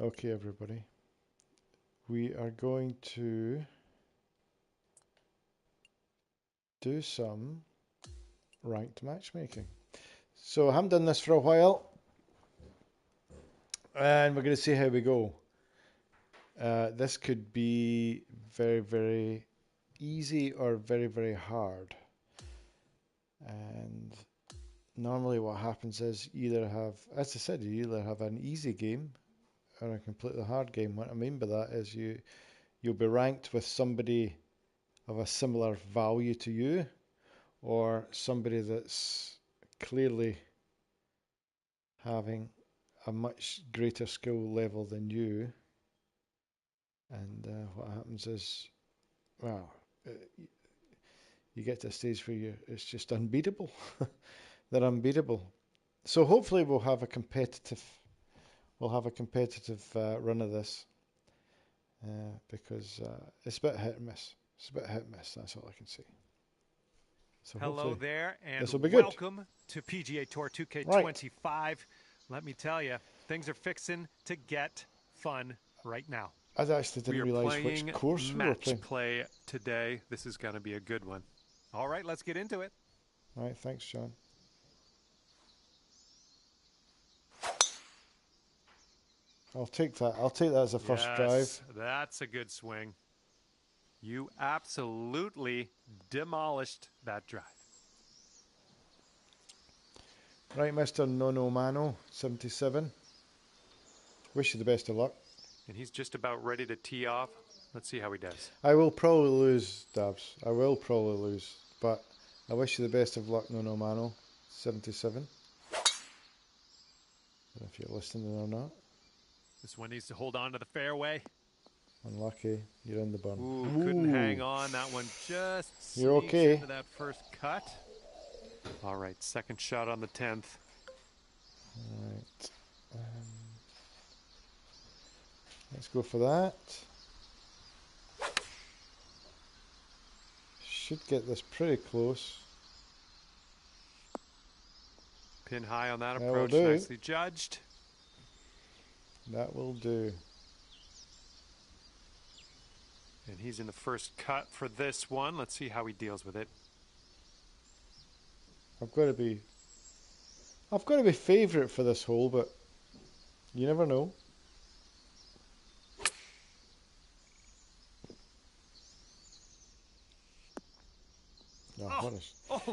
Okay, everybody. We are going to do some ranked matchmaking. So I haven't done this for a while, and we're going to see how we go. This could be very, very easy or very, very hard. And normally what happens is you either have, as I said, you either have an easy game or a completely hard game. What I mean by that is you'll be ranked with somebody of a similar value to you, or somebody that's clearly having a much greater skill level than you. And what happens is, well, you get to a stage where it's just unbeatable. They're unbeatable. So hopefully we'll have a competitive run of this, because it's a bit hit and miss. It's a bit hit and miss. That's all I can say. So hello there, and this will be good. Welcome to PGA Tour 2K25. Right. Let me tell you, things are fixing to get fun right now. I actually didn't realize which course we were playing. Play today. This is going to be a good one. All right, let's get into it. All right, thanks, John. I'll take that. I'll take that as a first drive. That's a good swing. You absolutely demolished that drive. Right, Mr. Nono Mano, 77. Wish you the best of luck. And he's just about ready to tee off. Let's see how he does. I will probably lose, Dabs. I will probably lose. But I wish you the best of luck, Nono Mano, 77. I don't know if you're listening or not. This one needs to hold on to the fairway. Unlucky. You're in the burn. Ooh, couldn't hang on. That one just you're okay. Into that first cut. All right, second shot on the 10th. All right. Let's go for that. Should get this pretty close. Pin high on that approach. Nicely judged. That will do. And he's in the first cut for this one. Let's see how he deals with it. I've got to be favourite for this hole, but you never know.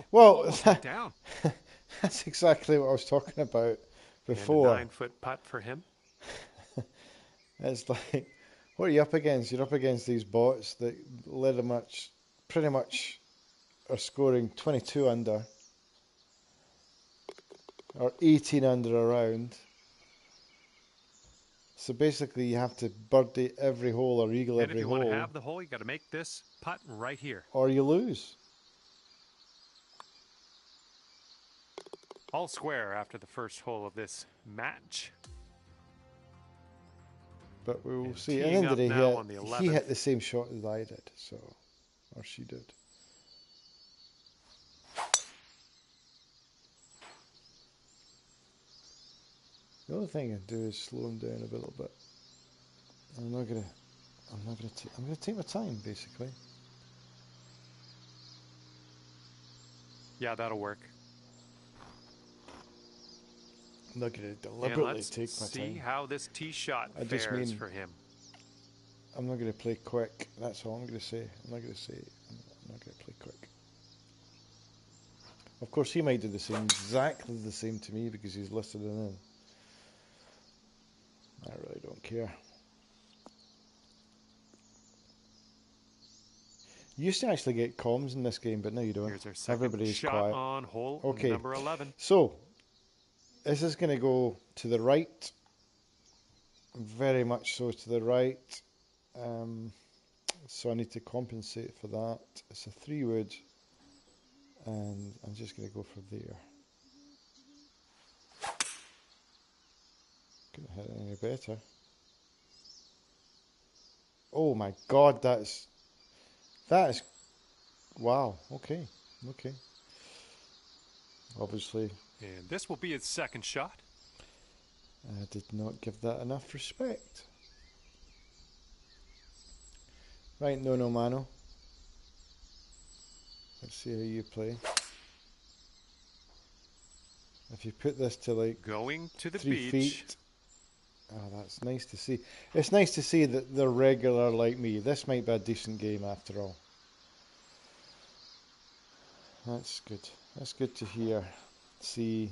Well, down. That's exactly what I was talking about before. And a 9-foot putt for him. It's like, what are you up against? You're up against these bots that pretty much are scoring 22 under or 18 under a round. So basically you have to birdie every hole or eagle every hole. And if you want to have the hole, you got to make this putt right here. Or you lose. All square after the first hole of this match. But we will see. At the end of the day, he hit the same shot as I did, so, or she did. The only thing I do is slow him down a little bit. I'm gonna take my time, basically. Yeah, that'll work. I'm not going to deliberately take my time. See how this tee shot fares for him. I'm not going to play quick. That's all I'm going to say. I'm not going to play quick. Of course, he might do exactly the same to me because he's listed it in. I really don't care. You used to actually get comms in this game, but now you don't. Here's our second Everybody's shot quiet. On hole number 11. So this is going to go to the right, very much so to the right. So I need to compensate for that. It's a 3-wood, and I'm just going to go for there. Couldn't hit it any better. Oh my God, that is wow. Okay. And this will be his second shot. I did not give that enough respect. Right, no mano. Let's see how you play. If you put this to like going to the 3 beach. feet. Oh, that's nice to see. It's nice to see that they're regular like me. This might be a decent game after all. That's good. That's good to hear. See,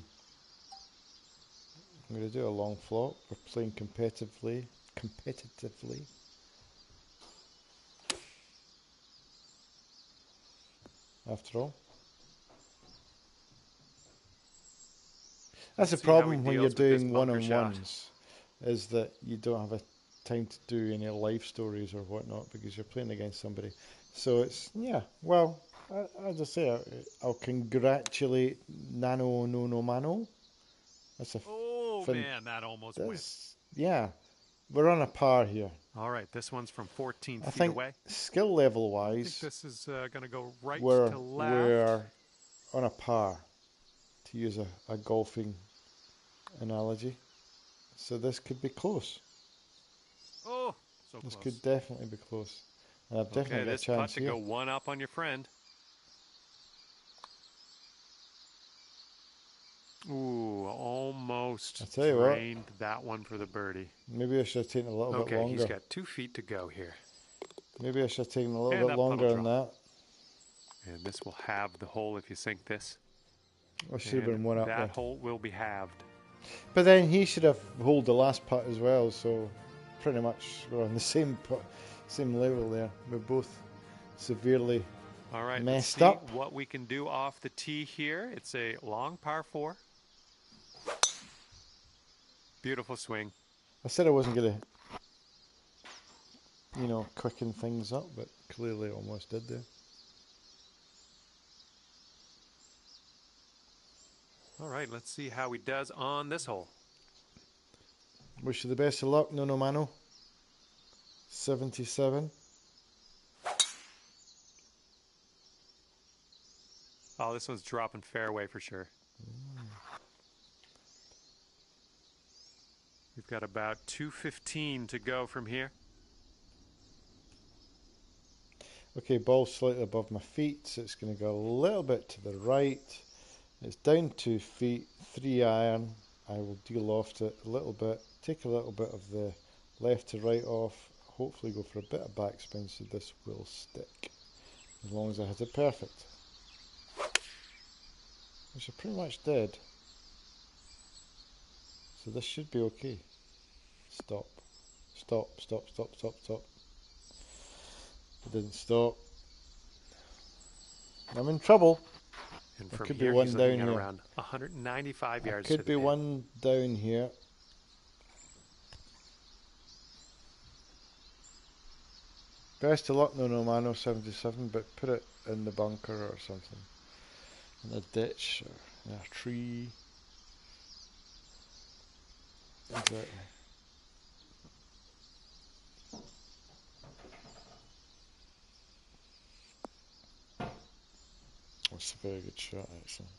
I'm going to do a long flop. We're playing competitively. After all. That's the problem when you're doing one-on-ones, is that you don't have a time to do any life stories or whatnot because you're playing against somebody. So it's, yeah, well, as I say, I'll congratulate Nano No Mano. That's a man, that almost went. Yeah, we're on a par here. All right, this one's from 14 I feet think away. Skill level I wise, think this is going to go right we're to left. on a par, to use a golfing analogy. So this could be close. Oh, so this close. Could definitely be close. And I've definitely got a chance here. This putt to go one up on your friend. Ooh, almost drained that one for the birdie. Maybe I should have taken a little bit longer. Okay, he's got 2 feet to go here. Maybe I should have taken a little bit longer than that. And this will halve the hole if you sink this. I should have been one up there. That hole will be halved. But then he should have holed the last putt as well, so pretty much we're on the same level there. We're both severely messed up. Let's see what we can do off the tee here. It's a long par 4. Beautiful swing. I said I wasn't going to, quicken things up, but clearly almost did there. All right, let's see how he does on this hole. Wish you the best of luck, No Mano. 77. Oh, this one's dropping fairway for sure. We've got about 215 to go from here. Okay, ball slightly above my feet, so it's going to go a little bit to the right. It's down 2 feet, 3 iron. I will de-loft it a little bit, take a little bit of the left to right off, hopefully go for a bit of backspin so this will stick, as long as I hit it perfect. Which I pretty much did. So this should be okay. Stop. Stop, stop, stop, stop, stop. It didn't stop. I'm in trouble. And from could here, be one he's down looking at here. around 195 yards. Could be one down here. Best of luck, No Mano 77, but put it in the bunker or something. In a ditch or in a tree. Exactly. That's a very good shot, actually.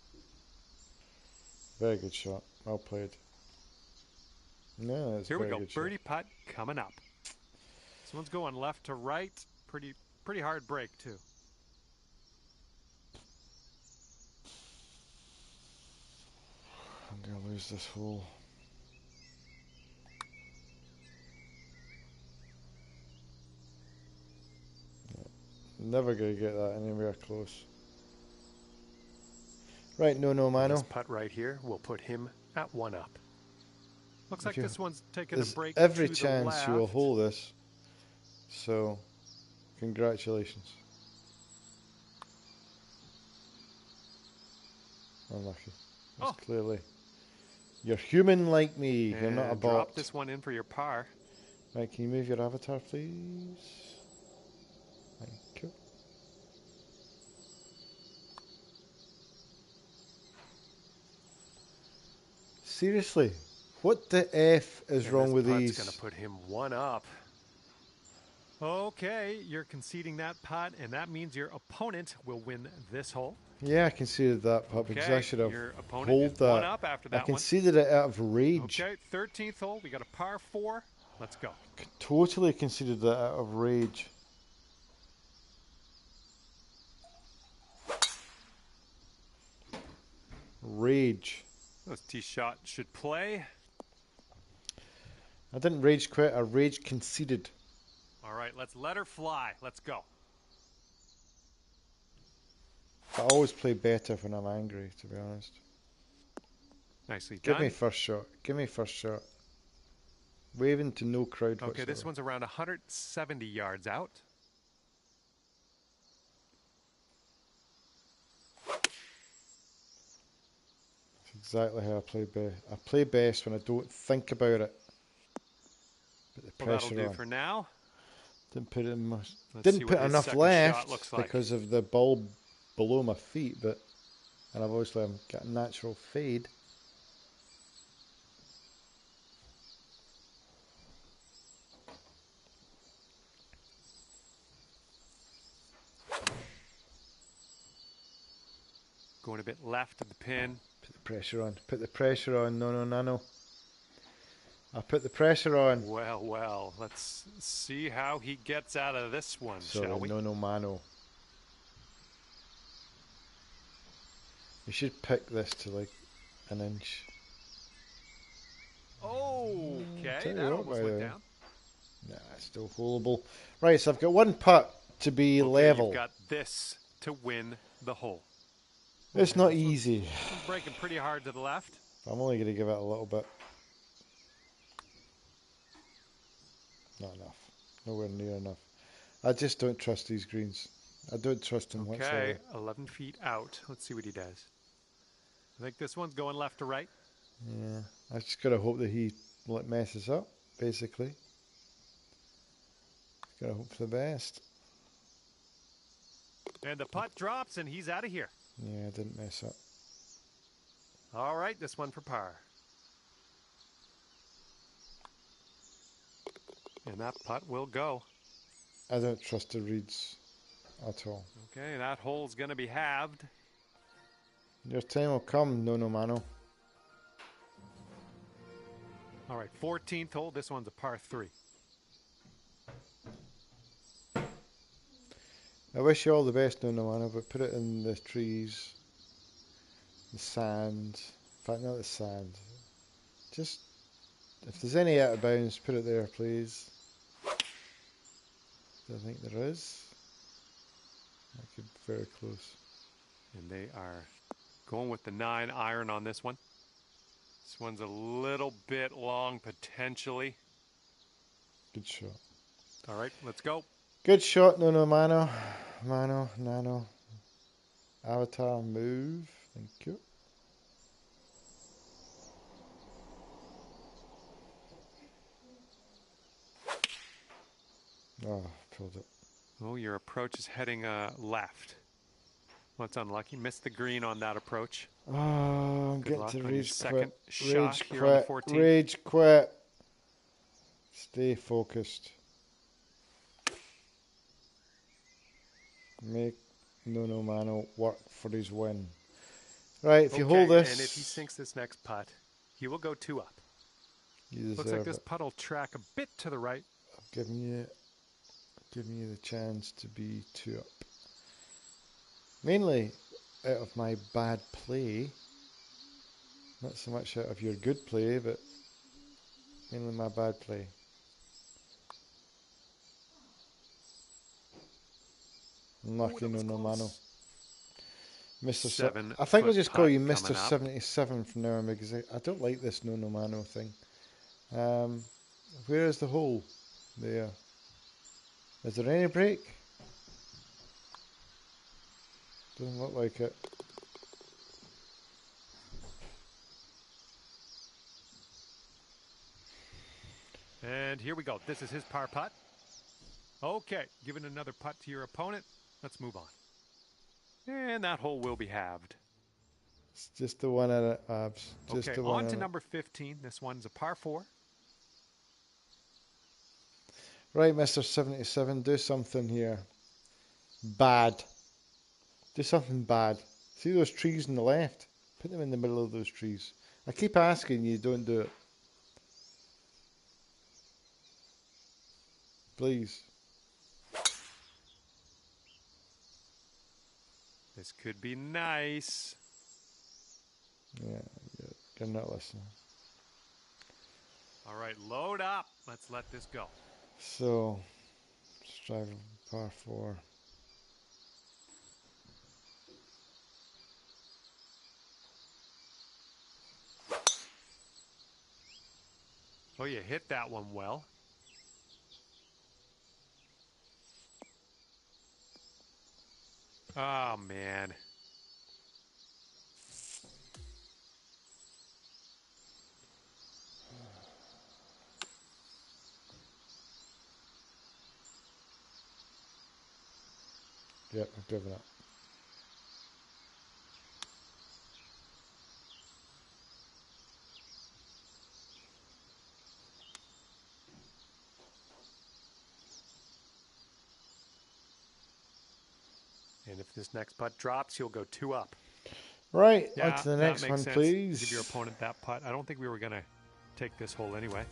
Very good shot. Well played. No, that's Here very we go. Good Birdie shot. putt coming up. This one's going left to right. Pretty hard break too. I'm gonna lose this hole. Never gonna get that anywhere close. Right, No Mano. This putt right here will put him at 1 up. Looks like this one's taking a break. Every to chance the left. you will hold this. So, congratulations. Unlucky. That's clearly. You're human like me. And you're not a bot. Drop this one in for your par. Right, can you move your avatar, please? Thank you. Seriously, what the F is wrong with these? This putt's going to put him 1 up. Okay, you're conceding that putt, and that means your opponent will win this hole. Yeah, I conceded that putt because I Okay, should have your opponent is hold one that. up after I that one. conceded it out of rage. Okay, 13th hole. We got a par 4. Let's go. Totally conceded that out of rage. Rage. This tee shot should play. I didn't rage quit, I rage conceded. All right, let's let her fly. Let's go. I always play better when I'm angry, to be honest. Nicely Give me done. first shot. Give me first shot. Waving to no crowd Okay, whatsoever. this one's around 170 yards out. That's exactly how I play best. I play best when I don't think about it. Put the Well, that'll pressure do on. for now. Didn't put in much. Let's see Didn't what put his enough second shot left looks like. because of the ball below my feet, but and I've obviously got a natural fade. Going a bit left of the pin. Put the pressure on. Put the pressure on. No, no, nano. I put the pressure on. Well, well. Let's see how he gets out of this one, shall we? No, no, mano. You should pick this to like an inch. Okay, Tell that you what, almost by the went way. down. Nah, it's still holeable. Right, so I've got one putt to be Okay, level. you've got this to win the hole. It's not easy. This one's breaking pretty hard to the left. I'm only going to give it a little bit. Not enough. Nowhere near enough. I just don't trust these greens. I don't trust them whatsoever. Okay, 11 feet out. Let's see what he does. I think this one's going left to right. Yeah, I just got to hope that he messes up, basically. Got to hope for the best. And the putt drops, and he's out of here. Yeah, I didn't mess up. All right, this one for par. And that putt will go. I don't trust the reads at all. Okay, that hole's going to be halved. Your time will come, no mano. All right, 14th hole. This one's a par 3. I wish you all the best, no mano, but put it in the trees, the sand. In fact, not the sand. Just, if there's any out of bounds, put it there, please. I think there is. That could be very close. And they are going with the 9 iron on this one. This one's a little bit long, potentially. Good shot. All right, let's go. Good shot, no mano. Mano, nano. Avatar, move. Thank you. Oh, pulled it. Oh, your approach is heading left. Well, it's unlucky. Missed the green on that approach. Oh, I'm Good getting luck to on your rage second quit. shot Rage here on the quit. 14th. Rage quit. Stay focused. Make no mano work for his win. Right, if you hold this, and if he sinks this next putt, he will go 2 up. you deserve Looks like this it. putt will track a bit to the right. I'm giving you the chance to be 2 up. Mainly out of my bad play, not so much out of your good play, but mainly my bad play. Unlucky, no mano. Mr. I think we'll just call you Mr. 77 from now on because I don't like this no mano thing. Where is the hole? There. Is there any break? Doesn't look like it. And here we go. This is his par putt. Okay, giving another putt to your opponent. Let's move on. And that hole will be halved. It's just the one at it, Abs. Just Okay, the one on to at number 15. This one's a par 4. Right, Mr. 77, do something here. Bad. Do something bad. See those trees on the left? Put them in the middle of those trees. I keep asking you, don't do it. Please. This could be nice. Yeah, you're not listening. All right, load up. Let's let this go. So, let's drive par 4. Oh, you hit that one well. Oh, man. Yep, I've driven it. And if this next putt drops, you'll go 2 up. Right, on Yeah, to the that next makes one, sense. please. Give your opponent that putt. I don't think we were going to take this hole anyway.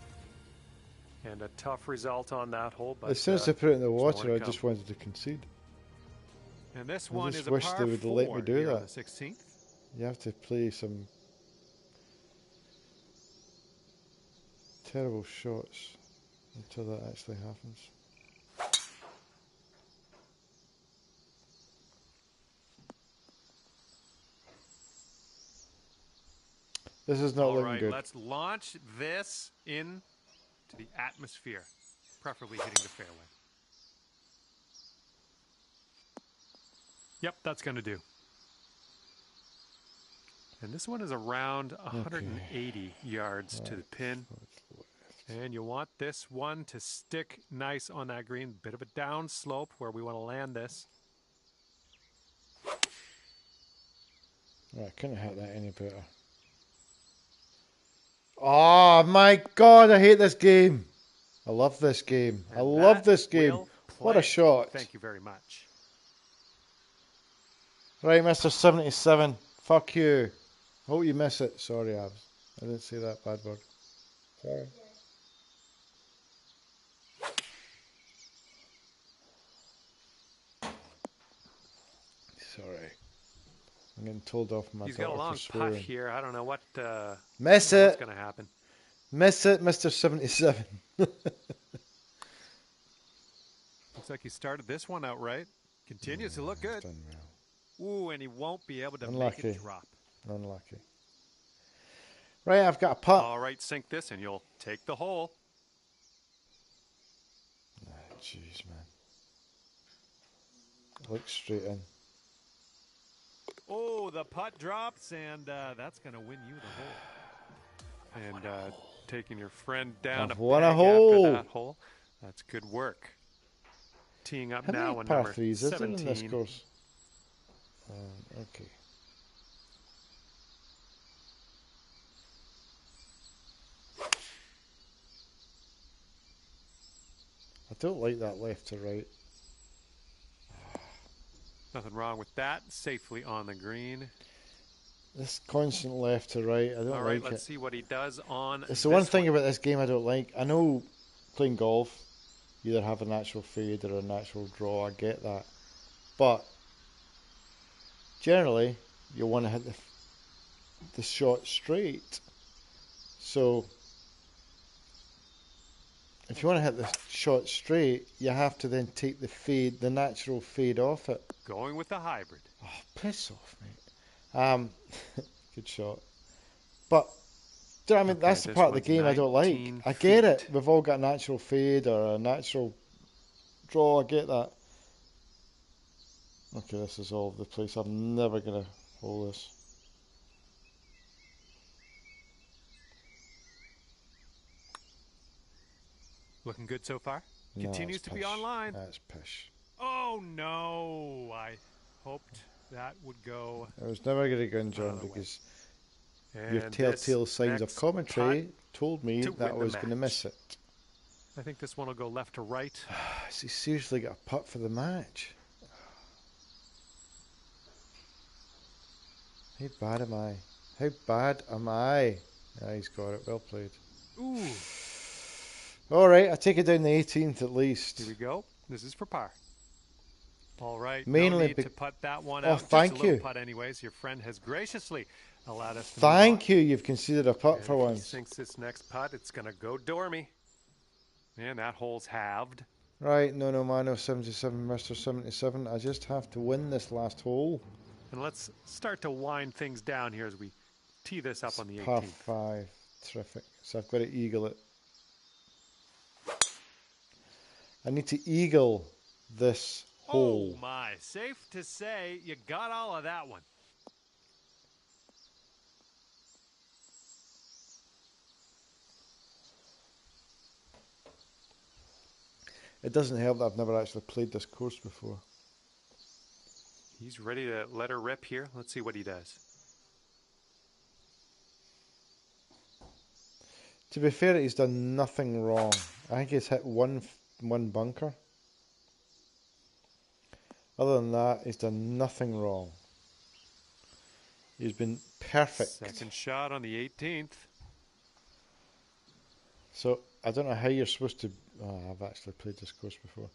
And a tough result on that hole. But As soon as I put it in the water, I come. just wanted to concede. And this I one just is a wish par they would 4 let me do here on that. the 16th. You have to play some terrible shots until that actually happens. This is not looking good. Let's launch this into the atmosphere, preferably hitting the fairway. Yep, that's going to do. And this one is around 180 yards to the pin. And you want this one to stick nice on that green. Bit of a down slope where we want to land this. I couldn't hit that any better. Oh my god, I hate this game. I love this game. And I love this game. What a shot. Thank you very much. Right, Mr. 77. Fuck you. Hope you miss it. Sorry, Abs. I didn't say that bad word. Sorry. Sorry. I'm getting told off my He's got a long putt here. I don't know what Miss what's it. going to happen. Miss it, Mr. 77. Looks like he started this one out right. Continues to look good. Done well. Ooh, and he won't be able to make it drop. Unlucky. Right, I've got a putt. All right, sink this and you'll take the hole. Jeez, man. Look straight in. Oh, the putt drops, and that's going to win you the hole. And taking your friend down I've a won a peg hole. after that hole. That's good work. Teeing up How now many on par number 3s is there in this 17. course? Okay. I don't like that left to right. Nothing wrong with that. Safely on the green. This constant left to right, I don't like it. All right, let's see what he does on It's the one thing about this game I don't like. I know playing golf, you either have a natural fade or a natural draw, I get that. But generally, you want to hit the shot straight. So if you want to hit the shot straight, you have to then take the fade, the natural fade off it. Going with the hybrid. Oh, piss off, mate. Good shot. But, do you know what I mean? Okay, that's the part of the game I don't like. I get it. We've all got a natural fade or a natural draw. I get that. Okay, this is all over the place. I'm never going to hold this. Looking good so far. No, Continues to be online. That's pish. Oh, no. I hoped that would go. I was never going to go in, John, because your and telltale signs of commentary told me that I was going to miss it. I think this one will go left to right. Has he seriously got a putt for the match? How bad am I? How bad am I? Ah, he's got it. Well played. Ooh. All right, I take it down the 18th at least. Here we go. This is for par. All right, Mainly no need to putt that one oh, out. Just a thank little you. putt anyways. Your friend has graciously allowed us to move on. Thank you. You've conceded a putt and for if once. he sinks this next putt, it's going to go dormy. And that hole's halved. Right, no, Mano 77, Mr. 77. I just have to win this last hole. And let's start to wind things down here as we tee this up on the 18th. Par 5. Terrific. So I've got to eagle it. I need to eagle this hole. Oh my, safe to say you got all of that one. It doesn't help that I've never actually played this course before. He's ready to let her rip here. Let's see what he does. To be fair, he's done nothing wrong. I think he's hit one bunker. Other than that, he's done nothing wrong. He's been perfect. Second shot on the 18th. So, I don't know how you're supposed to... Oh, I've actually played this course before.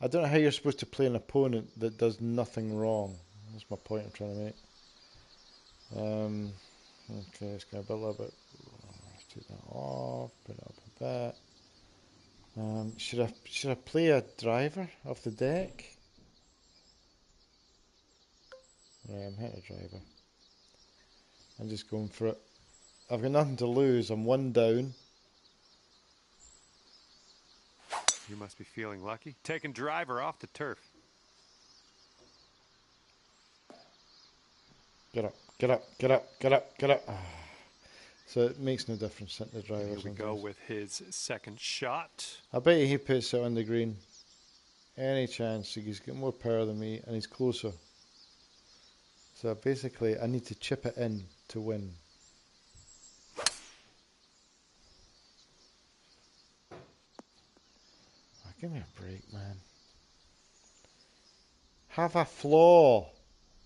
I don't know how you're supposed to play an opponent that does nothing wrong. That's my point I'm trying to make. Okay, it's going to be a little bit... Let's take that off, put it up a bit. Should I play a driver off the deck? Right, I'm hitting a driver. I'm just going for it. I've got nothing to lose. I'm one down. You must be feeling lucky. Taking driver off the turf. Get up, get up, get up, get up, get up. Ah. So it makes no difference hitting the driver. Here we sometimes. go with his second shot. I bet you he puts it on the green. Any chance. He's got more power than me and he's closer. So basically I need to chip it in to win. Oh, give me a break, man. Have a flaw,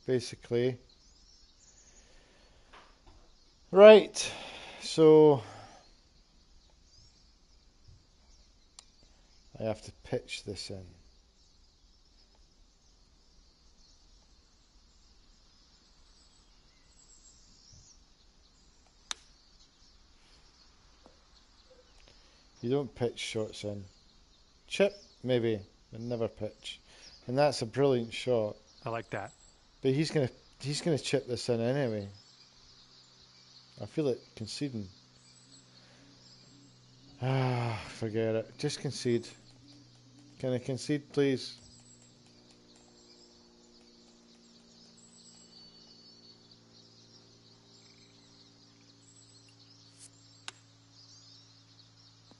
basically. Right, so I have to pitch this in. You don't pitch shots in. Chip, maybe, but never pitch. And that's a brilliant shot. I like that. But he's gonna chip this in anyway. I feel it conceding. Ah, forget it. Just concede. Can I concede, please?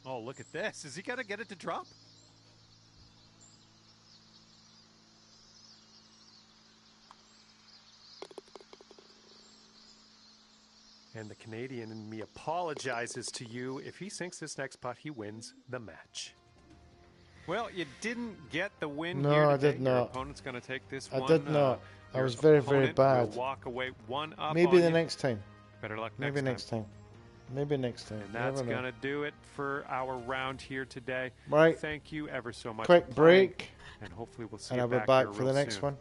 Oh, look at this. Is he going to get it to drop? And the Canadian in me apologizes to you. If he sinks this next putt, he wins the match. Well, you didn't get the win No, here today. I did not. Your opponent's going to take this one. I did not. I was very, very bad. Will walk away one up. Maybe on the you. next time. Better luck Maybe next time. Maybe next time. And that's going to do it for our round here today. Right. Thank you ever so much. Quick break. And hopefully we'll see And you I'll be back back here for real the next soon. one.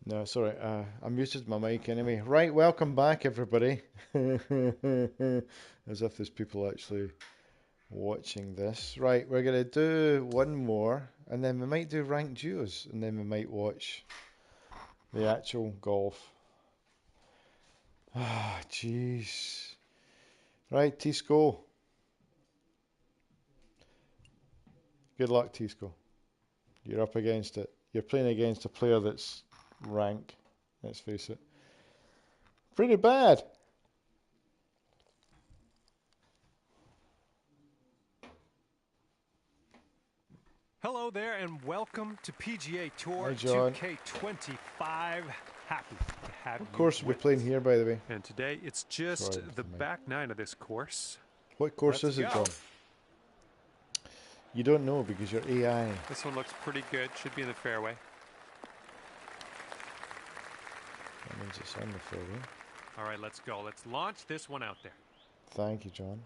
No, sorry. I muted my mic anyway. Right, welcome back, everybody. As if there's people actually watching this. Right, we're going to do one more, and then we might do ranked duos, and then we might watch the actual golf. Ah, jeez. Right, Tisco. Good luck, Tisco. You're up against it. You're playing against a player that's rank, let's face it. Pretty bad. Hello there, and welcome to PGA Tour Hi, John. 2K25. Happy to have What you course are we with playing us. here, by the way? And today it's just Sorry, the back nine of this course. what course Let's is it, go. John? You don't know because you're AI. This one looks pretty good. Should be in the fairway. That means it's on the fairway. All right, let's go. Let's launch this one out there. Thank you, John.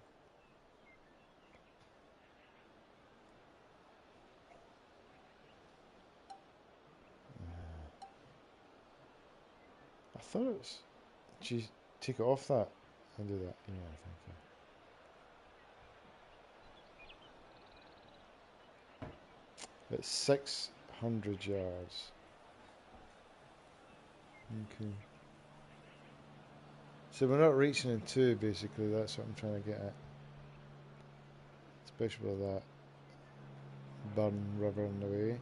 I thought it was... Geez, take it off that and do that. Yeah, thank you. It's 600 yards. Okay. So we're not reaching in two, basically. That's what I'm trying to get at. Especially with that burn river in the way.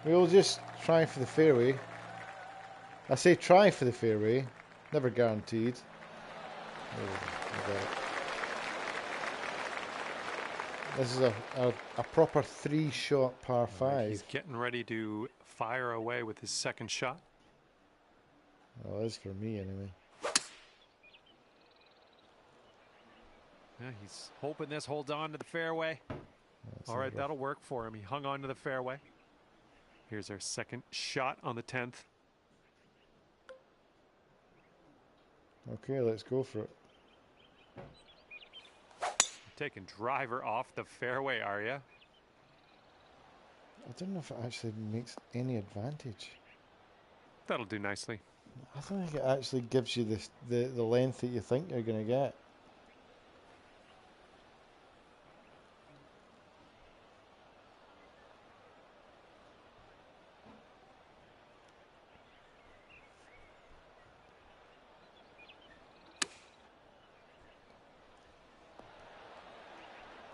We'll just try for the fairway. I say try for the fairway. Never guaranteed. This is a proper three-shot par five. He's getting ready to fire away with his second shot. Well, that's for me anyway. Yeah, he's hoping this holds on to the fairway. All right, that'll work for him. He hung on to the fairway. Here's our second shot on the 10th. Okay, let's go for it. Taking driver off the fairway, are you? I don't know if it actually makes any advantage. That'll do nicely. I don't think it actually gives you the length that you think you're going to get.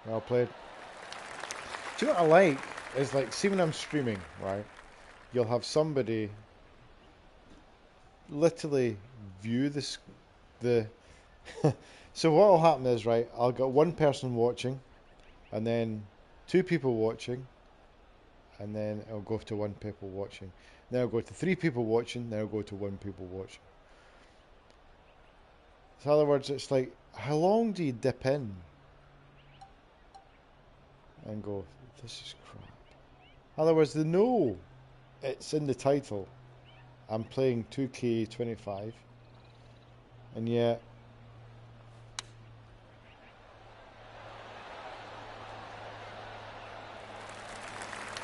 Well played. Do you know what I like? Is like, see when I'm streaming, right? You'll have somebody literally view this, the. So what will happen is, right? I'll get one person watching, and then two people watching, and then it'll go to one people watching. Then I'll go to three people watching. Then I'll go to one people watching. So in other words, it's like, how long do you dip in and go, this is crap? In other words, they know it's in the title. I'm playing 2K25, and yet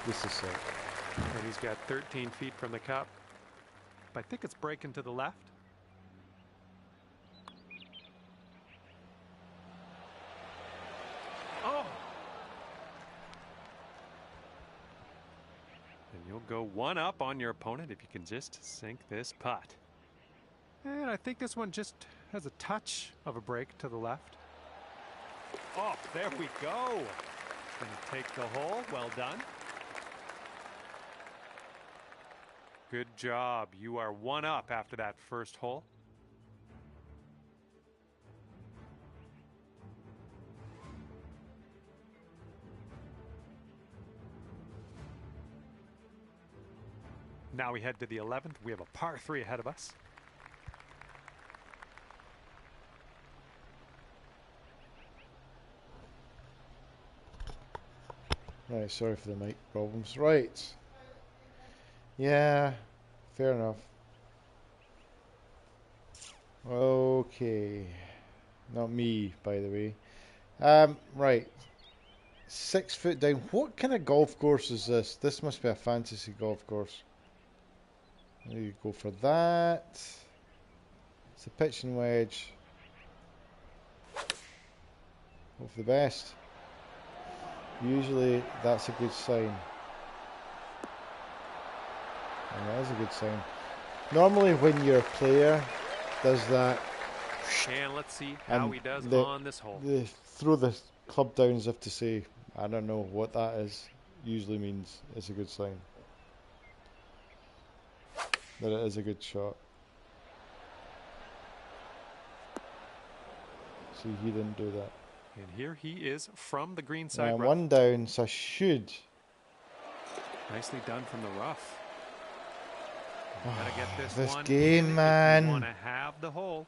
this is it. And he's got 13 feet from the cup. I think it's breaking to the left. Oh! And you'll go one up on your opponent if you can just sink this putt. And I think this one just has a touch of a break to the left. Oh, there we go. Gonna take the hole. Well done. Good job. You are one up after that first hole. Now we head to the 11th. We have a par 3 ahead of us. Right, sorry for the mic problems. Right. Yeah, fair enough. Okay. Not me, by the way. Right. 6 foot down. What kind of golf course is this? This must be a fantasy golf course. There you go for that. It's a pitch and wedge. Hope for the best. Usually that's a good sign. And that is a good sign. Normally when your player does that, And let's see how he does on this hole. they throw the club down as if to say, I don't know what that is. Usually means it's a good sign. That it is a good shot. See, he didn't do that. And here he is from the green side rough. One down, so I should. Nicely done from the rough. Gotta get This one game, in man. If you want to have the hole.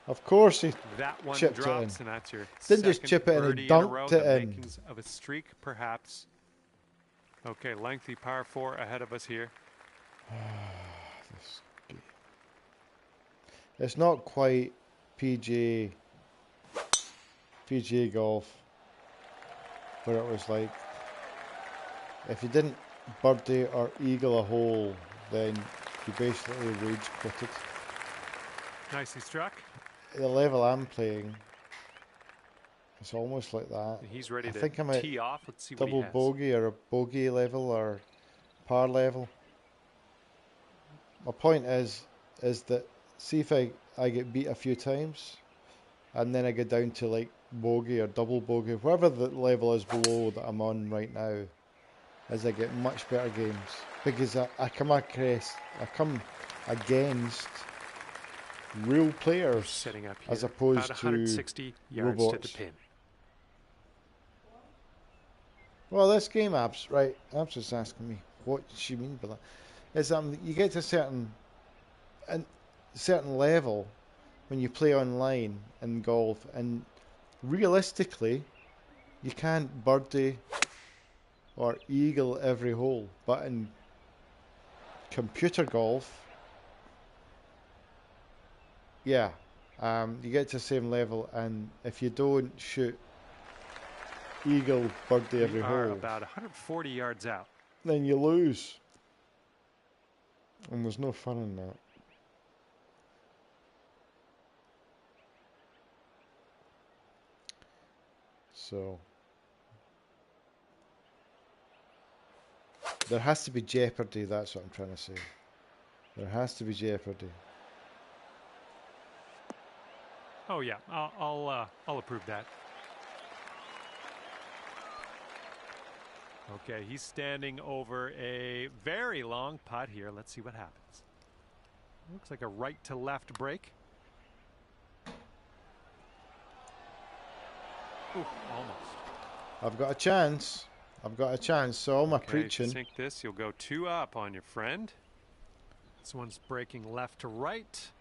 Of course he That one chipped drops, it in. and that's your Didn't just second chip it in, he birdie in a row, dunked the it in. makings of a streak, perhaps. Okay, lengthy par 4 ahead of us here. It's not quite PGA golf, where it was like, if you didn't birdie or eagle a hole, then you basically rage quitted. Nicely struck. The level I'm playing, it's almost like that. He's ready I to think I'm at tee off. Let's see what he double has. bogey or a bogey level or par level. My point is that see if I get beat a few times and then I get down to like bogey or double bogey, whatever the level is below that I'm on right now, as I get much better games, because I come against real players setting up here, as opposed about to 160 yards robots. to the pin. Well, this game, Abs just asking me what she mean by that. Is you get to a certain level when you play online in golf, and realistically, you can't birdie or eagle every hole. But in computer golf, yeah, you get to the same level, and if you don't shoot eagle birdie every hole, about 140 yards out, then you lose, and there's no fun in that. So there has to be jeopardy. That's what I'm trying to say. There has to be jeopardy. Oh yeah, I'll approve that. Okay, he's standing over a very long putt here. Let's see what happens. Looks like a right to left break. Ooh, almost. I've got a chance. So all my preaching. If you sink this, you'll go 2 up on your friend. This one's breaking left to right.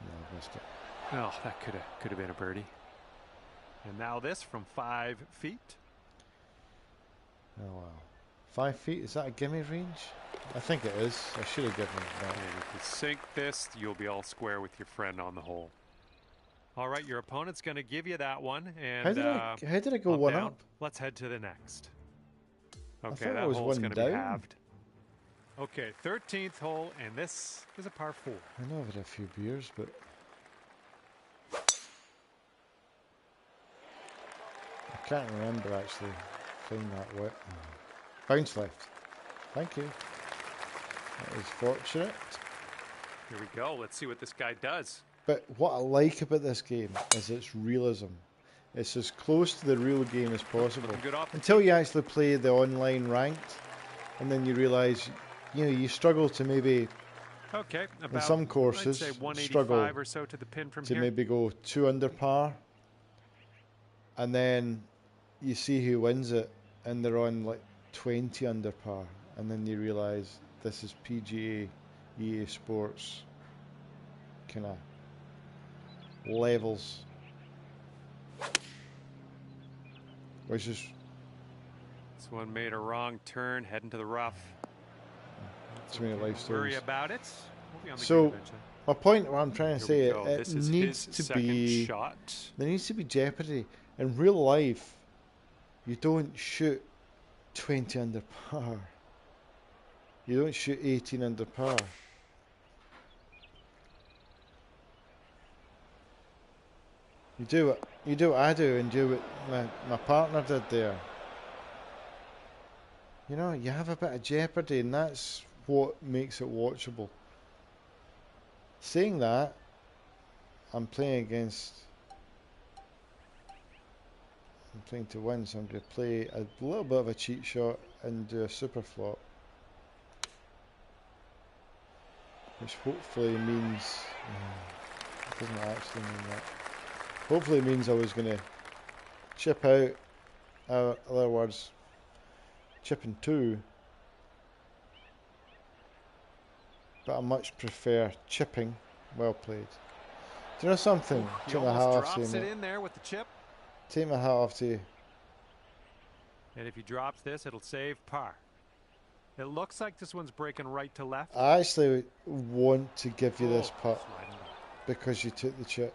No, I missed it. Oh, that could have been a birdie. And now this from 5 feet. Oh wow, 5 feet. Is that a gimme range? I think it is. I should have given it that. And if you sink this, you'll be all square with your friend on the hole. All right, your opponent's going to give you that one. And how did I go one down. up? Let's head to the next. I Okay, thought that it was hole's one going to be down. halved. Okay, 13th hole, and this is a par 4. I know I've had a few beers, but I can't remember actually playing that wet. Bounce left. Thank you. That is fortunate. Here we go. Let's see what this guy does. But what I like about this game is its realism. It's as close to the real game as possible. Until you actually play the online ranked, and then you realise, you struggle to maybe, in some courses, I'd say 185 struggle or so to the pin from to here. maybe go 2 under par, and then you see who wins it, and they're on like 20 under par, and then you realise this is PGA, EA Sports kind of levels, which is this one made a wrong turn, heading to the rough. too many life stories. Worry about it. We'll be on the So green eventually. My point, what I'm trying to Here we say, go. it This is needs his to second be, shot. there needs to be jeopardy. In real life, you don't shoot 20 under par. You don't shoot 18 under par. You do what I do and do what my partner did there. You know, you have a bit of jeopardy, and that's what makes it watchable. Saying that, I'm playing to win, so I'm going to play a little bit of a cheat shot and do a super flop, which hopefully means it doesn't actually mean that. Hopefully it means I was going to chip out. In other words, chipping two, but I much prefer chipping. Well played. Do you know something? He almost drops it in there with the chip. Take my hat off to you. And if he drops this, it'll save par. It looks like this one's breaking right to left. I actually want to give you this putt because you took the chip.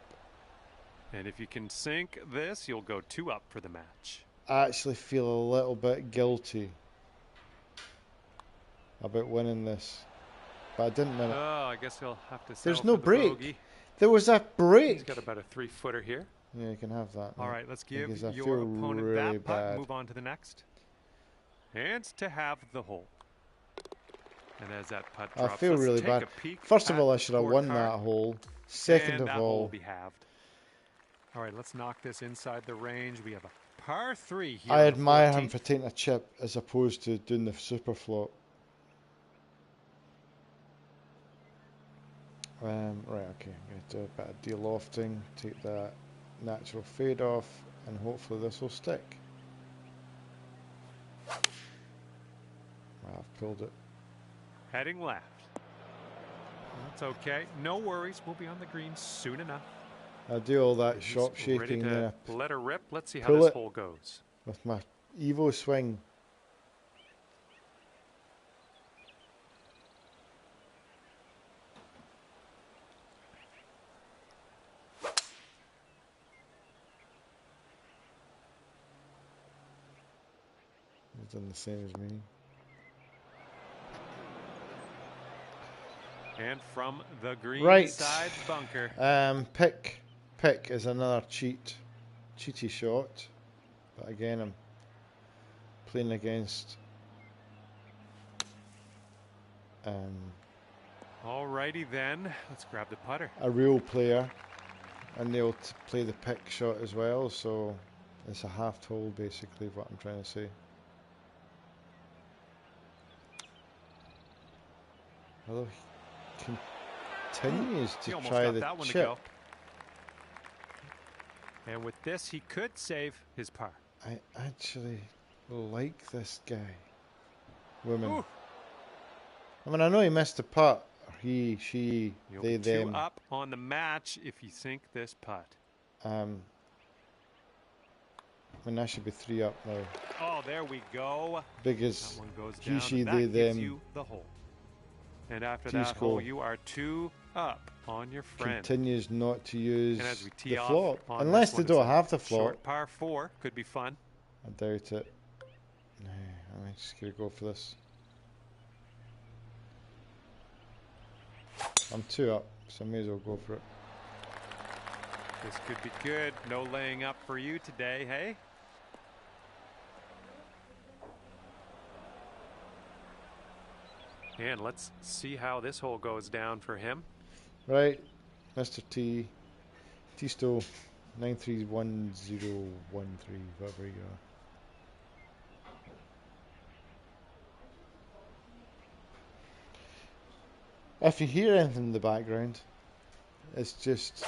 And if you can sink this, you'll go 2 up for the match. I actually feel a little bit guilty about winning this, but I didn't win it. Oh, I guess he'll have to settle There's no for the break. bogey. There was a break. He's got about a 3-footer here. Yeah, you can have that. All right, let's give because I your feel opponent really that putt. bad. Move on to the next. And to have the hole. And as that putt drops, I feel really bad. First of all, I should have won that hole. Second of all, will be halved. All right, let's knock this inside the range. We have a par 3 here. I admire him for taking a chip as opposed to doing the super flop. Right, okay. I'm going to do a bit of de-lofting, take that natural fade off, and hopefully this will stick. I've pulled it. Heading left. That's okay. No worries. We'll be on the green soon enough. I do all that shop shaking there. Let her rip. Let's see how this hole goes. With my Evo swing. He's done the same as me. And from the green side bunker. Pick is another cheaty shot. But again, I'm playing against alrighty then, let's grab the putter. A real player, and they'll play the pick shot as well, so it's a half hole basically what I'm trying to say. Although he continues to try the chip. And with this, he could save his par. I actually like this guy. Women. Ooh. I mean, I know he missed a putt. He, she, You'll they, be them. 2 up on the match if you sink this putt. I mean, I should be 3 up now. Oh, there we go. Because that one goes he, down, she, and they, that gives them. you the hole. And after that hole, you are 2 up on your friend. Continues not to use the flop. flop. Unless they don't have the flop. Short par 4 could be fun. I doubt it. Nah, I'm just going to go for this. I'm 2 up, so I may as well go for it. This could be good. No laying up for you today, hey? And let's see how this hole goes down for him. Right, Mr. T. T-Stow 931013, whatever you are. If you hear anything in the background, it's just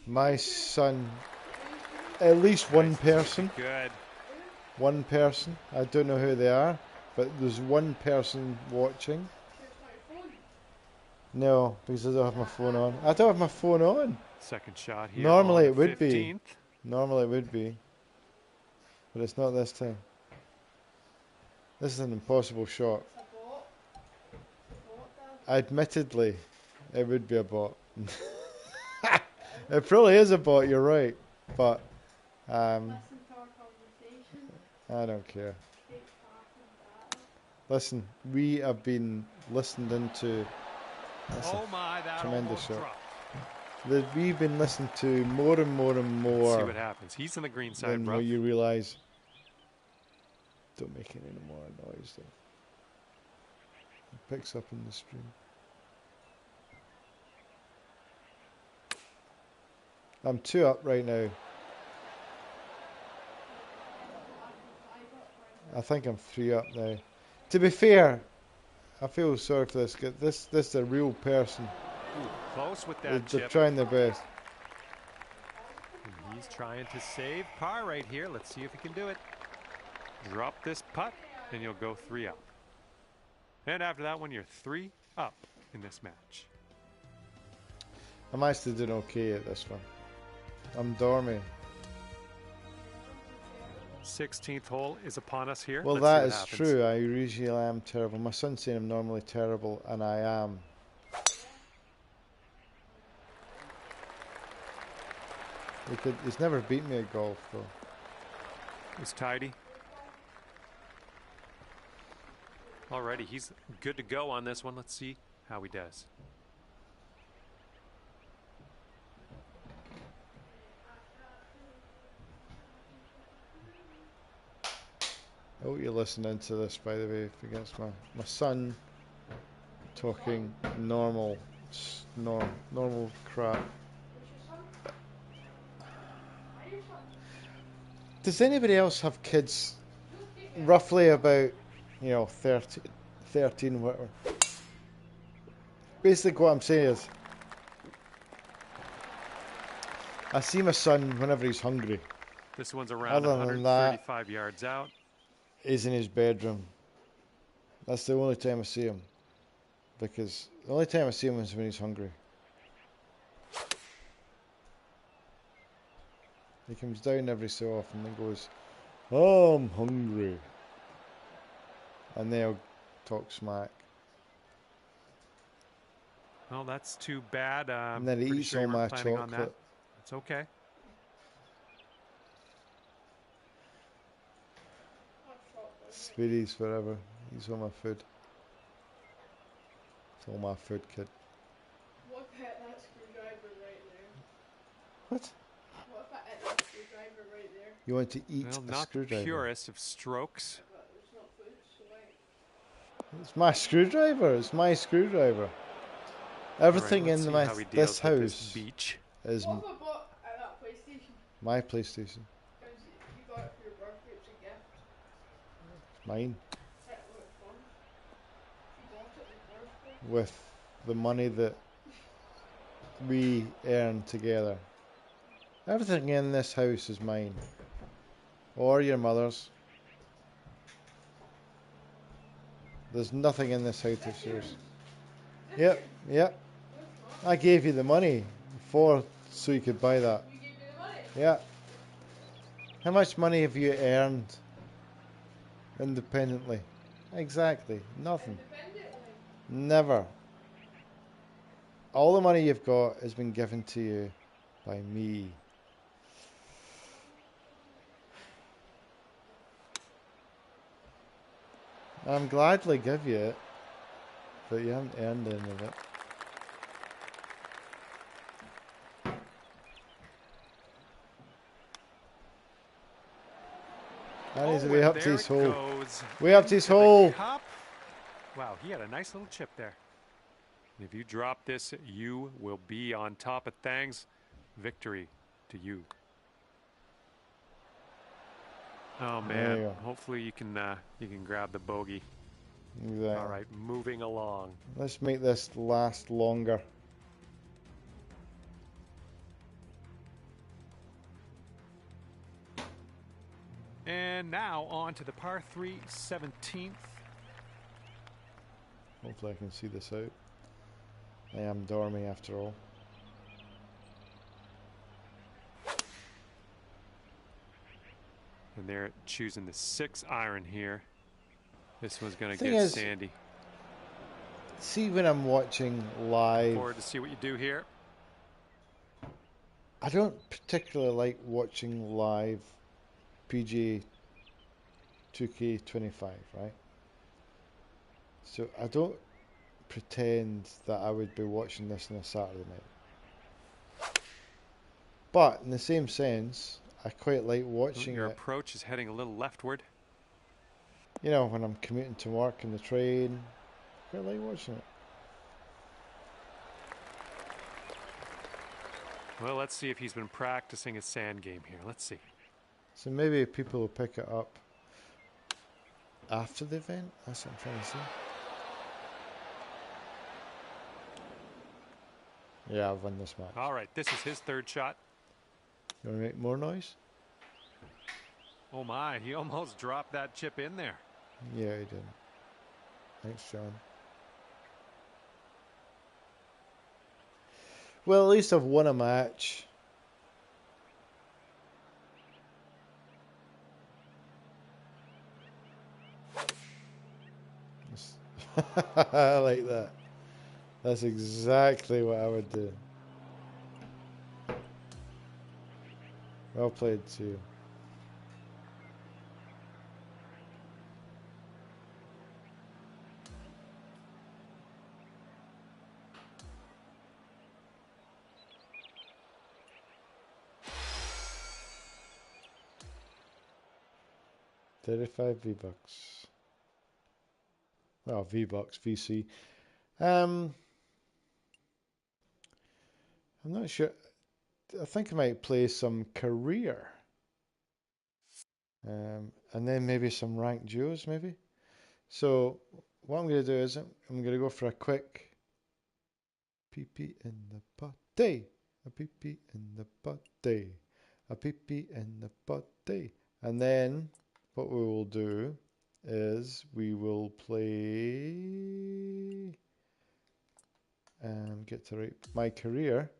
my son, at least one person. Good. One person. I don't know who they are, but there's one person watching. No, because I don't have my phone on. I don't have my phone on. Second shot here. Normally it would be. Normally it would be. But it's not this time. This is an impossible shot. Admittedly, It would be a bot. It probably is a bot, you're right. But I don't care. Listen, we have been listened into. That's Oh my, that tremendous almost shot. dropped. That we've been listened to more and more and Let's see more what happens. He's on the green side, than bro. what you realise. Don't make any more noise though. It picks up in the stream. I'm 2 up right now. I think I'm 3 up now. To be fair, I feel sorry for this kid. This is a real person. Ooh, close with that They're chip. trying their best. And he's trying to save par right here. Let's see if he can do it. Drop this putt, and you'll go 3 up. And after that one, you're 3 up in this match. I'm actually doing okay at this one. I'm dormy. 16th hole is upon us here. Well, Let's that see is what happens. true. I usually am terrible. My son's saying I'm normally terrible, and I am. He's never beat me at golf, though. It's tidy. Alrighty, he's good to go on this one. Let's see how he does. I hope you're listening to this, by the way, against my son talking normal crap. Does anybody else have kids roughly about, 13, whatever? Basically what I'm saying is, I see my son whenever he's hungry. This one's around Other than that, 135 yards out. he's in his bedroom. That's the only time I see him. Because the only time I see him is when he's hungry. He comes down every so often and goes, "Oh, I'm hungry." And they'll talk smack. Well, that's too bad. And then he pretty eats sure all you my weren't planning on that. chocolate. It's okay. Sweeties, whatever. He's all my food. It's all my food, kid. What if I hit that screwdriver right there? What? What if I hit that screwdriver right there? You want to eat Well, a not the screwdriver? purest of strokes. But it's not food, so why? It's my screwdriver. It's my screwdriver. Everything Alright, let's in see how he this deals with this house beach. is What if I bought that PlayStation? my PlayStation. Because you got it for your birthday, it's a gift. It's mine. Hit it with funds. You bought it with birthday. With the money that we earn together. Everything in this house is mine. Or your mother's. There's nothing in this house that's yours. Yep, yep. I gave you the money so you could buy that. You gave me the money. Yeah. How much money have you earned independently? Exactly. Nothing. Independently. Never. All the money you've got has been given to you by me. I'm gladly give you it, but you haven't earned any of it. That needs to be up to his hole. Way up to his hole. Wow, he had a nice little chip there. If you drop this, you will be on top of things. Victory to you. Oh man! Hopefully you can grab the bogey. Exactly. All right, moving along. Let's make this last longer. And now on to the par 3 17th. Hopefully I can see this out. I am dormy after all. And they're choosing the 6 iron here. This one's going to Thing get is, sandy. See, when I'm watching Looking live, forward to see what you do here. I don't particularly like watching live PGA 2K25, right? So I don't pretend that I would be watching this on a Saturday night. But in the same sense, I quite like watching Your it, approach is heading a little leftward. you know, when I'm commuting to work in the train. I quite like watching it. Well, let's see if he's been practicing his sand game here. Let's see. So maybe people will pick it up after the event. That's what I'm trying to say. Yeah, I've won this match. All right, this is his third shot. You want to make more noise? Oh my, he almost dropped that chip in there. Yeah, he did. Thanks, John. Well, at least I've won a match. I like that. That's exactly what I would do. Well played, too. $35 V-Bucks. Well, V-Bucks, VC. I'm not sure. I think I might play some career. And then maybe some ranked duos, maybe. So what I'm going to do is I'm going to go for a quick PP in the potty. A PP in the potty. A PP in the potty. And then what we will do is we will play and get to write my career.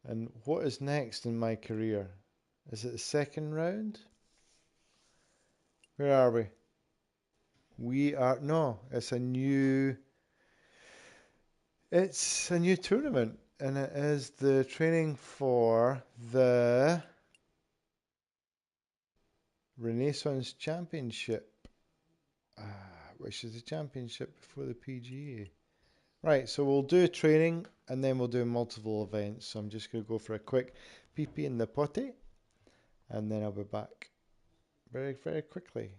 And what is next in my career? Is it the second round? Where are we? We are, no, it's a new tournament, and it is the training for the Renaissance Championship, which is the championship before the PGA. Right, so we'll do training and then we'll do multiple events. So I'm just going to go for a quick PP in the potty and then I'll be back very, very quickly.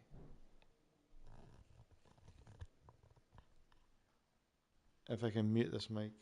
If I can mute this mic.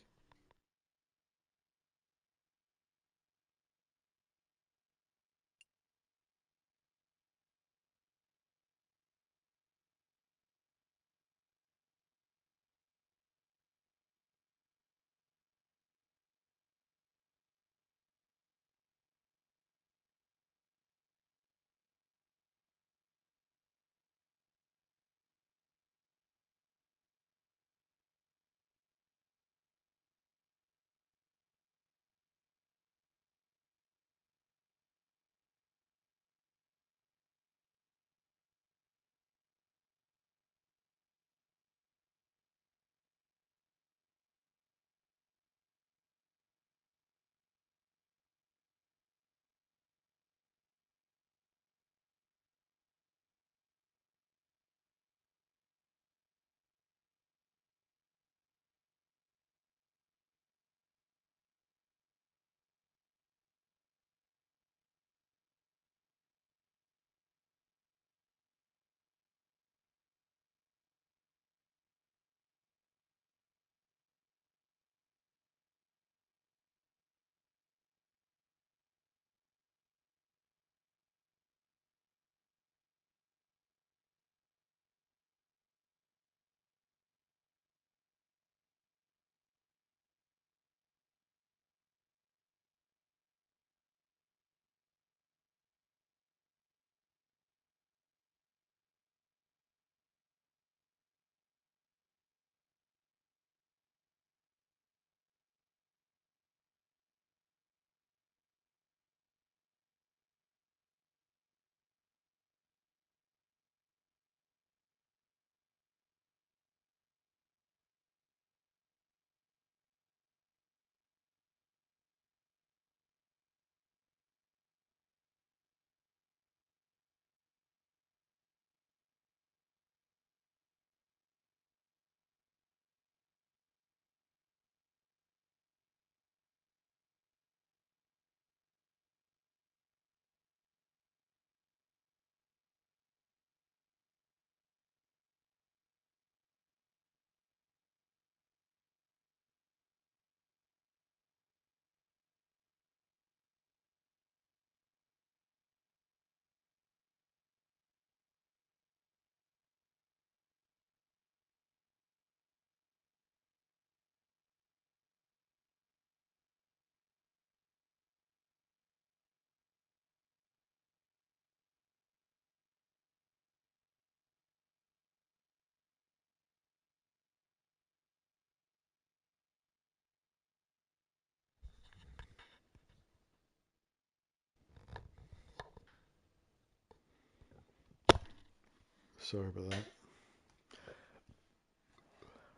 Sorry about that.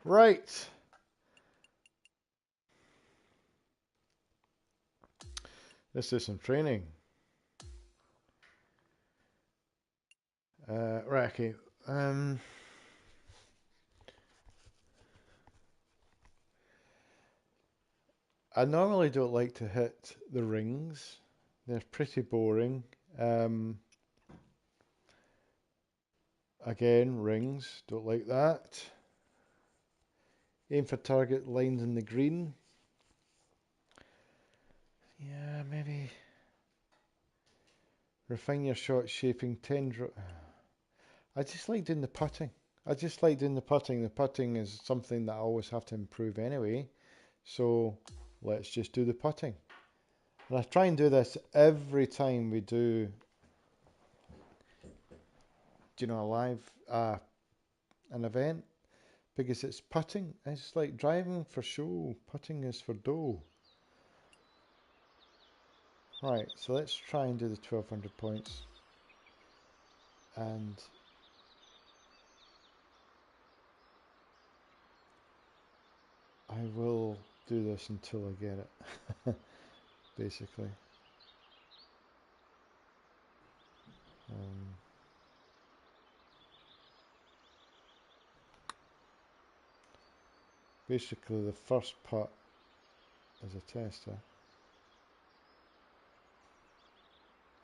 Right. Let's do some training. Right, okay. I normally don't like to hit the rings. They're pretty boring. Again, rings, don't like that. Aim for target lines in the green. Yeah, maybe refine your shot shaping 10 I just like doing the putting. I just like doing the putting. The putting is something that I always have to improve anyway. So let's just do the putting. And I try and do this every time we do, a live, an event, because it's putting. It's like driving for show. Putting is for dough. Right, so let's try and do the 1200 points. And I will do this until I get it, basically. Basically, the first putt is a tester.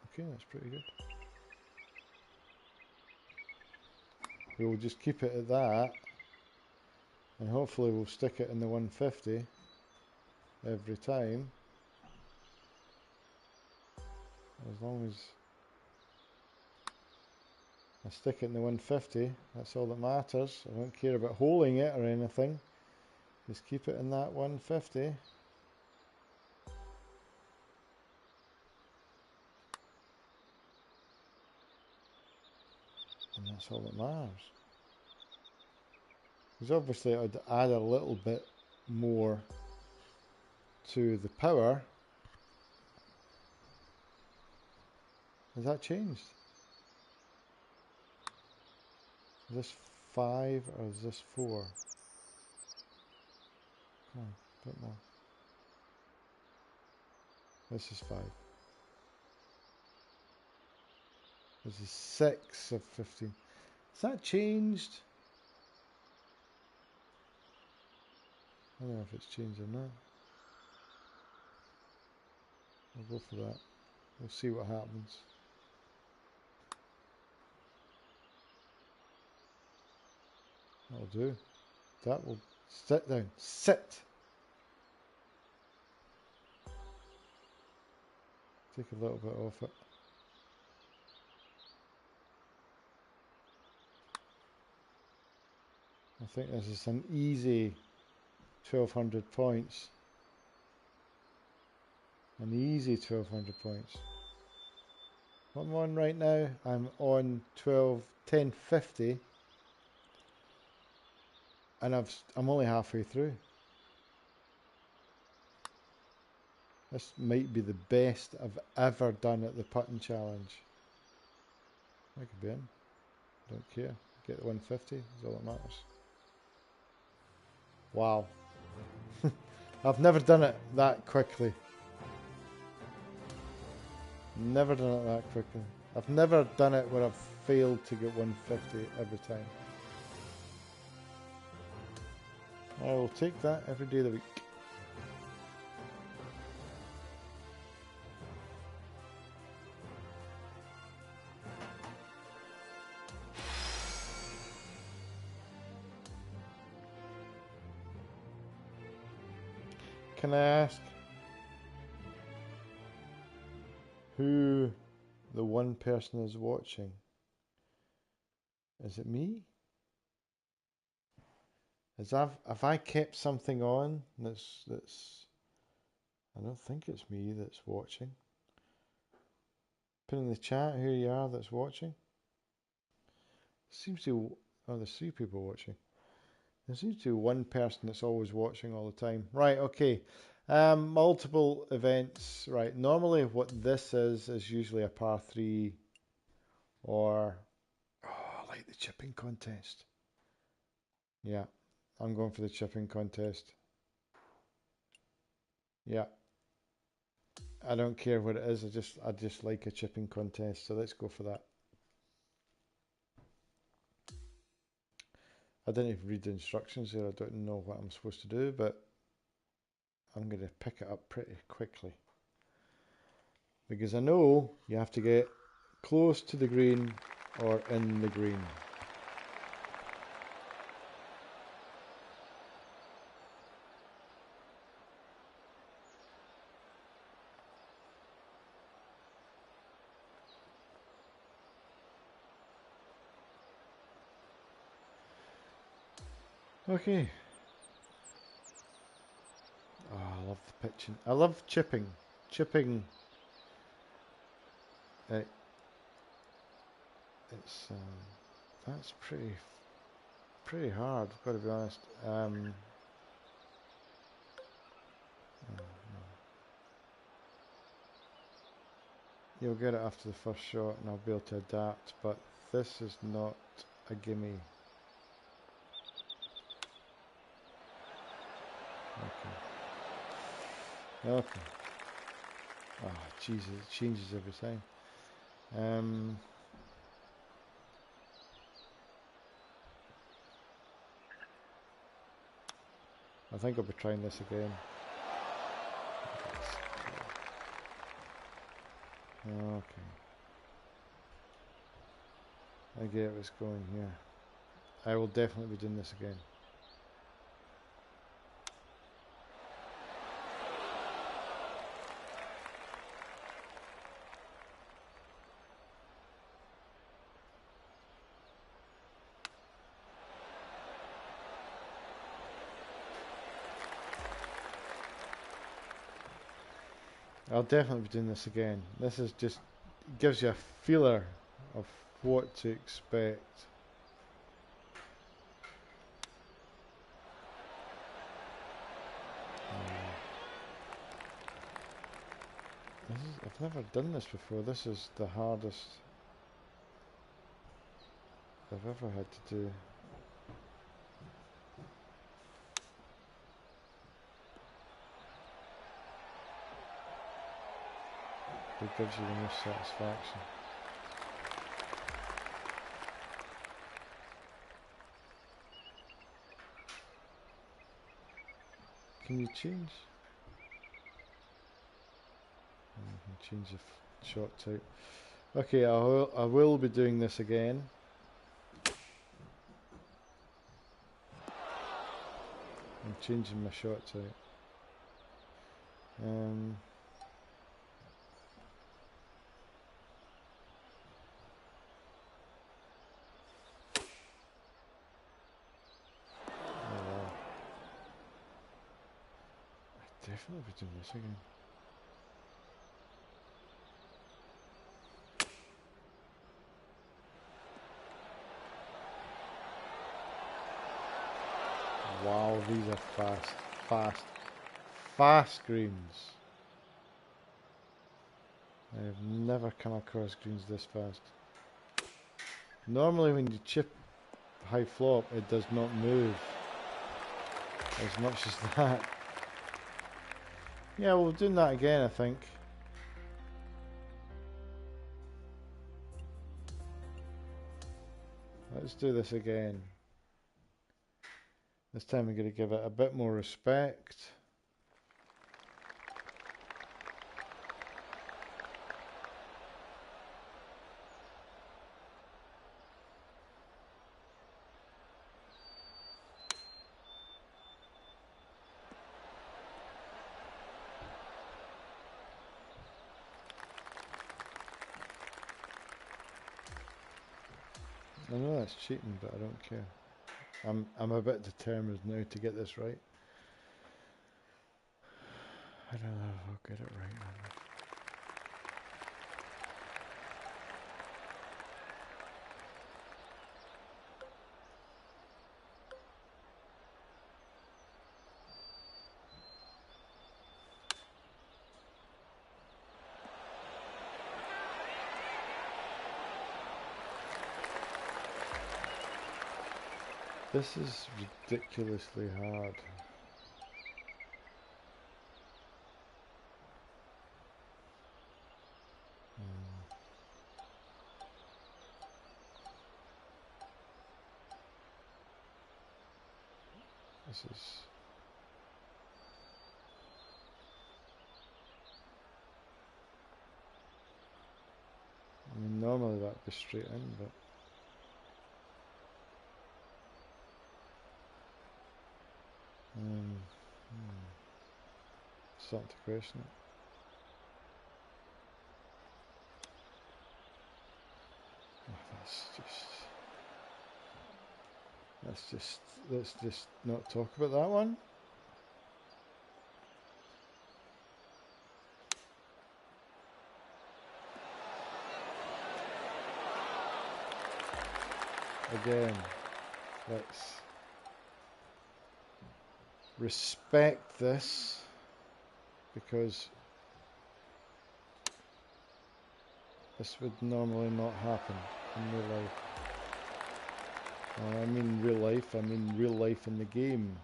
Okay, that's pretty good. We'll just keep it at that, and hopefully we'll stick it in the 150 every time. As long as I stick it in the 150, that's all that matters. I don't care about holding it or anything. Just keep it in that 150. And that's all that matters. Because obviously I'd add a little bit more to the power. Has that changed? Is this 5 or is this 4? Oh, a bit more. This is 5. This is 6 of 15. Has that changed? I don't know if it's changed or not. I'll go for that. We'll see what happens. That'll do. That will sit down. Sit! Take a little bit off it. I think this is an easy 1200 points. An easy 1200 points. What am I on right now? I'm on 1050, and I'm only halfway through. This might be the best I've ever done at the putting challenge. I could be in. Don't care. Get the 150 is all that matters. Wow. I've never done it that quickly. Never done it that quickly. I've never done it where I've failed to get 150 every time. I will take that every day of the week. Can I ask who the one person is watching? Is it me? Have I kept something on that's I don't think it's me that's watching. Put in the chat who you are that's watching. Seems to there's 3 people watching. There seems to be one person that's always watching all the time. Right, okay. Multiple events. Right, normally what this is usually a par 3 or... Oh, I like the chipping contest. Yeah, I'm going for the chipping contest. Yeah. I don't care what it is, I just like a chipping contest, so let's go for that. I didn't even read the instructions there, I don't know what I'm supposed to do, but I'm going to pick it up pretty quickly. Because I know you have to get close to the green or in the green. Okay. Oh, I love the pitching. I love chipping. Chipping. It, it's that's pretty hard. I've got to be honest. Oh, no. You'll get it after the first shot, and I'll be able to adapt. But this is not a gimme. Okay. Okay. Oh, Jesus, it changes every time. I think I'll be trying this again. Okay. I get what's going here. I will definitely be doing this again. I'll definitely be doing this again. This is just gives you a feeler of what to expect. I've never done this before. This is the hardest I've ever had to do. It gives you the most satisfaction. Can you change? You can change the shot type. Okay, I will be doing this again. I'm changing my shot type. Oh wow. I definitely be doing this again. Wow, these are fast greens. I have never come across greens this fast. Normally when you chip high flop, it does not move as much as that. Yeah, we'll do that again, I think. Let's do this again. This time we're going to give it a bit more respect. I know that's cheating, but I don't care. I'm a bit determined now to get this right. I don't know if I'll get it right. This is ridiculously hard. This is... I mean, normally that'd be straight in, but... Starting to question it. Oh, let's just not talk about that one. Again, let's respect this, because this would normally not happen in real life. I mean real life, I mean real life in the game.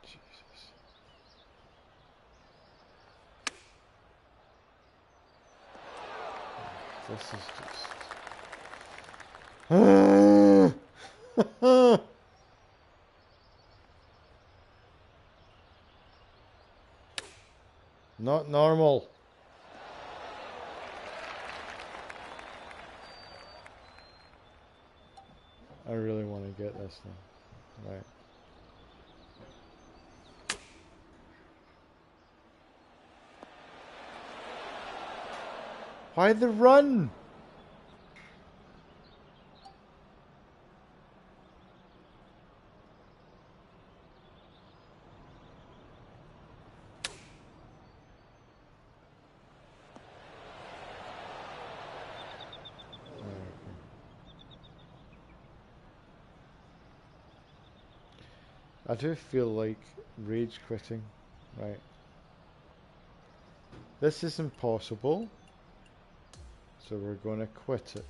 Jesus. This is just... Not normal. I really want to get this now. Right. Why the run? I do feel like rage quitting. Right. This is impossible. So we're going to quit it.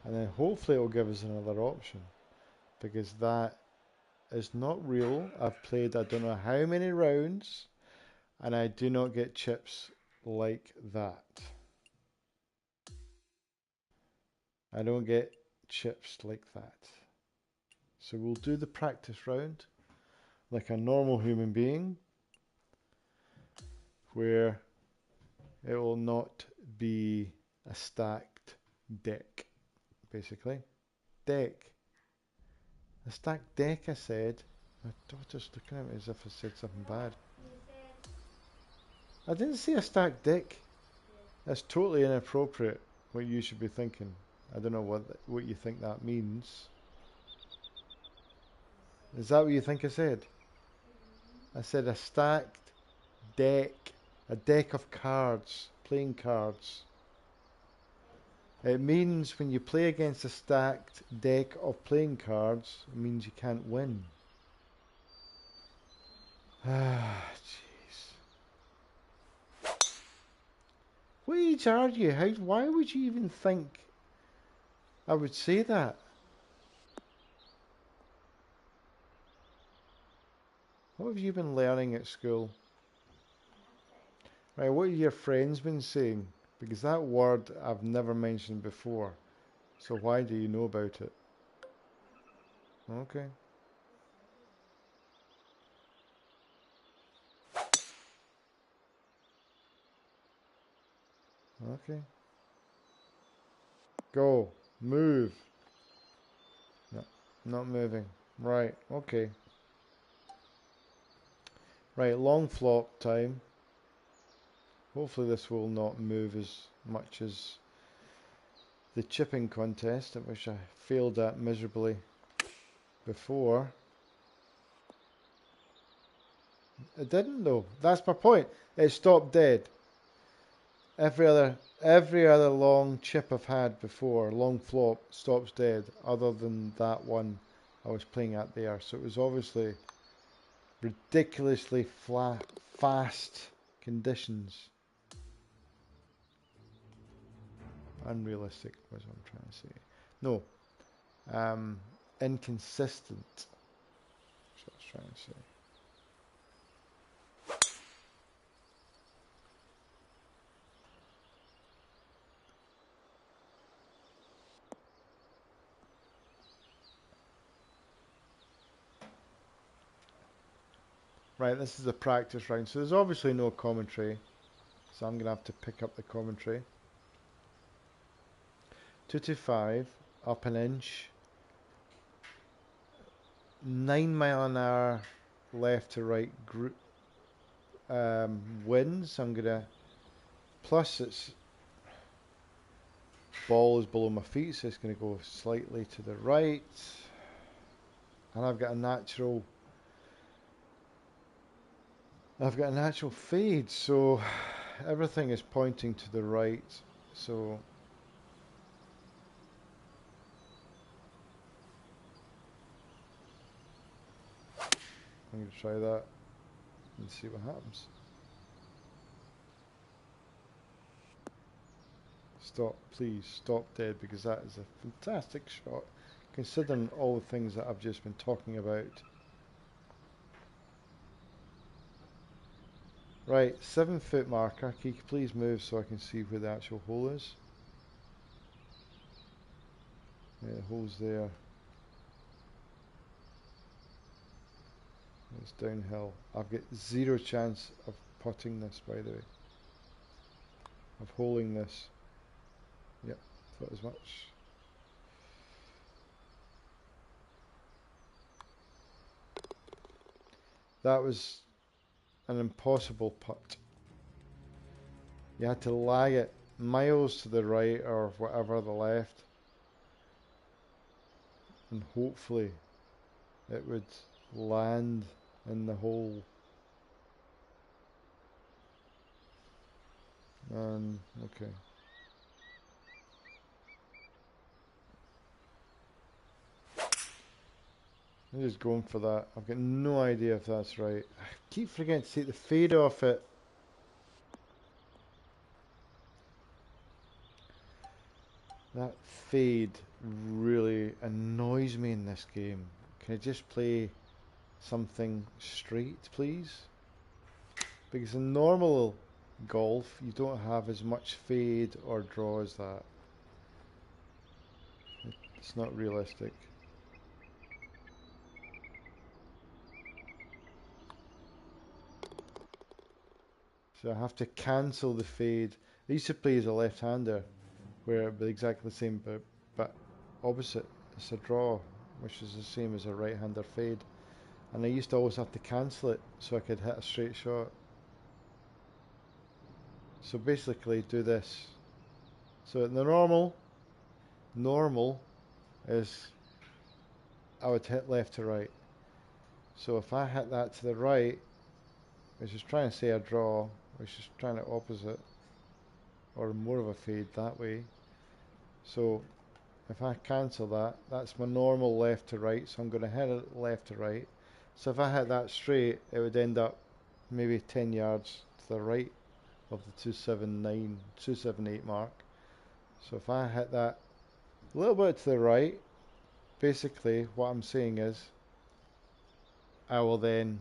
And then hopefully it will give us another option. Because that is not real. I've played I don't know how many rounds. And I do not get chips like that. I don't get chips like that. So we'll do the practice round like a normal human being, where it will not be a stacked deck, basically. Deck. A stacked deck, I said. My daughter's looking at me as if I said something bad. I didn't say a stacked deck. That's totally inappropriate, what you should be thinking. I don't know what you think that means. Is that what you think I said? I said a stacked deck. A deck of cards. Playing cards. It means when you play against a stacked deck of playing cards, it means you can't win. Ah, jeez. What age are you? Why would you even think I would say that? What have you been learning at school? Right, what have your friends been saying? Because that word I've never mentioned before. So why do you know about it? Okay. Okay. Go. Move. No, not moving. Right, okay. Right, long flop time. Hopefully this will not move as much as the chipping contest, which I failed at miserably before. It didn't though. That's my point. It stopped dead. Every other long chip I've had before, long flop, stops dead, other than that one I was playing at there. So it was obviously ridiculously fast conditions. Unrealistic was what I'm trying to say. No, inconsistent. That's what I was trying to say. Right, this is a practice round, so there's obviously no commentary, so I'm going to have to pick up the commentary. 225, up an inch, 9 mile an hour left to right winds. I'm going to, plus it's ball is below my feet, so it's going to go slightly to the right, and I've got a natural fade, so everything is pointing to the right. So I'm going to try that and see what happens. Stop, please stop dead, because that is a fantastic shot considering all the things that I've just been talking about. Right, 7 foot marker. Can you please move so I can see where the actual hole is? Yeah, the hole's there. It's downhill. I've got zero chance of putting this, by the way. Of holing this. Yep, thought as much. That was an impossible putt. You had to lag it miles to the right or whatever the left, and hopefully it would land in the hole. Okay. I'm just going for that. I've got no idea if that's right. I keep forgetting to take the fade off it. That fade really annoys me in this game. Can I just play something straight, please? Because in normal golf, you don't have as much fade or draw as that. It's not realistic. So I have to cancel the fade. I used to play as a left-hander, where it'd be exactly the same, but opposite. It's a draw, which is the same as a right-hander fade. And I used to always have to cancel it so I could hit a straight shot. So basically do this. So the normal is I would hit left to right. So if I hit that to the right, which is trying to say a draw, which is trying to opposite, or more of a fade that way. So if I cancel that, that's my normal left to right, so I'm going to hit it left to right. So if I hit that straight, it would end up maybe 10 yards to the right of the 278 mark. So if I hit that a little bit to the right, basically what I'm saying is I will then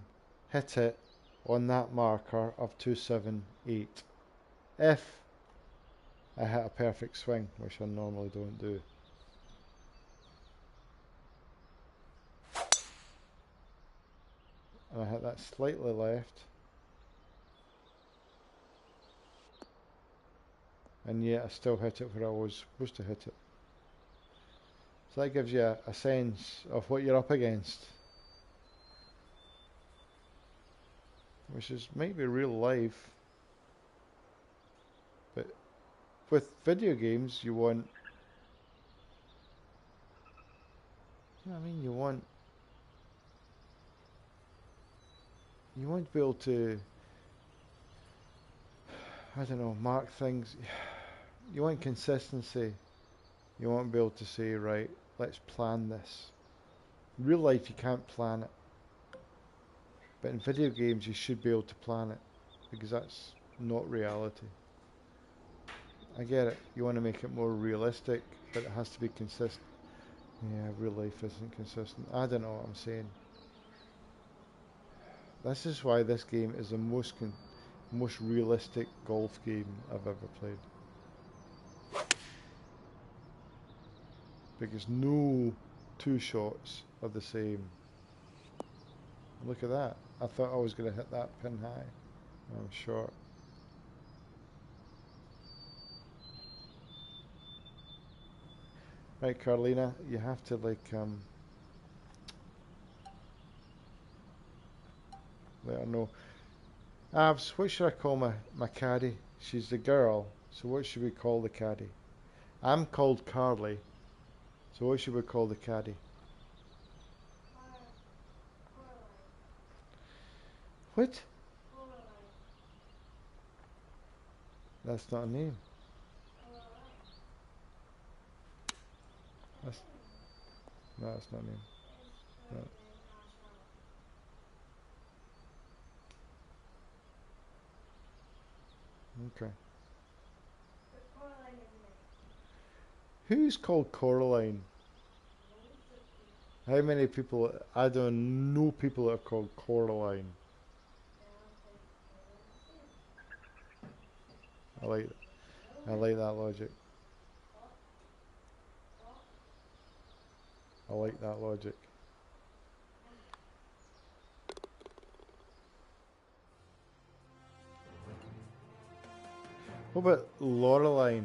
hit it on that marker of 278 if I hit a perfect swing, which I normally don't do. And I hit that slightly left, and yet I still hit it where I was supposed to hit it. So that gives you a sense of what you're up against, which is maybe real life, but with video games you want, you know what I mean, you want to be able to, I don't know, mark things. You want consistency. You want to be able to say, right, let's plan this. In real life you can't plan it. But in video games, you should be able to plan it because that's not reality. I get it. You want to make it more realistic, but it has to be consistent. Yeah, real life isn't consistent. I don't know what I'm saying. This is why this game is the most realistic golf game I've ever played. Because no two shots are the same. Look at that. I thought I was going to hit that pin high. I'm short. Right, Carlina, you have to like let her know. Abs, what should I call my caddy? She's the girl, so what should we call the caddy? I'm called Carly, so what should we call the caddy? What? That's not a name. That's, no, that's not a name. No. Okay. Who's called Coraline? How many people? I don't know people that are called Coraline. I like I like that logic. I like that logic. What about Loreline?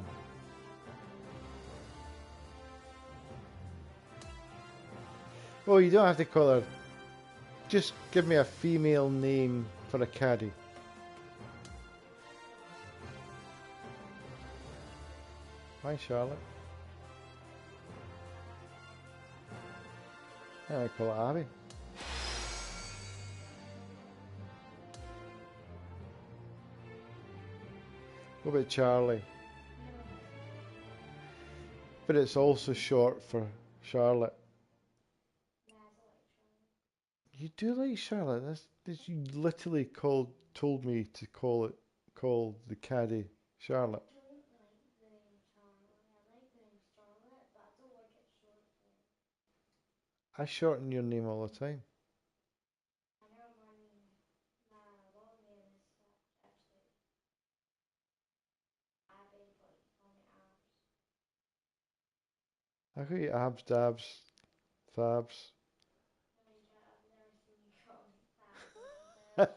Oh, you don't have to call her. Just give me a female name for a caddy. Hi, Charlotte. I call it Abby. What about Charlie? But it's also short for Charlotte. You do like Charlotte? That's you literally told me to call the caddy Charlotte. I shorten your name all the time. I call you Abs, Dabs, Fabs. But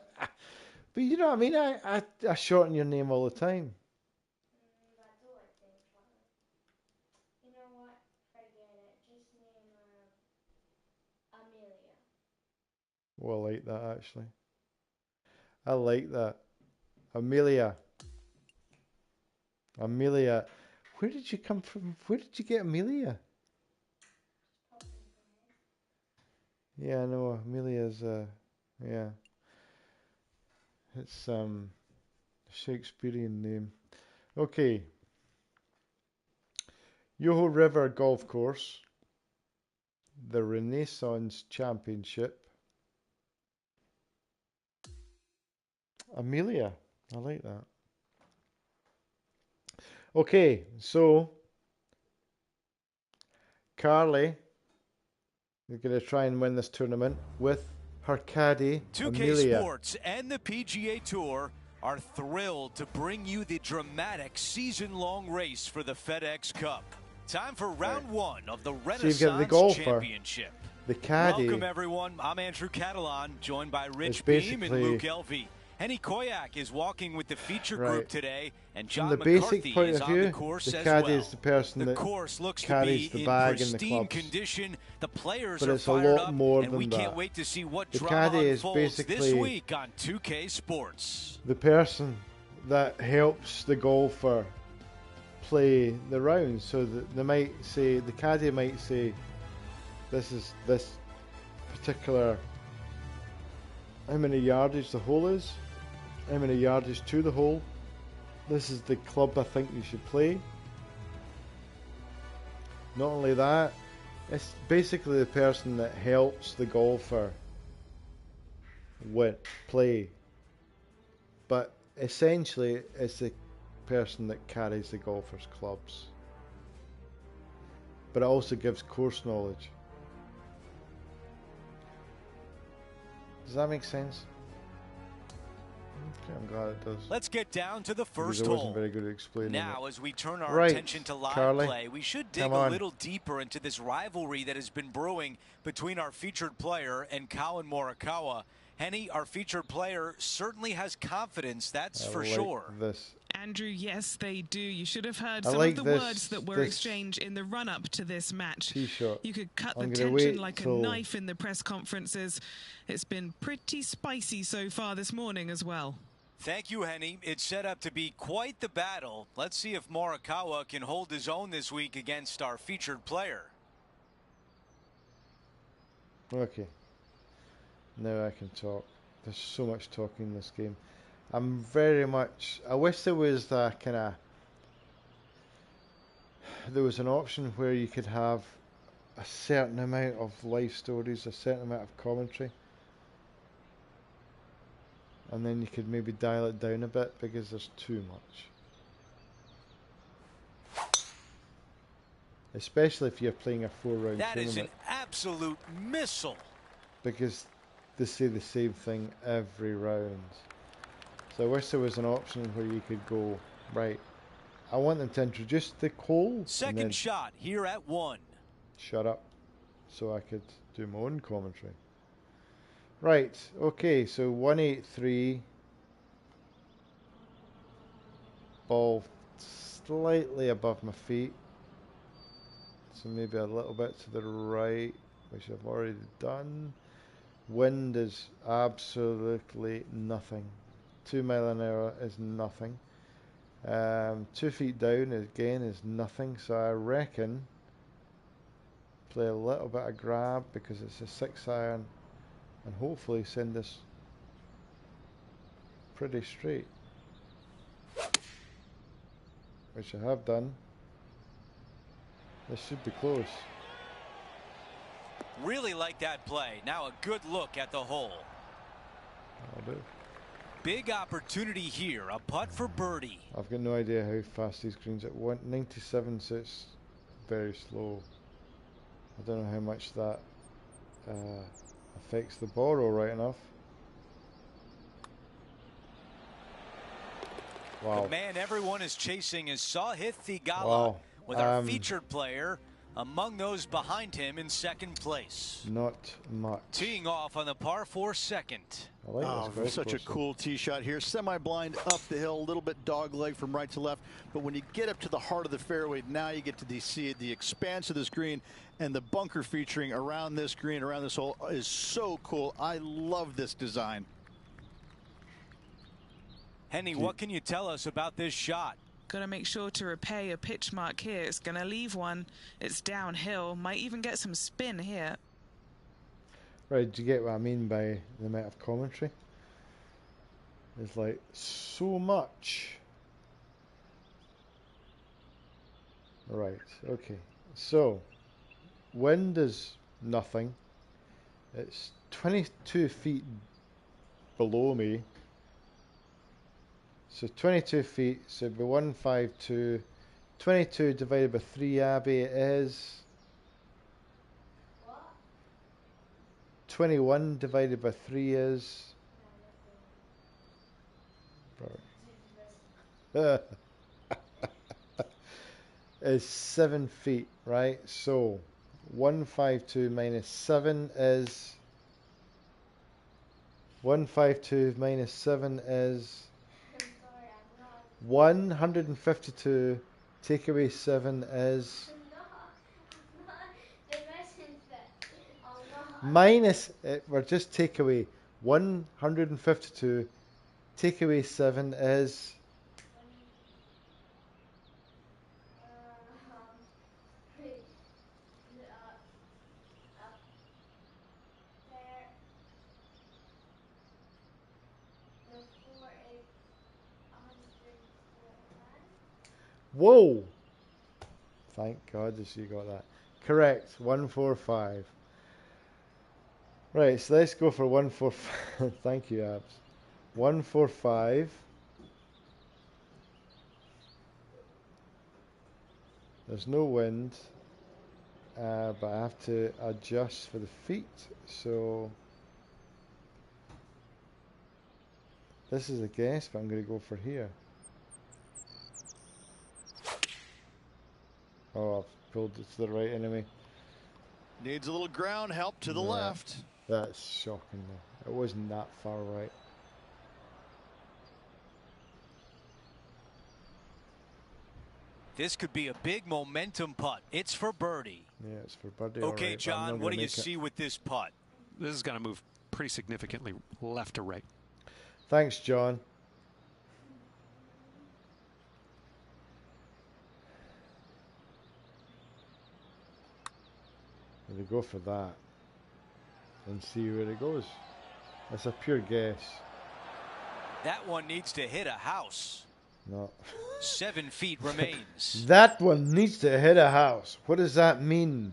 you know what I mean? I shorten your name all the time. Well, I like that actually. I like that. Amelia. Amelia. Where did you come from? Where did you get Amelia? Yeah, I know. Amelia's yeah. It's Shakespearean name. Okay. Yoho River Golf Course. The Renaissance Championship. Amelia. I like that. Okay, so Carly is going to try and win this tournament with her caddy, 2K Amelia. Sports and the PGA Tour are thrilled to bring you the dramatic season-long race for the FedEx Cup. Time for round one of the Renaissance Championship. The caddy. Welcome, everyone. I'm Andrew Catalan, joined by Rich Beam and Luke Elvey. Henny Koyak is walking with the feature group today, and John McCarthy is on the course as well. Is the person the that course looks carries to be the bag in in the pristine clubs. condition. The players But are it's a fired lot up, more and than we can't that. wait to see what The drama caddy is unfolds this basically week on 2K Sports. the person that helps the golfer play the rounds. So that they might say, the caddy might say, this particular, how many yardage the hole is, how many yardage to the hole, this is the club I think you should play. Not only that, it's basically the person that helps the golfer play. But essentially, it's the person that carries the golfer's clubs. But it also gives course knowledge. Does that make sense? Okay, I'm glad it does. Let's get down to the first because I wasn't hole. very good at explaining Now, it. as we turn our Right, attention to live Carly, play, we should dig come a on. little deeper into this rivalry that has been brewing between our featured player and Colin Morikawa. Henny, our featured player certainly has confidence, that's for sure. This. Andrew, yes, they do. You should have heard I some like of the this, words that were this exchanged in the run-up to this match. Tee-shot. You could cut I'm the gonna tension wait like a till- knife in the press conferences. It's been pretty spicy so far this morning as well. Thank you, Henny. It's set up to be quite the battle. Let's see if Morikawa can hold his own this week against our featured player. Okay. Now I can talk. There's so much talking in this game. I'm very much... I wish there was that kind of... There was an option where you could have a certain amount of life stories, a certain amount of commentary. And then you could maybe dial it down a bit because there's too much. Especially if you're playing a 4-round That tournament. is an absolute missile. Because they say the same thing every round. So I wish there was an option where you could go, right, I want them to introduce the hole. Second shot here at 1. Shut up. So I could do my own commentary. Right, okay, so 183. Ball slightly above my feet. So maybe a little bit to the right, which I've already done. Wind is absolutely nothing. 2 mile an hour is nothing. 2 feet down again is nothing. So I reckon play a little bit of grab because it's a 6 iron and hopefully send this pretty straight, which I have done. This should be close. Really like that play. Now a good look at the hole. I'll do. Big opportunity here. A putt for birdie. I've got no idea how fast these greens at 197, so it's very slow. I don't know how much that affects the ball all right enough. Wow. The man everyone is chasing is Sahith Theegala, Wow. with our featured player among those behind him in second place. Not much. Teeing off on the par 4 second. I like this Such a cool tee shot here. Semi-blind up the hill, a little bit dog leg from right to left. But when you get up to the heart of the fairway, now you get to see the expanse of this green, and the bunker featuring around this green, around this hole is so cool. I love this design. Henny, what can you tell us about this shot? Got to make sure to repair your pitch mark here. It's going to leave one. It's downhill. Might even get some spin here. Right, do you get what I mean by the amount of commentary? It's like so much. Right, okay. So, wind is nothing. It's 22 feet below me. So 22 feet, so it'd be 152. 22 divided by 3, Abby, is 21 divided by 3 is is 7 feet, right? So 152 minus 7 is 152 minus 7 is 152. Take away 7 is minus, we're just take away 152. Take away 7 is whoa! Thank God that you got that correct. 145. Right, so let's go for 145. Thank you, Abs. 145. There's no wind, but I have to adjust for the feet. So this is a guess, but I'm going to go for here. Oh, I've pulled it to the right anyway. Needs a little ground help to the left. That's shocking though. It wasn't that far right. This could be a big momentum putt. It's for birdie. Yeah, it's for birdie. Okay, right, John, what do you see with this putt? This is going to move pretty significantly left to right. Thanks, John. We'll go for that and see where it goes. That's a pure guess. That one needs to hit a house. No. 7 feet remains. That one needs to hit a house. What does that mean?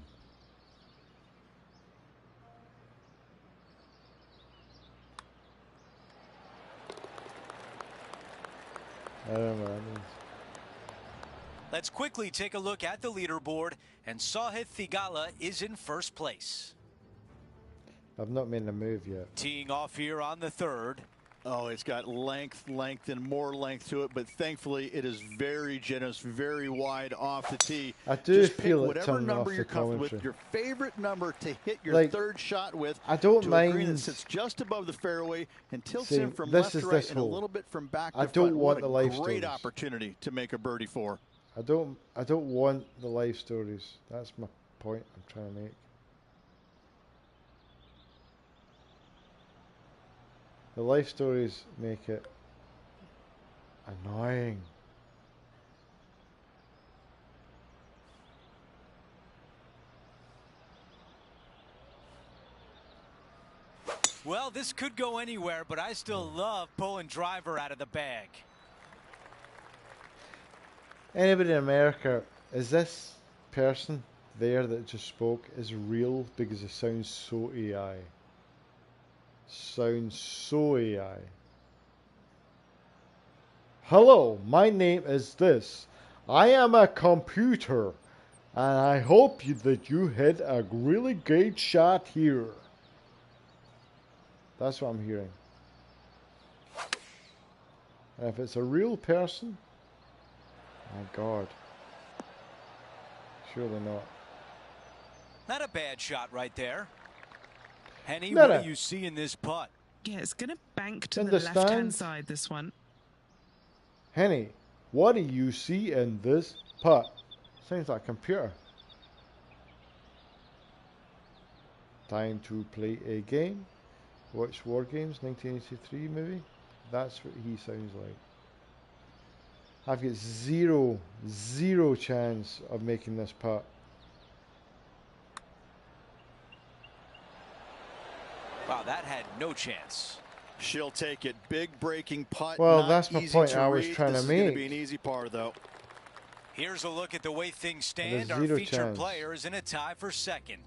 I don't know what that means. Let's quickly take a look at the leaderboard, and Sahith Theegala is in first place. I've not made a move yet. Teeing off here on the third. Oh, it's got length, and more length to it, but thankfully it is very generous, very wide off the tee. I do Just feel pick it whatever turning number off you're the comfortable commentary. with, your favorite number to hit your Like, third shot with. I don't to mind. a green that sits just above the fairway and tilts See, in from this left is to right this and a hole. little bit from back to I front. don't want What the a life great stories. opportunity to make a birdie for. I don't want the life stories. That's my point I'm trying to make. The life stories make it annoying. Well, this could go anywhere, but I still love pulling driver out of the bag. Anybody in America, is this person there that just spoke is real? Because it sounds so AI. Sounds so AI. Hello, my name is this. I am a computer, and I hope that you hit a really great shot here. That's what I'm hearing. And if it's a real person, my God. Surely not. Not a bad shot right there. Henny, No, what no. do you see in this putt? Yeah, it's going to bank to In the the left-hand stands? side, this one. Henny, what do you see in this putt? Sounds like a computer. Time to play a game. Watch War Games 1983 maybe. That's what he sounds like. I've got zero chance of making this putt. Wow, that had no chance. She'll take it. Big breaking putt. Well, not that's my easy point to I was read. trying to This is going make. to be an easy par, though. Here's a look at the way things stand. There's Our zero featured chance. player is in a tie for second.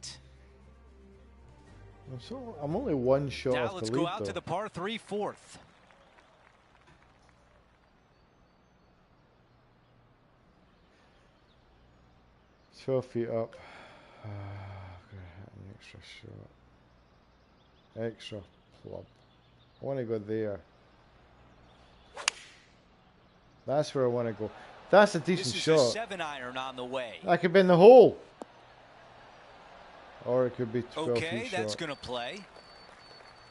I'm only one shot Now off let's the go lead out though. to the par 3 fourth. It's 12 feet up. I'm gonna hit an extra shot. Extra club. I want to go there. That's where I want to go. That's a decent This is shot. a 7-iron on the way. That could be in the hole. Or it could be 12 Okay, feet that's short. going to play.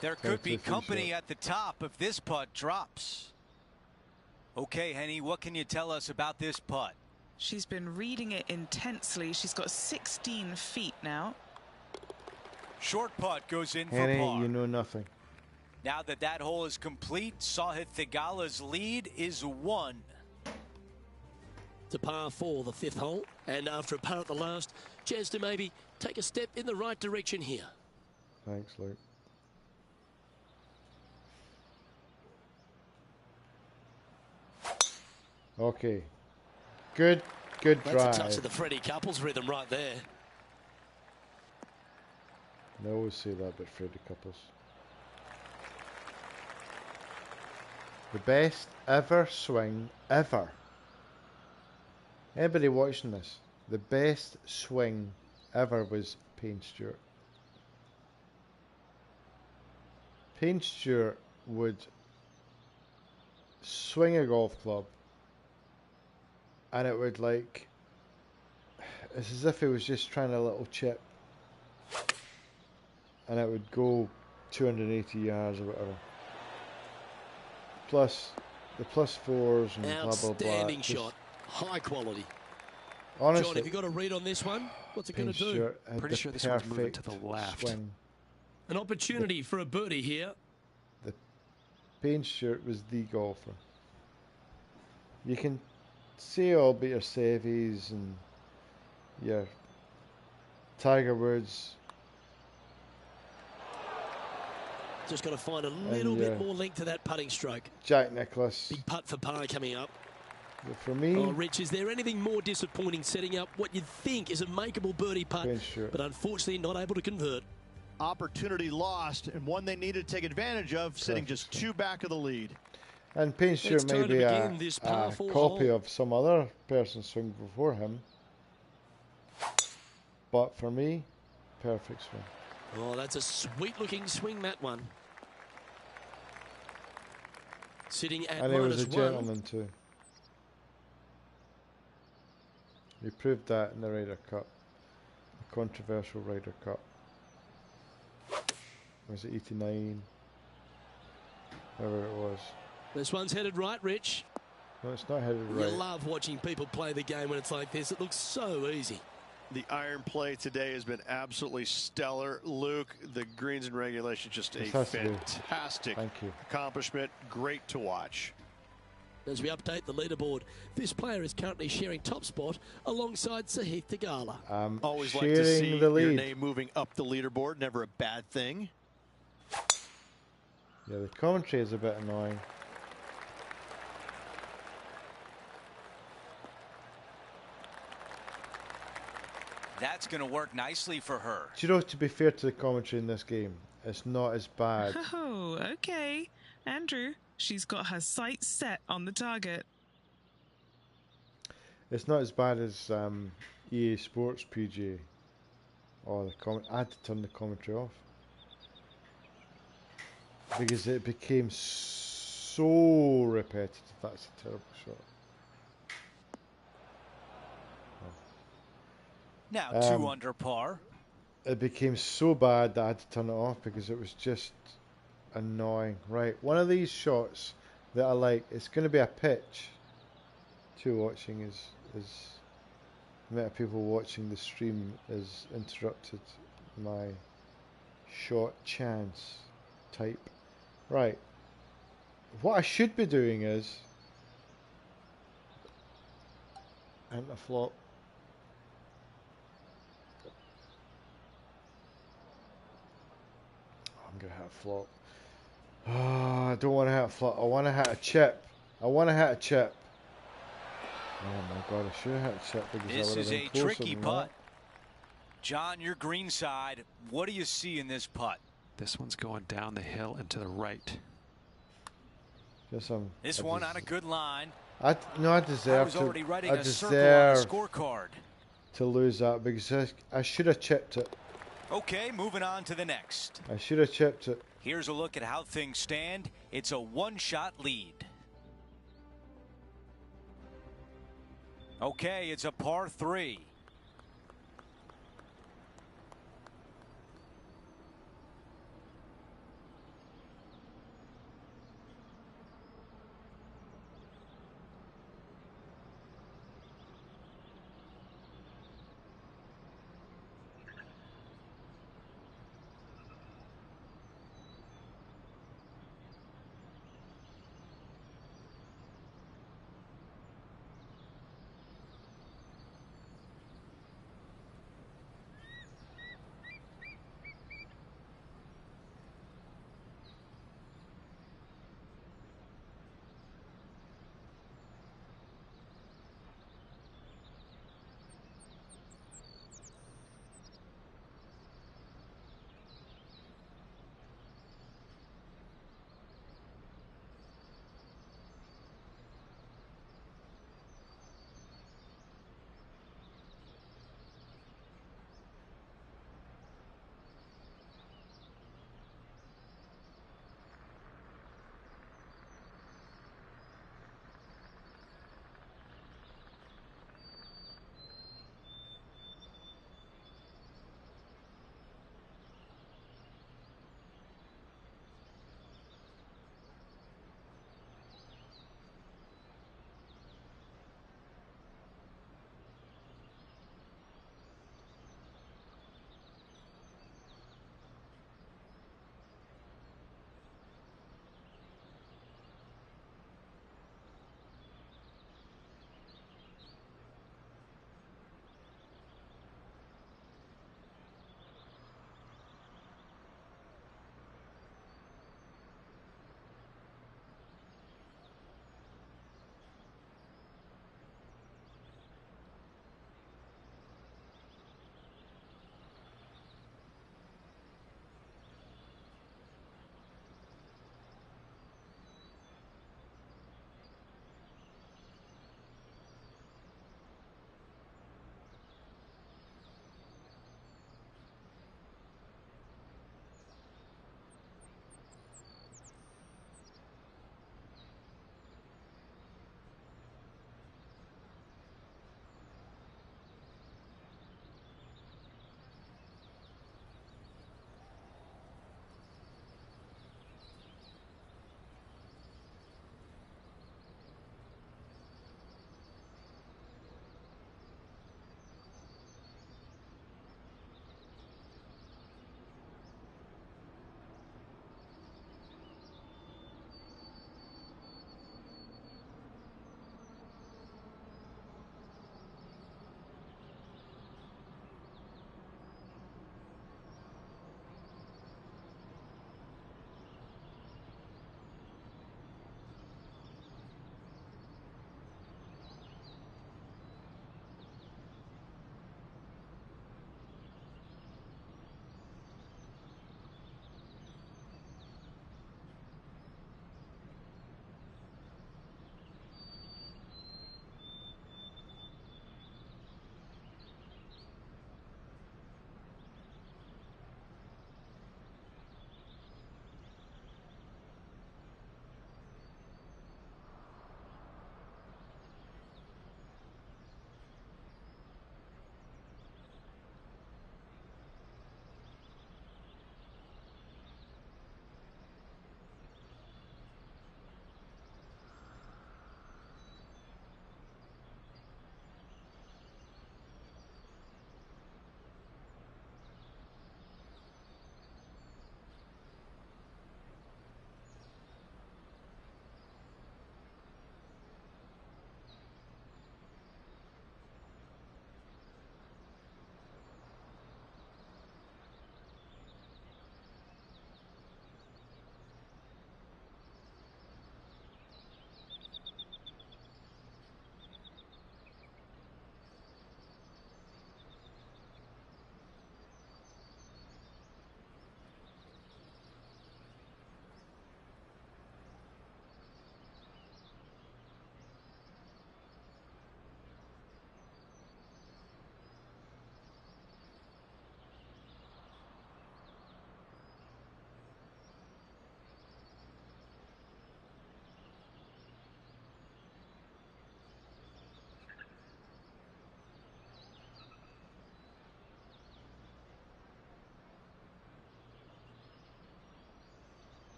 There could be 12 feet company short. at the top if this putt drops. Okay, Henny, what can you tell us about this putt? She's been reading it intensely. She's got 16 feet now. Short putt goes in Henny, for par. you know nothing. Now that that hole is complete, Sahith Theegala's lead is 1. To par 4, the 5th hole, and after a par at the last, chance to maybe take a step in the right direction here. Thanks, Luke. Okay. Good That's drive. a touch of the Freddie Couples rhythm right there. They always say that about Freddie Couples. The best ever swing ever. Anybody watching this? The best swing ever was Payne Stewart. Payne Stewart would swing a golf club and it would like, it's as if he was just trying a little chip and it would go 280 yards or whatever. Plus the plus fours and blah blah blah. Outstanding shot. High quality. Honestly, John, have you got a read on this one? What's it going to do? Pretty sure this one's moving to the left. Swing. An opportunity for a birdie here. The Payne Stewart was the golfer. You can say all about your Sevies and your Tiger Woods. Just got to find a little bit more length to that putting stroke. Jack Nicklaus. Big putt for par coming up. But for me, oh, Rich, is there anything more disappointing setting up what you'd think is a makeable birdie putt, but unfortunately not able to convert? Opportunity lost, and one they needed to take advantage of, sitting just 2 back of the lead. And Payne Stewart may be a copy of some other person's swing before him. But for me, perfect swing. Oh, that's a sweet-looking swing, that one. Sitting at -1. And he was a gentleman too. He proved that in the Ryder Cup, the controversial Ryder Cup. Was it 89? Whatever it was. This one's headed right, Rich. No, it's not headed right. You love watching people play the game when it's like this. It looks so easy. The iron play today has been absolutely stellar. Luke, the greens and regulation, just a fantastic accomplishment. Great to watch. As we update the leaderboard, this player is currently sharing top spot alongside Sahith Theegala. Always like to see your name moving up the leaderboard. Never a bad thing. Yeah, the commentary is a bit annoying. That's going to work nicely for her. Do you know, to be fair to the commentary in this game, it's not as bad. Oh, okay. Andrew, she's got her sights set on the target. It's not as bad as EA Sports PGA. Oh, I had to turn the commentary off. Because it became so repetitive. That's a terrible shot. Now 2 under par. It became so bad that I had to turn it off because it was just annoying. Right, one of these shots that I like, it's going to be a pitch to watching is the amount of people watching the stream is interrupted my shot chance type. Right, what I should be doing is and a flop. I'm gonna hit a flop. Oh, I don't want to hit a flop. I want to hit a chip. I want to hit a chip. Oh my god, I should have hit a chip because this I is a closer tricky putt. John, your green side. What do you see in this putt? This one's going down the hill and to the right. This one on a good line. I deserve was already writing I a circle on the scorecard. To lose that because I should have chipped it. Okay, moving on to the next. I should have chipped it. Here's a look at how things stand. It's a one-shot lead. Okay, it's a par 3.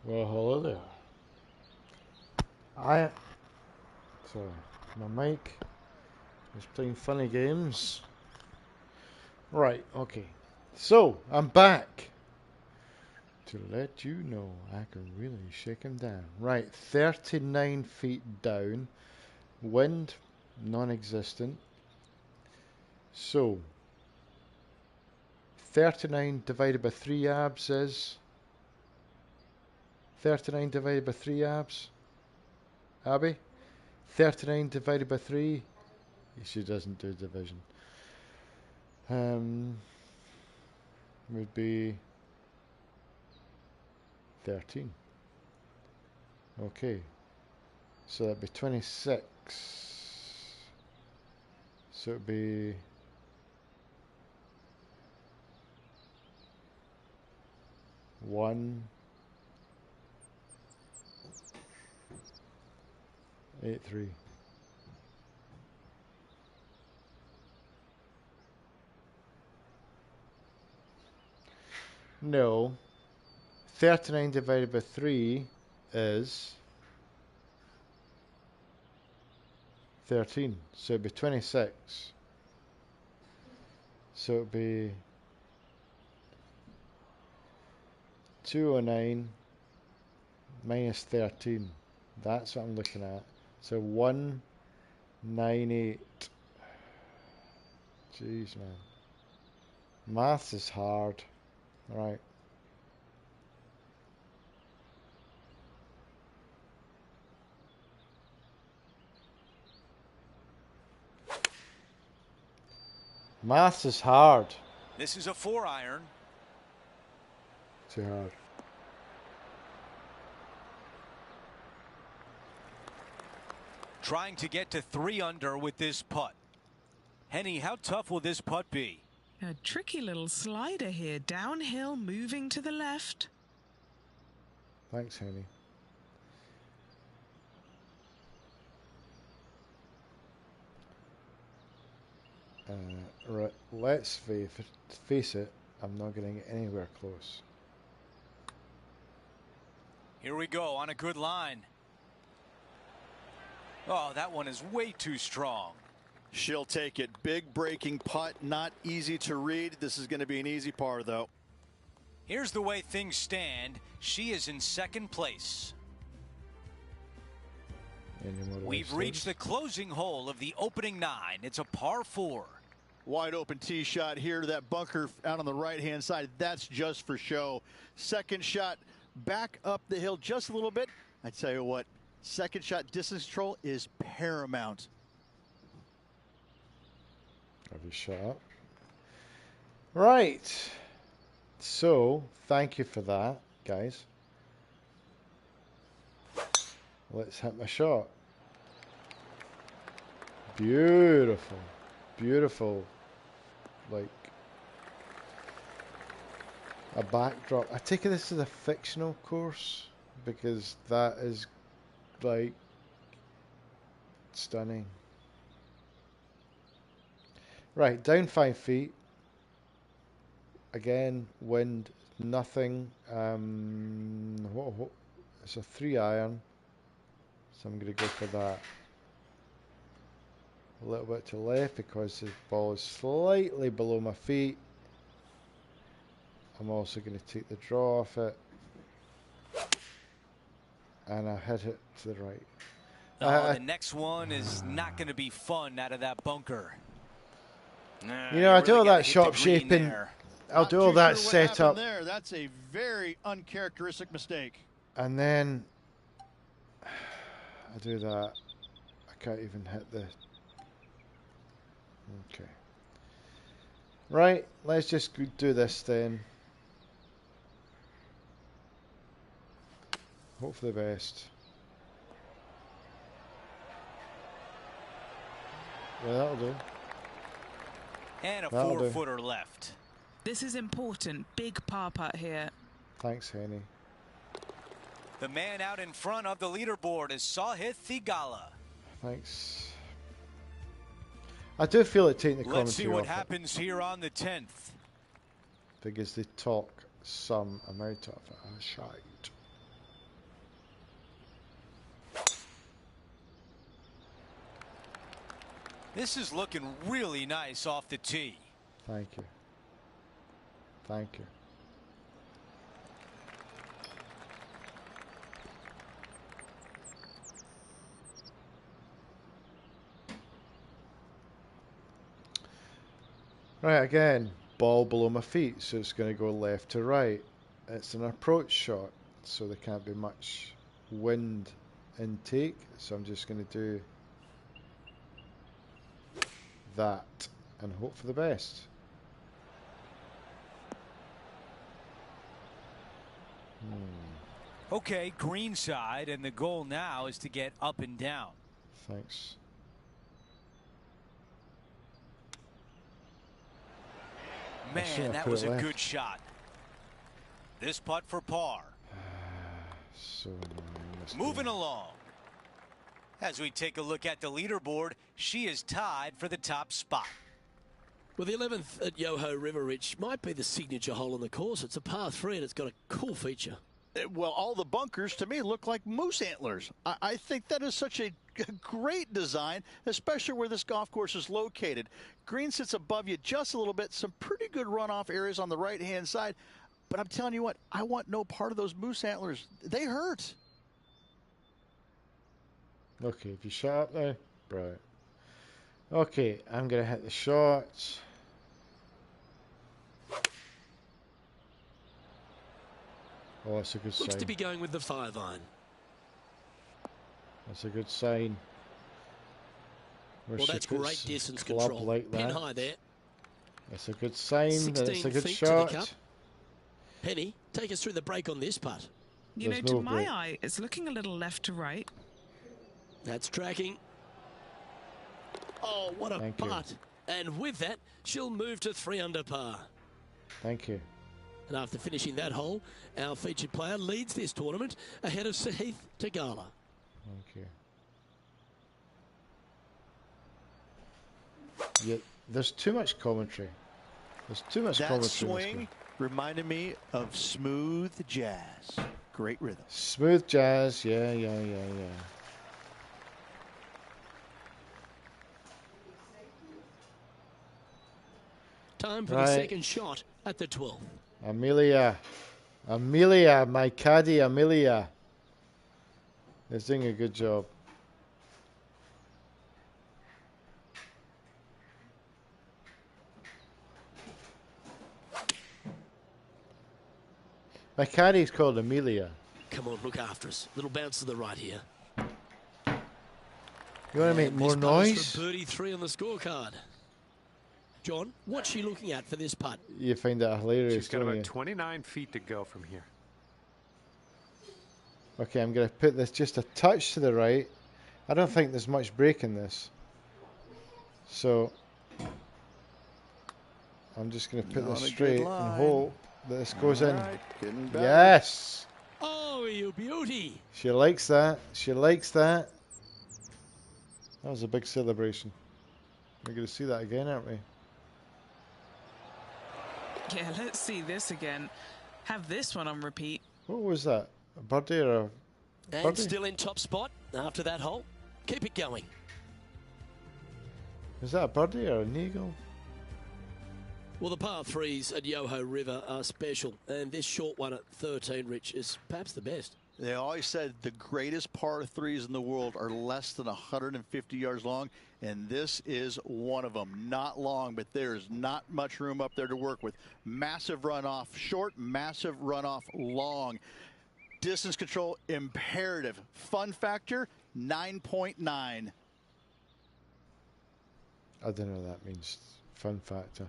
Well, hello there. Sorry, my mic is playing funny games. Right, okay. So, I'm back to let you know I can really shake him down. Right, 39 feet down. Wind, non-existent. So, 39 divided by 3 abs is... 39 divided by 3 abs? Abby? 39 divided by 3? She doesn't do division. Would be 13. Okay. So that'd be 26. So it'd be... One... 8-3. No. 39 divided by 3 is 13. So it'd be 26. So it'd be 209 minus 13. That's what I'm looking at. So 198. Jeez, man. Maths is hard. Right. Maths is hard. This is a 4-iron. Too hard. Trying to get to 3 under with this putt. Henny, how tough will this putt be? A tricky little slider here. Downhill, moving to the left. Thanks, Henny. Right, let's face it, I'm not getting anywhere close. Here we go on a good line. Oh, that one is way too strong. She'll take it. Big breaking putt, not easy to read. This is going to be an easy par, though. Here's the way things stand. She is in second place. We've reached the closing hole of the opening 9. It's a par 4. Wide open tee shot here to that bunker out on the right-hand side. That's just for show. Second shot back up the hill just a little bit. I tell you what, second shot distance control is paramount. Every shot. Right. So, thank you for that, guys. Let's hit my shot. Beautiful. Beautiful. Like a backdrop. I take it this is a fictional course because that is like stunning. Right, down 5 feet. Again, wind, nothing. It's a 3-iron, so I'm going to go for that. A little bit to left because the ball is slightly below my feet. I'm also going to take the draw off it. And I hit it to the right. The next one is not going to be fun out of that bunker. You know, I do all that shot shaping. I'll do all that setup. That's a very uncharacteristic mistake. And then I do that. I can't even hit the... Okay. Right, let's just do this then. Hope for the best. Yeah, that'll do. And a That'll 4-footer left. This is important. Big par putt here. Thanks, Henny. The man out in front of the leaderboard is Sahith Theegala. Thanks. I do feel like taking the commentary Let's see what off happens here on the 10th. because they talk some amount of shite. This is looking really nice off the tee. Thank you. Thank you. Right, again, ball below my feet, so it's going to go left to right. It's an approach shot, so there can't be much wind intake, so I'm just going to do that and hope for the best. Okay, green side, and the goal now is to get up and down. Thanks. Man, that was a good shot. This putt for par. So annoying. Moving along. As we take a look at the leaderboard, she is tied for the top spot. Well, the 11th at Yoho River, Rich, might be the signature hole on the course. It's a par 3 and it's got a cool feature. Well, all the bunkers to me look like moose antlers. I think that is such a great design, especially where this golf course is located. Green sits above you just a little bit. Some pretty good runoff areas on the right-hand side. But I'm telling you what, I want no part of those moose antlers. They hurt. Okay, if you shut up there, right. Okay, I'm going to hit the shots. Oh, that's a good sign. Looks to be going with the 5-iron. That's a good sign. Well, that's great distance club control. like that. Pin high there. That's a good sign. That's a good feet shot. To the cup. Penny, take us through the break on this putt. You know, to my eye, it's looking a little left to right. That's tracking. Oh, what a putt. And with that, she'll move to 3 under par. Thank you. And after finishing that hole, our featured player leads this tournament ahead of Sahith Tagala. Thank you. Yeah, there's too much commentary. There's too much commentary. That swing reminded me of smooth jazz. Great rhythm. Smooth jazz, yeah. Time for the second shot at the 12th. Amelia, my caddy Amelia is doing a good job. My caddy's called Amelia. Come on, look after us. Little bounce to the right here. You want to make more noise? For birdie 3 on the scorecard. John, what's she looking at for this putt? You find that hilarious. She's got about 29 feet to go from here. Okay, I'm going to put this just a touch to the right. I don't think there's much break in this. So I'm just going to put this straight and hope that this goes in. Yes! Oh, you beauty! She likes that. She likes that. That was a big celebration. We're going to see that again, aren't we? Yeah, let's see this again. Have this one on repeat. What was that? A birdie or a birdie? And still in top spot after that hole. Keep it going. Is that a birdie or an eagle? Well, the par 3s at Yoho River are special, and this short one at 13, Rich, is perhaps the best. They always said the greatest par 3s in the world are less than 150 yards long, and this is one of them. Not long, but there's not much room up there to work with. Massive runoff short, massive runoff long. Distance control imperative. Fun factor 9.9. I don't know what that means. Fun factor.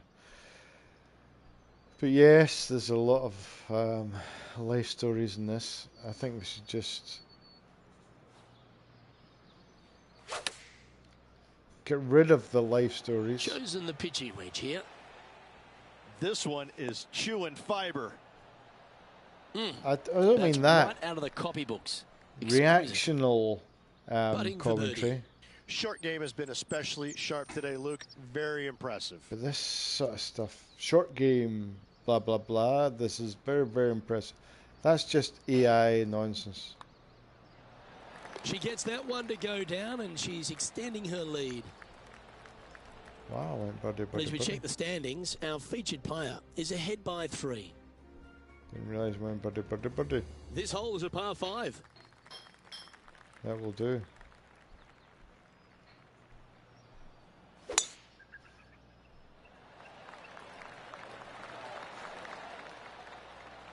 But yes, there's a lot of life stories in this. I think we should just get rid of the life stories. Chosen the pitching wedge here. This one is chewing fiber. I don't mean that. Right out of the copybooks. Reactional commentary. Short game has been especially sharp today, Luke. Very impressive. But this sort of stuff, short game, blah, blah, blah, this is very, very impressive. That's just AI nonsense. She gets that one to go down, and she's extending her lead. Wow, went birdie, Well, birdie, as we birdie. check the standings, our featured player is ahead by 3. Didn't realise went birdie, birdie, birdie. This hole is a par 5. That will do.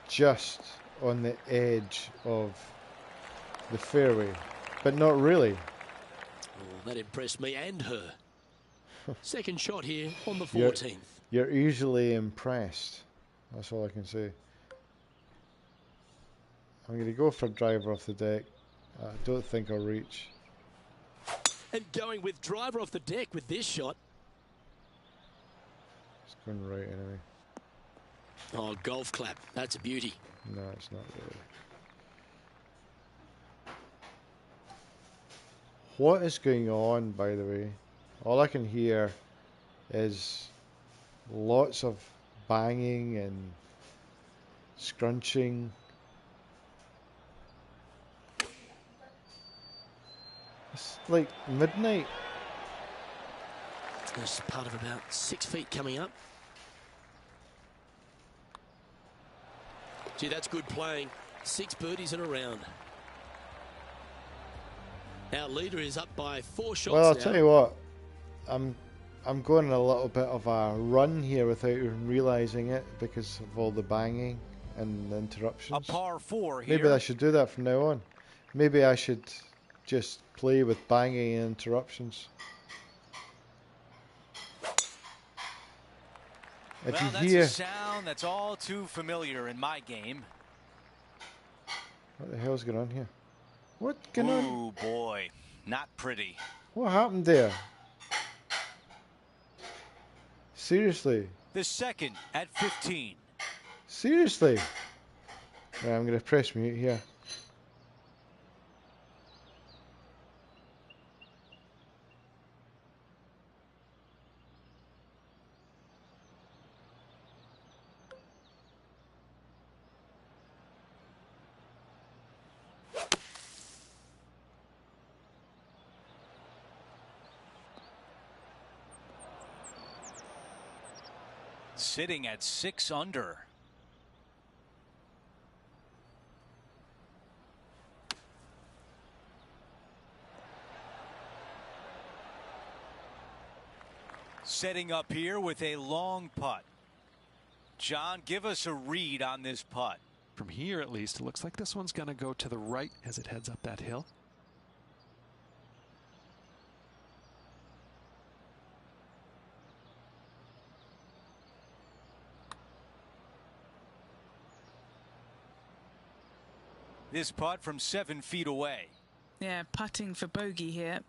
Just on the edge of the fairway, but not really. Oh, that impressed me and her. Second shot here on the 14th. You're easily impressed. That's all I can say. I'm going to go for driver off the deck. I don't think I'll reach. And going with driver off the deck with this shot. It's going right anyway. Oh, golf clap. That's a beauty. No, it's not really. What is going on, by the way? All I can hear is lots of banging and scrunching. It's like midnight. There's part of about 6 feet coming up. Gee, that's good playing. 6 birdies in a round. Our leader is up by 4 shots. Well, I'll now. tell you what. I'm going on a little bit of a run here without even realising it because of all the banging and the interruptions. A par 4 here. Maybe I should do that from now on. Maybe I should just play with banging and interruptions. If Well, you that's hear... a sound that's all too familiar in my game. What the hell's going on here? What going on? Ooh, boy. Not pretty. What happened there? Seriously? The second at 15. Seriously? Right, I'm going to press mute here. Sitting at 6 under. Setting up here with a long putt. John, give us a read on this putt. From here, at least, it looks like this one's going to go to the right as it heads up that hill. This putt from 7 feet away. Yeah, putting for bogey here.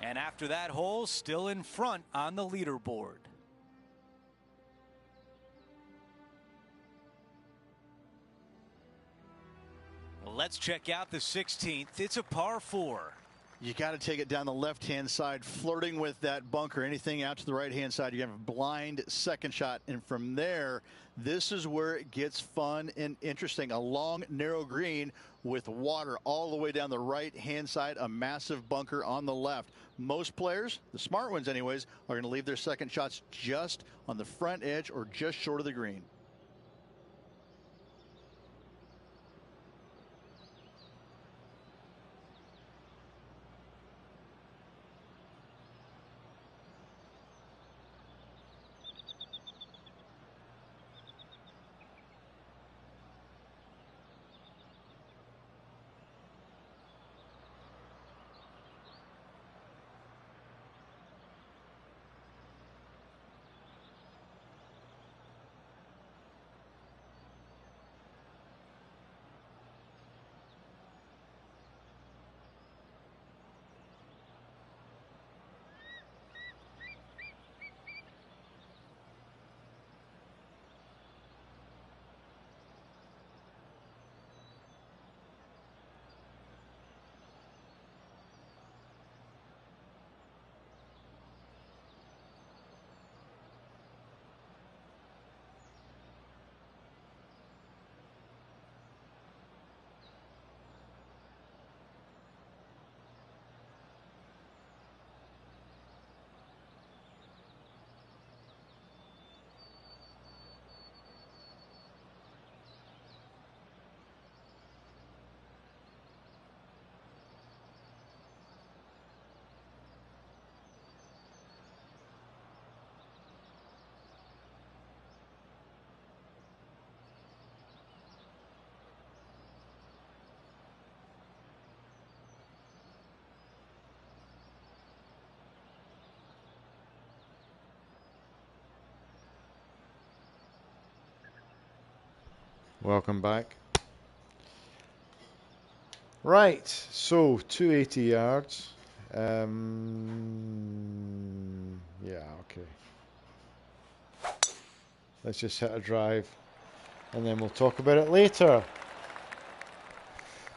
And after that hole, still in front on the leaderboard. Let's check out the 16th. It's a par 4. You got to take it down the left-hand side, flirting with that bunker. Anything out to the right-hand side, you have a blind second shot. And from there, this is where it gets fun and interesting. A long, narrow green with water all the way down the right-hand side, a massive bunker on the left. Most players, the smart ones anyways, are going to leave their second shots just on the front edge or just short of the green. Welcome back. Right, so 280 yards. Yeah, okay. Let's just hit a drive and then we'll talk about it later.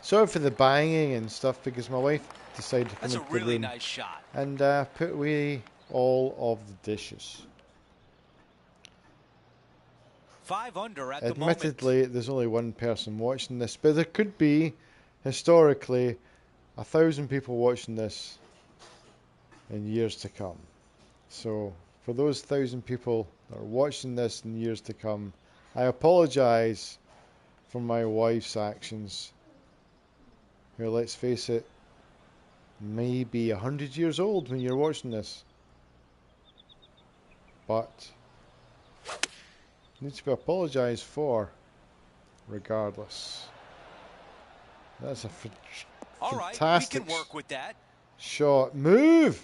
Sorry for the banging and stuff because my wife decided to come into the room nice shot. and put away all of the dishes. 5 under at Admittedly, there's only one person watching this, but there could be, historically, 1,000 people watching this in years to come. So, for those 1,000 people that are watching this in years to come, I apologise for my wife's actions. Who, let's face it, may be 100 years old when you're watching this. But needs to be apologised for, regardless. That's a fantastic we can work with that. shot. Move!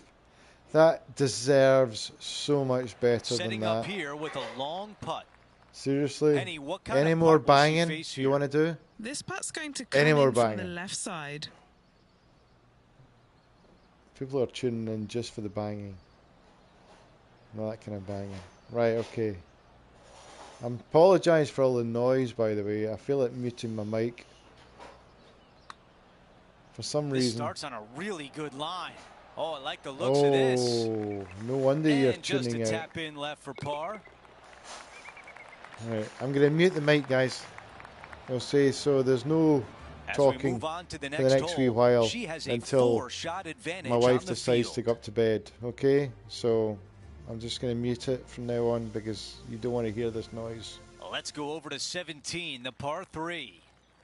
That deserves so much better Setting than that. up here with a long putt. Seriously? Penny, what kind Any of more putt will she banging face you here? want to do? This putt's going to come Any more in from the banging? left side. People are tuning in just for the banging. Not that kind of banging. Right, okay. I apologise for all the noise, by the way. I feel like muting my mic. For some This reason. starts on a really good line. Oh, I like the looks of this. Oh, no wonder you're And just tuning a out. tap in left for par. Right, I'm going to mute the mic, guys. I'll say so. There's no As talking we move on to the for the next wee hole, while she has a until 4-shot advantage my wife on the decides field. to go up to bed. Okay, so I'm just going to mute it from now on because you don't want to hear this noise. Let's go over to 17, the par 3.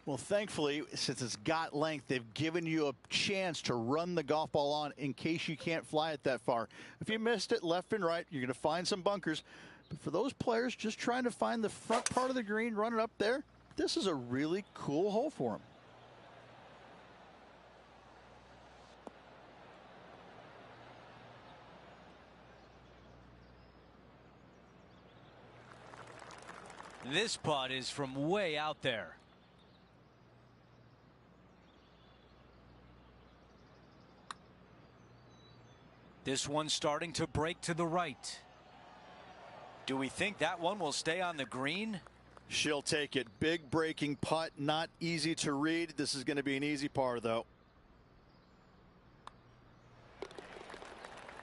Well, thankfully, since it's got length, they've given you a chance to run the golf ball on in case you can't fly it that far. If you missed it left and right, you're going to find some bunkers. But for those players just trying to find the front part of the green, run it up there, this is a really cool hole for them. This putt is from way out there. This one starting to break to the right. Do we think that one will stay on the green? She'll take it. Big breaking putt, not easy to read. This is going to be an easy par, though.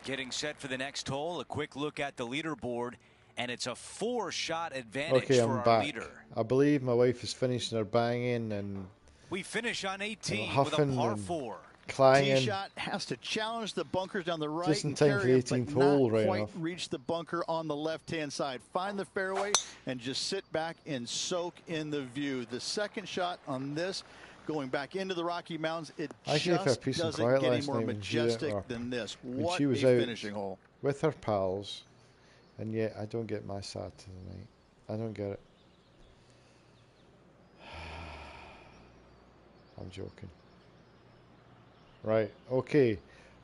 Getting set for the next hole. A quick look at the leaderboard, and it's a 4-shot advantage Okay, for I'm our back. leader. I believe my wife is finishing her banging and We finish on 18 with a huffing par and 4. clanging. Tee shot has to challenge the bunkers down the right. Just in and time for carry the it, but 18th hole, not right quite enough. reach the bunker on the left-hand side. Find the fairway and just sit back and soak in the view. The second shot on this, going back into the Rocky Mountains, it I gave her just peace and doesn't quiet get any last more night when she- majestic or than this. when What she was a out finishing hole. with her pals, and yet I don't get my Saturday night. I don't get it. I'm joking. Right, okay.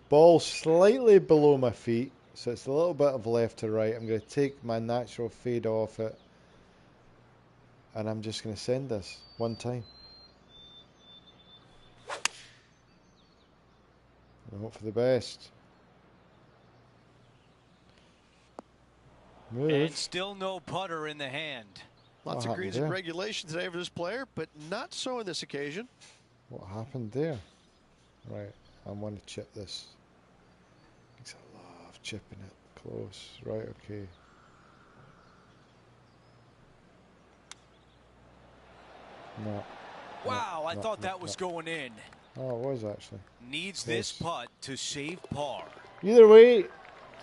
Ball slightly below my feet, so it's a little bit of left to right. I'm going to take my natural fade off it, and I'm just going to send this one time. And hope for the best. And Move. still no putter in the hand. Lots What of greens happened in there? regulation today for this player, but not so on this occasion. What happened there? Right, I want to chip this. Because I love chipping it close. Right, okay. No. Wow, I no, thought no, that was no. going in. Oh, it was actually. Needs this Close. putt to save par. Either way, it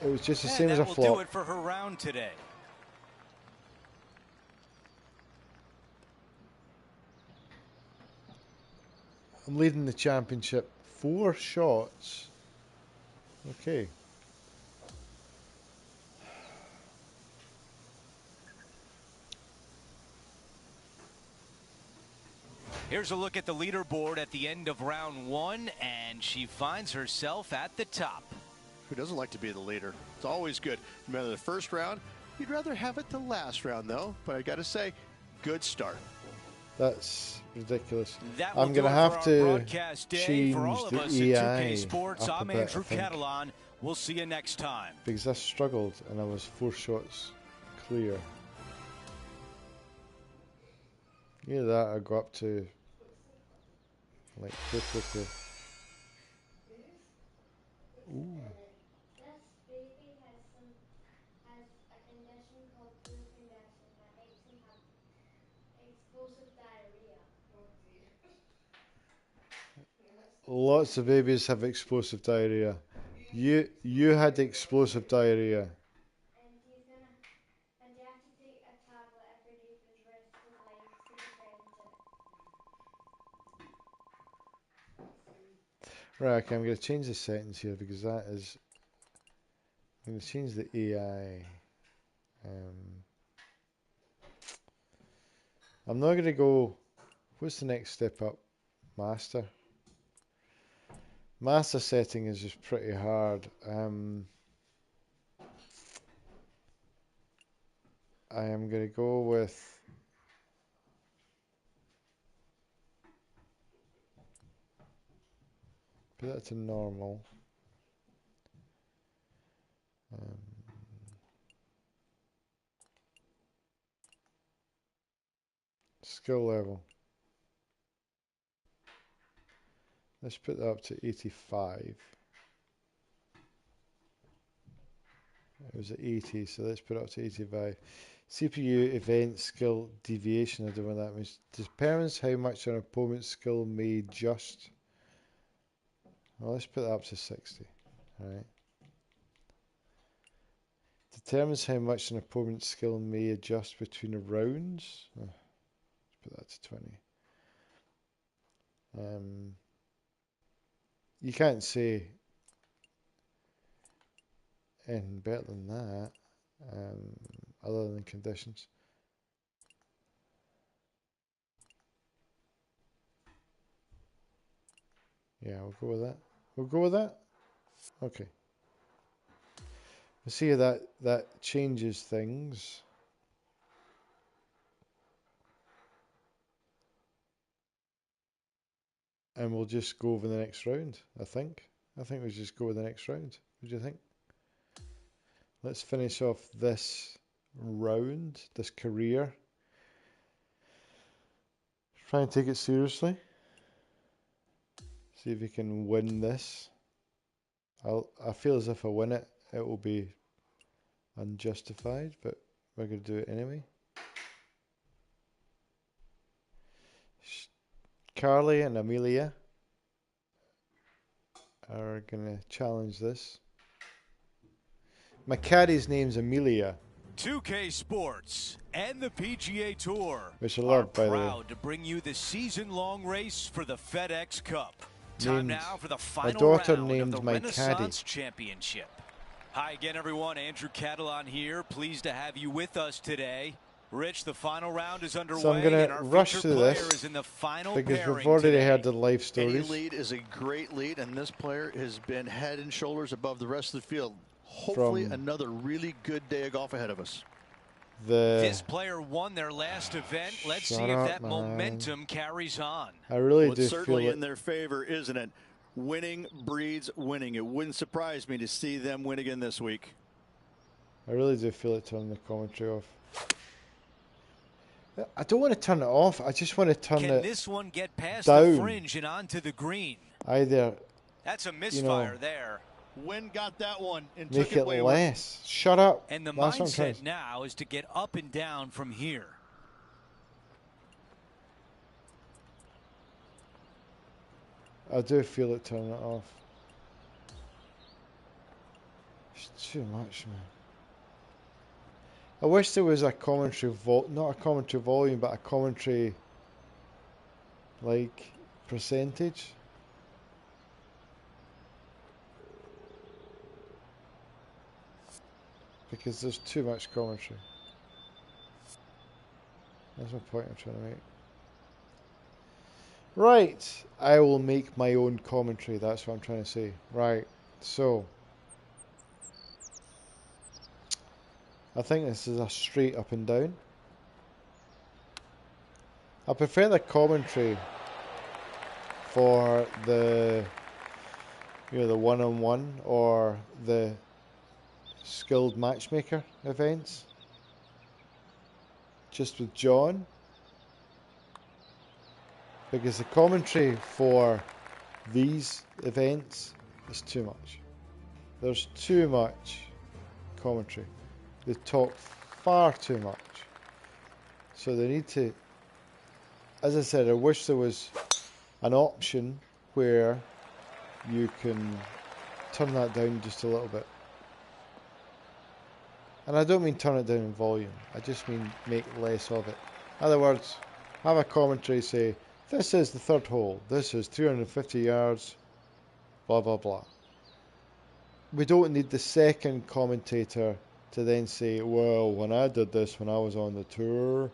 was just the same And as that a will flop. do it for her round today. I'm leading the championship 4 shots. Okay. Here's a look at the leaderboard at the end of round 1, and she finds herself at the top. Who doesn't like to be the leader? It's always good. No matter the first round, you'd rather have it the last round, though. But I got to say, good start. That's ridiculous. That I'm will going to do it have for our to broadcast day. change For all of the us at 2K AI Sports, up a I'm bit, Andrew I think, Catalan. We'll see you next time. because I struggled and I was 4 shots clear. Either that or go up to like 2. Ooh. This baby has a condition called flu condition that makes him have explosive diarrhea. Oh dear. Lots of babies have explosive diarrhea. You had explosive diarrhea. And you have to take a tablet every day for the rest of his life to prevent it. Right, okay, I'm going to change the settings here because that is. I'm going to change the AI. I'm not going to go. What's the next step up? Master. Master setting is just pretty hard. I am going to go with. Put that to normal. Skill level. Let's put that up to 85. It was at 80, so let's put it up to 85. CPU event skill deviation, I don't know what that means. Determines how much an opponent's skill may adjust. Well, let's put that up to 60. Alright. Determines how much an opponent's skill may adjust between rounds. Oh, let's put that to 20. You can't say anything better than that, other than conditions. Yeah, we'll go with that. We'll go with that. Okay. We'll see how that changes things. And we'll just go over the next round, I think. I think we'll just go with the next round. What do you think? Let's finish off this round, this career. Try and take it seriously. See if we can win this. I feel as if I win it, it will be unjustified, but we're going to do it anyway. Carly and Amelia are going to challenge this. My caddy's name's Amelia. 2K Sports and the PGA Tour Which I are love, by the way. proud to bring you the season-long race for the FedEx Cup. Time now for the my final daughter round named of the my Renaissance Championship. Hi again, everyone. Andrew Catalan here. Pleased to have you with us today. Rich, the final round is underway. So I'm going to rush through this is in the final because we've pairing already today. had the life stories. Any lead is a great lead, and this player has been head and shoulders above the rest of the field. Hopefully another really good day of golf ahead of us. This player won their last event. Let's see if that momentum carries on. I really well, do it's certainly feel in their favor, isn't it? Winning breeds winning. It wouldn't surprise me to see them win again this week. I really do feel it turning the commentary off. I don't want to turn it off. I just want to turn it Can this one get past down. the fringe and onto the green? Either, that's a misfire there. Wind got that one and make took it it wayward. less. Shut up. And the That's mindset now is to get up and down from here. I do feel it turning it off. It's too much, man. I wish there was a commentary, not a commentary volume, but a commentary, like, percentage. Because there's too much commentary. That's my point I'm trying to make. Right, I will make my own commentary, that's what I'm trying to say. Right, so. I think this is a straight up and down. I prefer the commentary for the, you know, the one-on-one or the skilled matchmaker events, just with John, because the commentary for these events is too much. There's too much commentary. They talk far too much. So they need to, as I said, I wish there was an option where you can turn that down just a little bit. And I don't mean turn it down in volume. I just mean make less of it. In other words, have a commentary say, this is the third hole. This is 350 yards, blah, blah, blah. We don't need the second commentator to then say, well, when I did this when I was on the tour,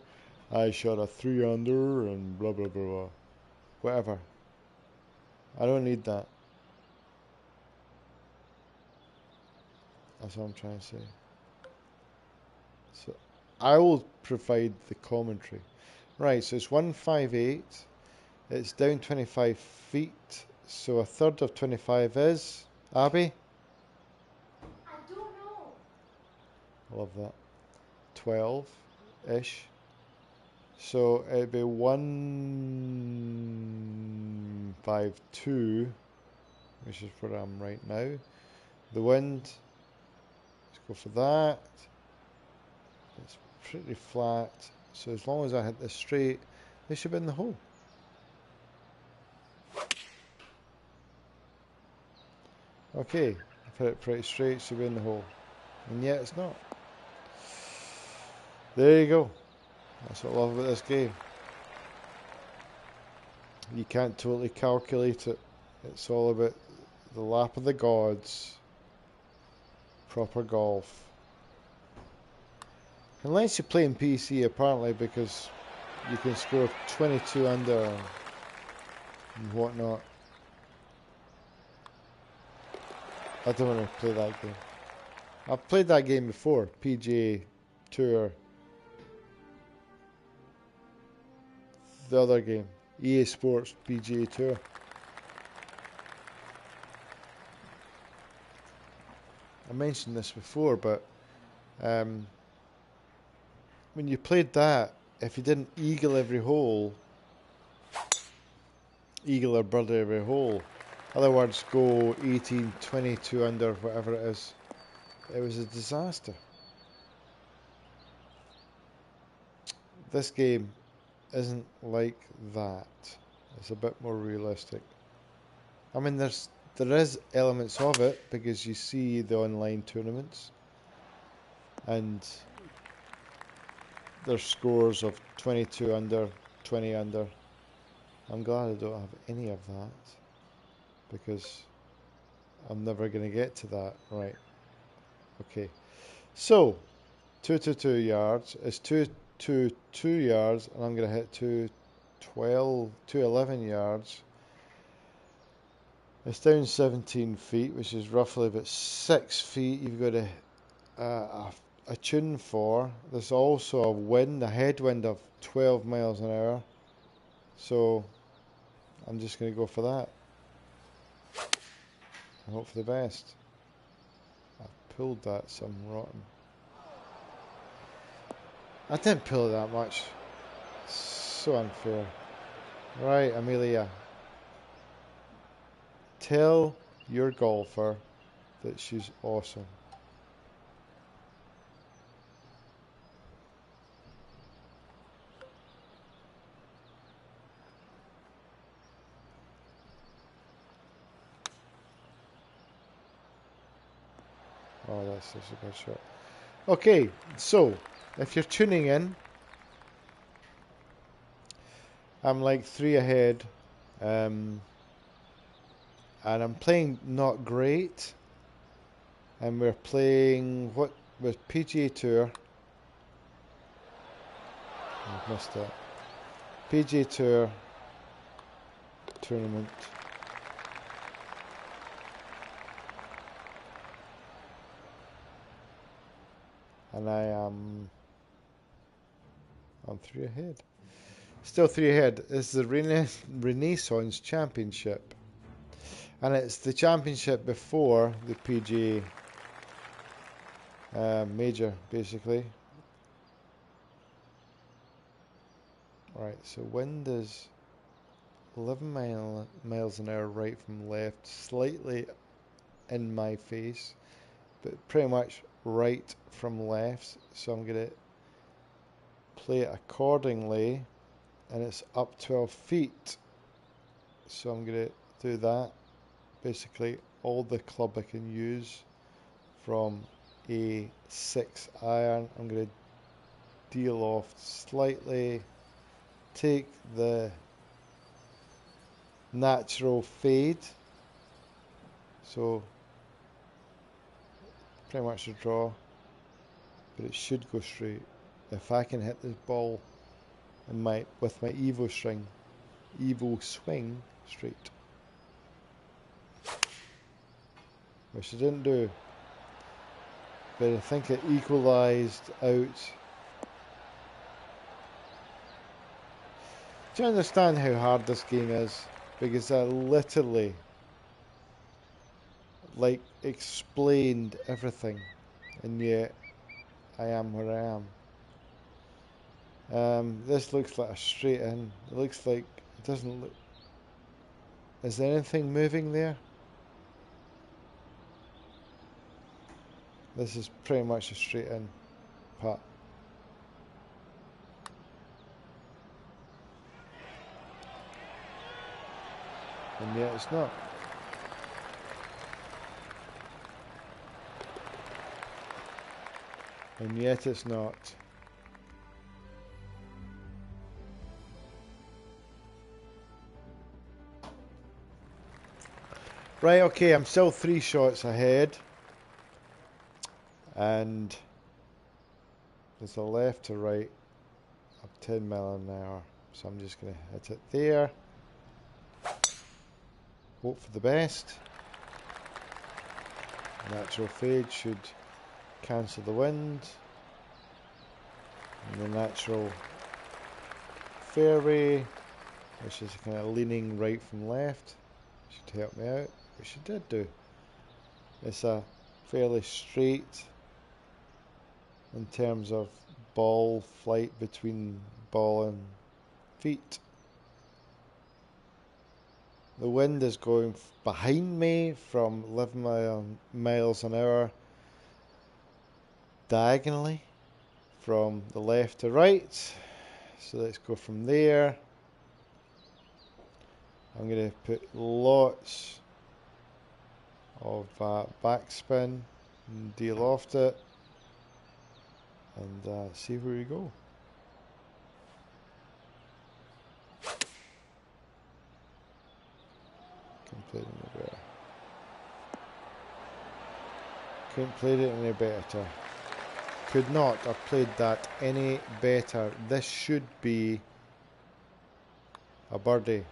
I shot a 3 under and blah, blah, blah, blah. Whatever. I don't need that. That's what I'm trying to say. So I will provide the commentary. Right, so it's 158. It's down 25 feet. So a third of 25 is, Abby? I don't know. I love that. 12-ish. So it'd be 152, which is where I'm right now. The wind, let's go for that. It's pretty flat. So as long as I hit this straight, they should be in the hole. Okay, I've hit it pretty straight, should be in the hole. And yet it's not. There you go. That's what I love about this game. You can't totally calculate it. It's all about the lap of the gods. Proper golf. Unless you're playing PC apparently, because you can score 22 under and whatnot. I don't want to play that game. I've played that game before. PGA Tour. The other game. EA Sports PGA Tour. I mentioned this before, but when you played that, if you didn't eagle every hole, eagle or birdie every hole, in other words, go 18, 22 under, whatever it is, it was a disaster. This game isn't like that. It's a bit more realistic. I mean, there is elements of it because you see the online tournaments and there's scores of 22 under, 20 under. I'm glad I don't have any of that because I'm never going to get to that. Right. Okay. So 222 yards is 222 yards, and I'm going to hit 211 yards. It's down 17 feet, which is roughly about 6 feet. You've got a tune for. There's also a wind, a headwind of 12 miles an hour. So I'm just going to go for that. I hope for the best. I pulled that some rotten. I didn't pull it that much. So unfair. Right, Amelia. Tell your golfer that she's awesome. Oh, that's such a good shot. Okay, so if you're tuning in, I'm like 3 ahead, and I'm playing not great, and we're playing what with PGA Tour. I've missed that. PGA Tour tournament. And I'm 3 ahead. Still 3 ahead. This is the Renaissance Championship. And it's the championship before the PGA major, basically. Right, so wind is 11 miles an hour right from left, slightly in my face, but pretty much right from left. So I'm going to play it accordingly, and it's up 12 feet. So I'm going to do that. Basically, all the club I can use from a 6 iron, I'm going to deal off slightly, take the natural fade, so pretty much a draw, but it should go straight if I can hit this ball in with my Evo swing straight, which I didn't do, but I think it equalised out. Do you understand how hard this game is? Because I literally explained everything, and yet I am where I am. This looks like a straight in. It looks like it doesn't look. Is there anything moving there? This is pretty much a straight in putt. And yet it's not. And yet it's not. Right, okay, I'm still 3 shots ahead. And there's a left to right of 10 mile an hour. So I'm just going to hit it there. Hope for the best. Natural fade should cancel the wind. And the natural fairway, which is kind of leaning right from left, should help me out, which it did do. It's a fairly straight in terms of ball flight between ball and feet. The wind is going behind me from 11 miles an hour diagonally from the left to right. So let's go from there. I'm going to put lots of backspin and deal off it and see where we go. Couldn't play it any better. Could not have played that any better. This should be a birdie,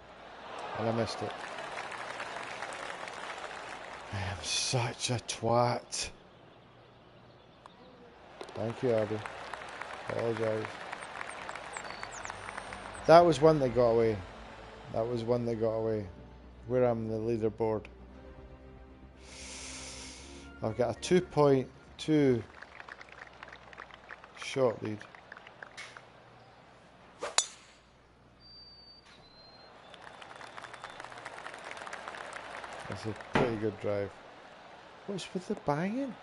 and I missed it. I am such a twat. Thank you, Abby. Apologise. That was one that got away. That was one that got away. Where I'm the leaderboard. I've got a 2.2 shot lead. That's a pretty good drive. What's with the banging?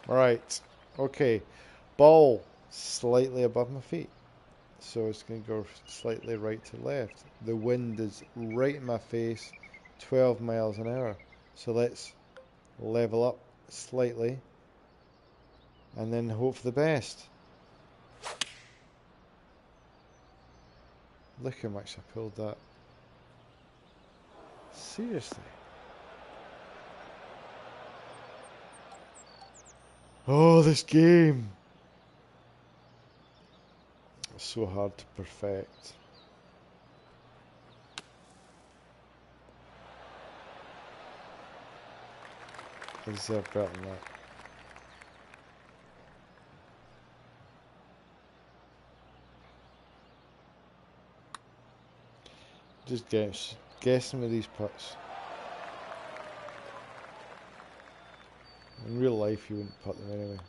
Right, okay. Ball slightly above my feet. So it's going to go slightly right to left. The wind is right in my face, 12 miles an hour. So let's level up slightly and then hope for the best. Look how much I pulled that. Seriously. Oh, this game. It's so hard to perfect. I deserve better than that. Just guessing with these putts. In real life, you wouldn't putt them anyway.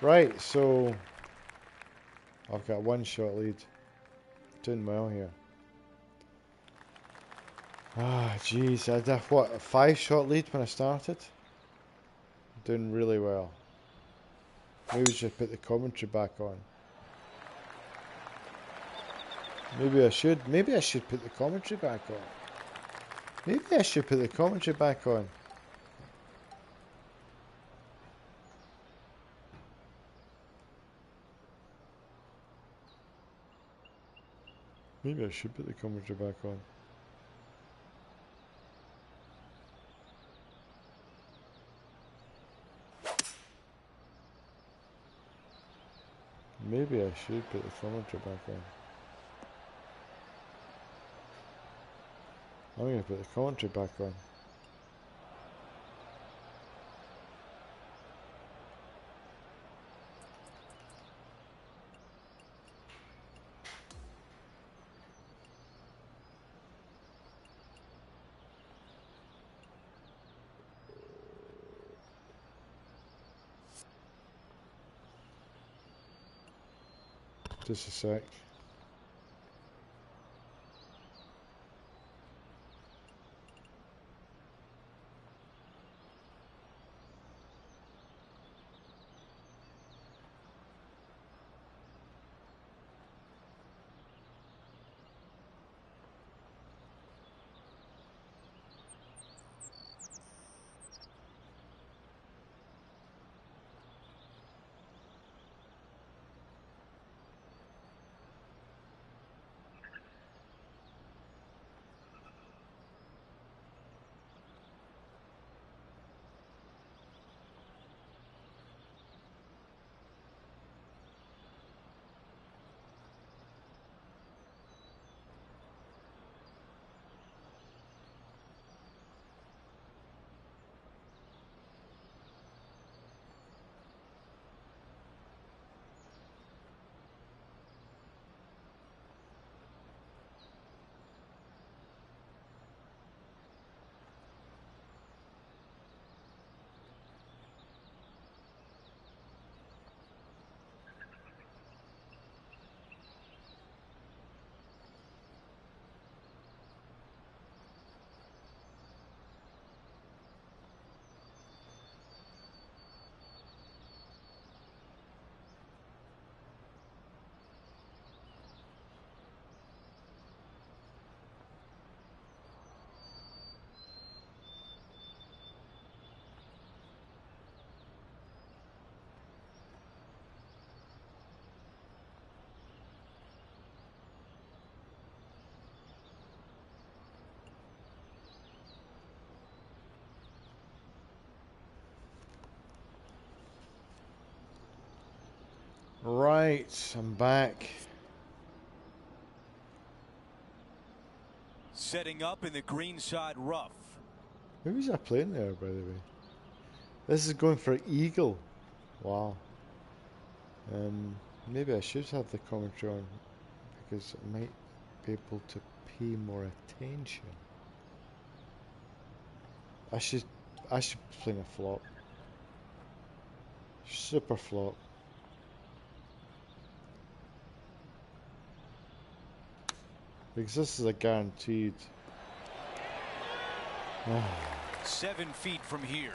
Right, so I've got a 1-shot lead. Doing well here. Ah, jeez, I had a 5-shot lead when I started. Doing really well. Maybe we should put the commentary back on. Maybe I should put the commentary back on. Maybe I should put the commentary back on. Maybe I should put the commentary back on. Maybe I should put the commentary back on. I'm going to put the commentary back on. Just a sec. Right, I'm back. Setting up in the greenside rough. Who was I playing there, by the way? This is going for eagle. Wow. Maybe I should have the commentary on because I might be able to pay more attention. I should be playing a flop. Super flop. Because this is a guaranteed. 7 feet from here.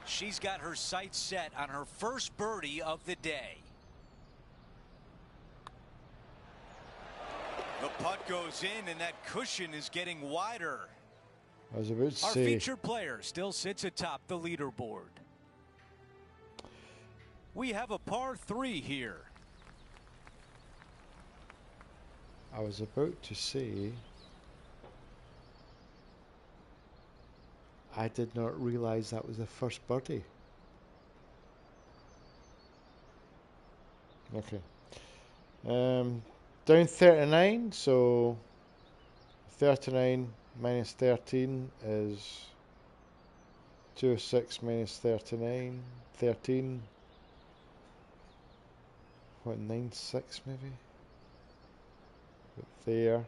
She's got her sights set on her first birdie of the day. The putt goes in and that cushion is getting wider. I was about to Our say. featured player still sits atop the leaderboard. We have a par 3 here. I was about to say. I did not realize that was the first birdie. Okay. Down 39, so 39 minus 13 is 206 minus 39, 13. What, 96 maybe? But there.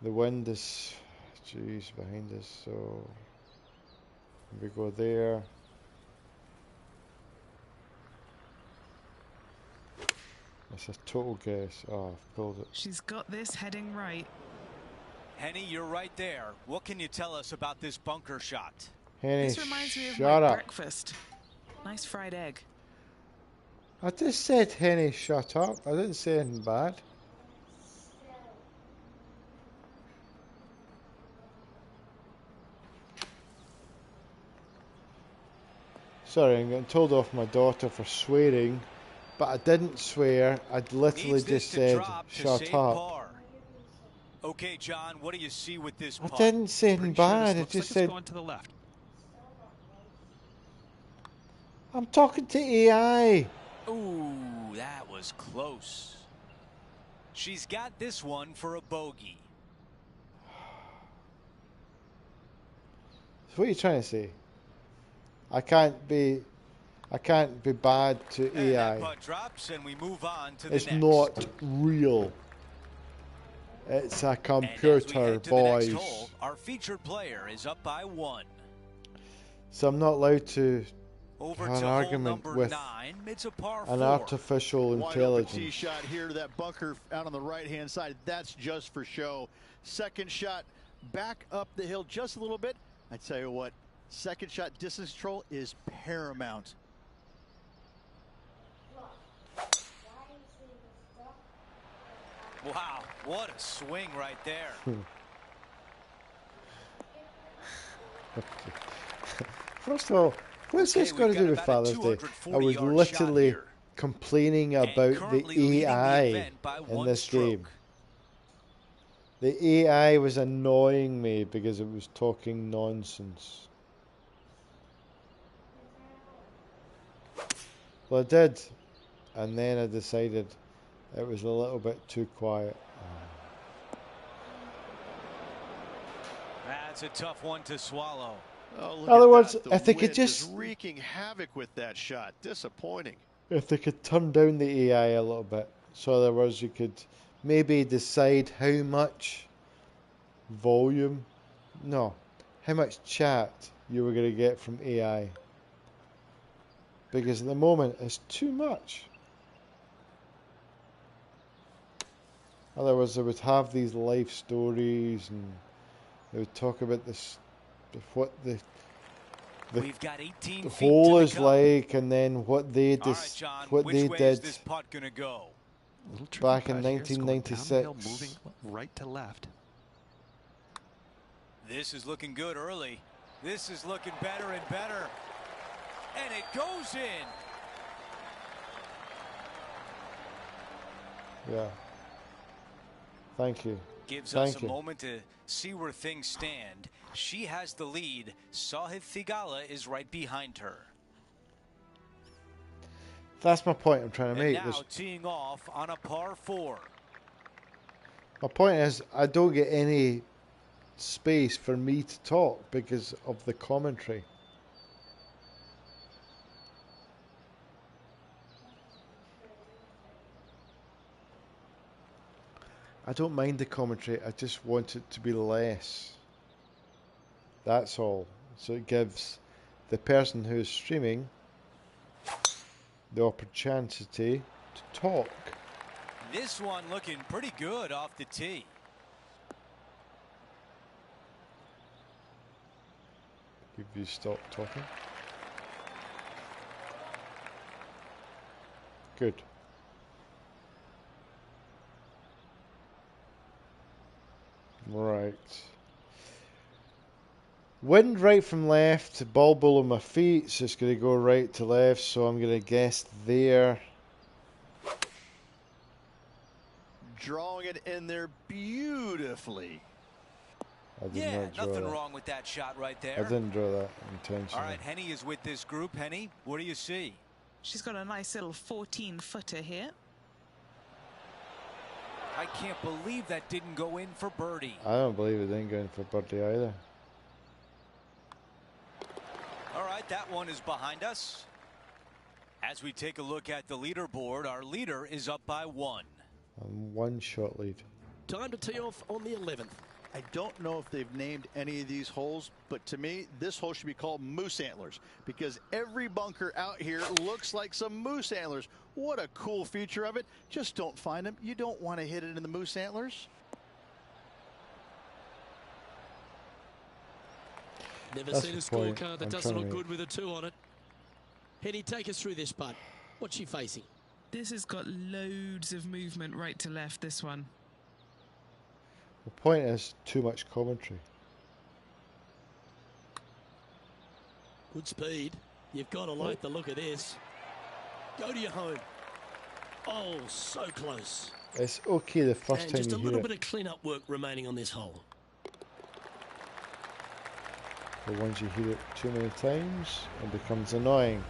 The wind is, jeez, behind us, so we go there. That's a total guess. Oh, I've pulled it. She's got this heading right. Henny, you're right there. What can you tell us about this bunker shot? Henny, This reminds me of shut my up. breakfast. Nice fried egg. I just said, Henny, shut up. I didn't say anything bad. Sorry, I'm getting told off my daughter for swearing, but I didn't swear. I literally just said, shut up. Par. Okay, John, what do you see with this I putt? didn't say anything bad. I just said, going to the left. I'm talking to AI. Ooh, that was close. She's got this one for a bogey. So what are you trying to say? I can't be bad to And AI. that putt drops, and we move on to the It's next. not real. It's a And as we computer, head to the boys. next hole, our featured player is up by 1. So I'm not allowed to Over have an to argument hole number with 9. It's a par an 4. artificial Wide open tee intelligence. shot here to that bunker out on the right-hand side. That's just for show. Second shot back up the hill just a little bit. I tell you what, second shot distance control is paramount. Wow, what a swing right there. First of all, what's this got to do with Father's Day? I was literally complaining about the AI in this game. The AI was annoying me because it was talking nonsense. Well, I did, and then I decided it was a little bit too quiet. That's a tough one to swallow. Oh, In other words, if they could just wreaking havoc with that shot. Disappointing. If they could turn down the AI a little bit, so in other words, you could maybe decide how much volume, no, how much chat you were going to get from AI. Because at the moment, it's too much. In other words, they would have these life stories and they would talk about this, what We've got 18 the feet hole to the is cup. like, and then what they All right, John, what which they way did is this putt gonna go? back in Putt here. It's going 1996. downhill, moving right to left. This is looking good early. This is looking better and better. And it goes in. Yeah. Thank you. Gives Thank us a you. moment to see where things stand. She has the lead. Sahith Theegala is right behind her. That's my point I'm trying to And make. now teeing off on a par 4. My point is, I don't get any space for me to talk because of the commentary. I don't mind the commentary, I just want it to be less. That's all. So it gives the person who is streaming the opportunity to talk. This one looking pretty good off the tee. If you stop talking. Good. Right. Wind right from left, ball below my feet, so it's going to go right to left, so I'm going to guess there. Drawing it in there beautifully. I did Yeah, not draw nothing that. wrong with that shot right I there. didn't draw that intentionally. All right, Henny is with this group. Henny, what do you see? She's got a nice little 14-footer here. I can't believe that didn't go in for birdie. I don't believe it didn't go in for birdie either. All right, that one is behind us. As we take a look at the leaderboard, our leader is up by 1. And one shot lead. Time to tee off on the 11th. I don't know if they've named any of these holes, but to me, this hole should be called Moose Antlers because every bunker out here looks like some moose antlers. What a cool feature of it. Just don't find them. You don't want to hit it in the moose antlers. Never That's seen a the point scorecard that I'm doesn't trying look to good with a 2 on it. Henny, take us through this putt. What's she facing? This has got loads of movement right to left, this one. The point is too much commentary. Good speed. You've got to like the look of this. Go to your home. Oh, so close. It's okay the first And time just a you little hear bit it. of clean-up work remaining on this hole. But once you hear it too many times, it becomes annoying.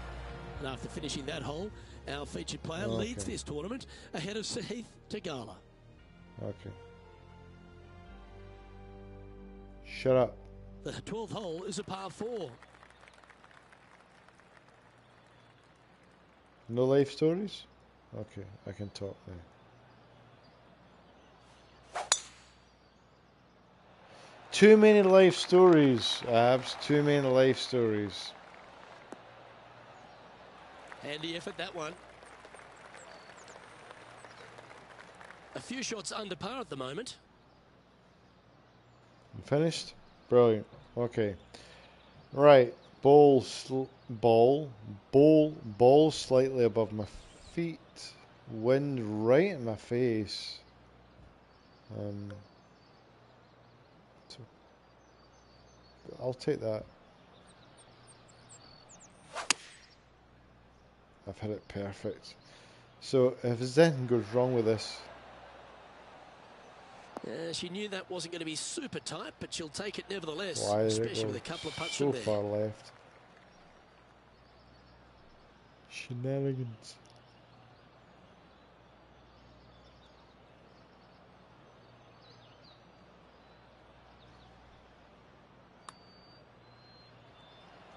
And after finishing that hole, our featured player leads this tournament ahead of Sahith Tagala. Okay. Shut up. The 12th hole is a par 4. No life stories? Okay, I can talk now. Too many life stories, Abs. Too many life stories. Handy effort, that one. A few shots under par at the moment. Finished? Brilliant. Okay. Right. Ball slightly above my feet. Wind right in my face. So I'll take that. I've hit it perfect. So if there's anything goes wrong with this, She knew that wasn't going to be super tight, but she'll take it nevertheless, why did it especially go with a couple of putts so from there. far left? Shenanigans.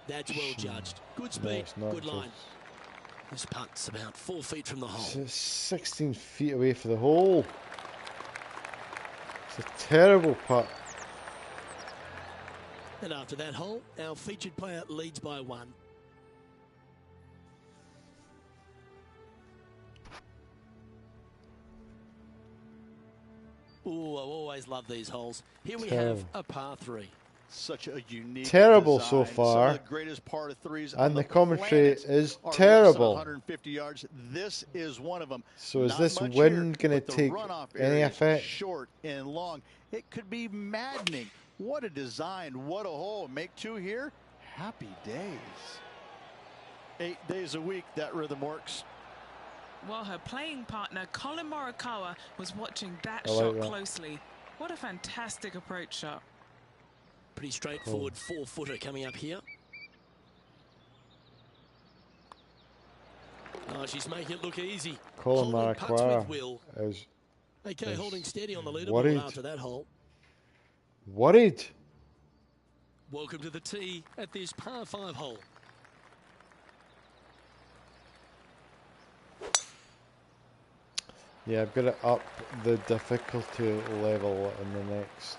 That's well judged. Good No, speed, it's not good line. just- This putt's about 4 feet from the hole. It's 16 feet away for the hole. It's a terrible putt. And after that hole, our featured player leads by 1. Ooh, I always love these holes. Here we have a par 3. Such a unique Terrible design. so far. Some of the greatest par threes on And the the commentary planet is are less than terrible. 150 yards. This is one of them. So is Not this much wind here, going to but the take runoff any area is effect? Short and long. It could be maddening. What a design. What a hole. Make 2 here. Happy days. 8 days a week, that rhythm works. While her playing partner, Colin Morikawa, was watching that I like shot that. closely. What a fantastic approach shot. Pretty straightforward 4-footer coming up here. Oh, she's making it look easy. Colin Holding putts Morikawa with will. is Okay, holding steady on the leaderboard worried. after that hole. worried. Welcome to the tee at this par 5 hole. Yeah, I've got to up the difficulty level in the next.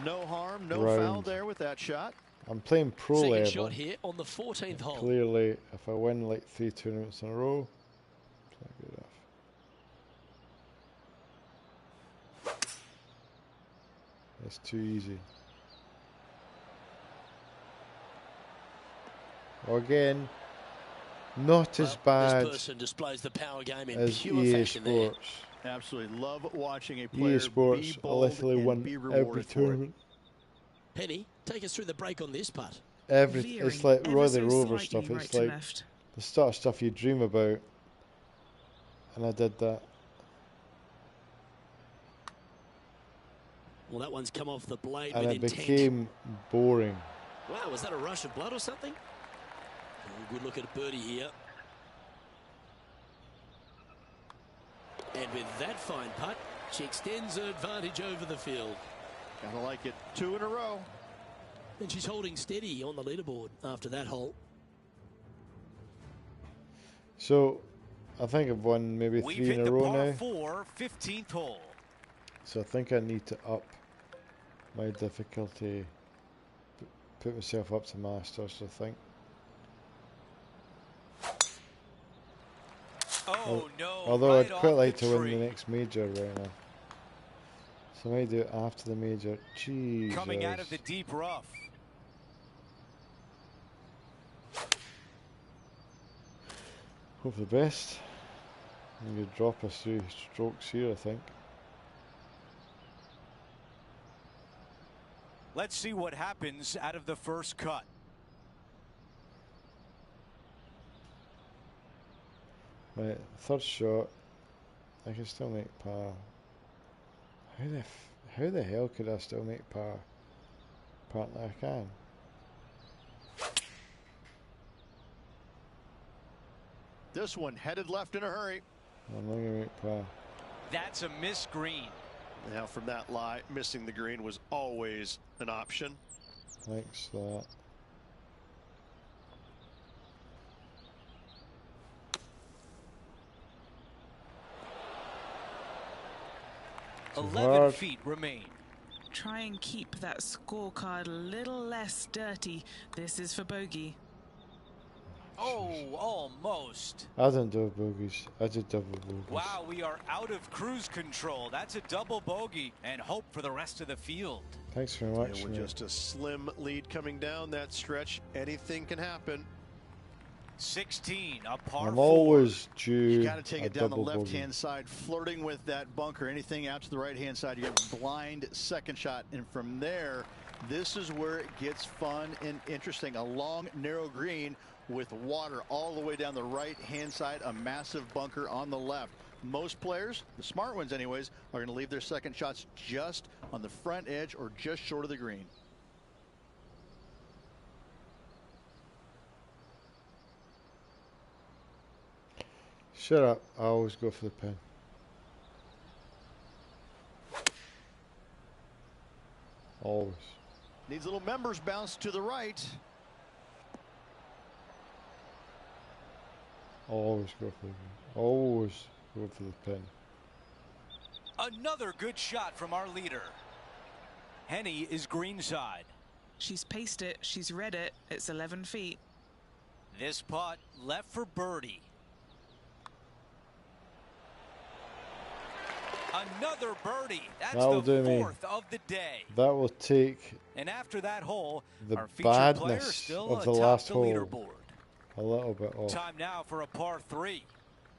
No harm, no round. foul there with that shot. I'm playing pro Second level. shot here on the 14th hole. Clearly, if I win like 3 tournaments in a row, it's not good enough. It's too easy. Again, not as bad This person displays the power game in as pure EA fashion there. Sports. Absolutely love watching a player EA Sports be bold literally and won be every rewarded for it. tournament. Penny, take us through the break on this putt. It's like ever Roy so the Rover slightly stuff. right It's to like left. the sort of stuff you dream about. And I did that. Well, that one's come off the blade And with it intent. became boring. Wow, was that a rush of blood or something? Oh, good look at a birdie here. And with that fine putt, she extends her advantage over the field. Gotta like it. 2 in a row. And she's holding steady on the leaderboard after that hole. So, I think I've won maybe We've 3 hit in a the row par now. 4 15th hole. So I think I need to up my difficulty, put myself up to Masters, I think. Oh no! Although Right I'd quite off like the to win tree. the next major right now. So I might do it after the major. Jesus. Coming out of the deep rough. Hope for the best. I'm going to drop us 3 strokes here, I think. Let's see what happens out of the first cut. Right, third shot. I can still make par. How the hell could I still make par? Apparently I can. This one headed left in a hurry. I'm not going to make par. That's a missed green. Now from that lie, missing the green was always an option. Thanks for that. Too 11 hard. feet remain. Try and keep that scorecard a little less dirty. This is for bogey. Oh, almost. I didn't do bogeys. I did double bogeys. Wow, we are out of cruise control. That's a double bogey and hope for the rest of the field. Thanks very much. And with mate. just a slim lead coming down that stretch, anything can happen. 16, a par I'm 4. always due. You got to take a it down the double bogey. left-hand side, flirting with that bunker. Anything out to the right-hand side, you have blind second shot. And from there, this is where it gets fun and interesting. A long, narrow green with water all the way down the right-hand side, a massive bunker on the left. Most players, the smart ones anyways, are going to leave their second shots just on the front edge or just short of the green. Shut up. I always go for the pin. Always. Needs a little members bounce to the right. Always go for the pin. Always go for the pin. Another good shot from our leader. Henny is greenside. She's paced it. She's read it. It's 11 feet. This putt left for birdie. Another birdie. That's That'll the do me. 4th of the day. That will take And after that hole, the our featured player badness still of the atop last the hole leaderboard. a little bit off. Time now for a par 3.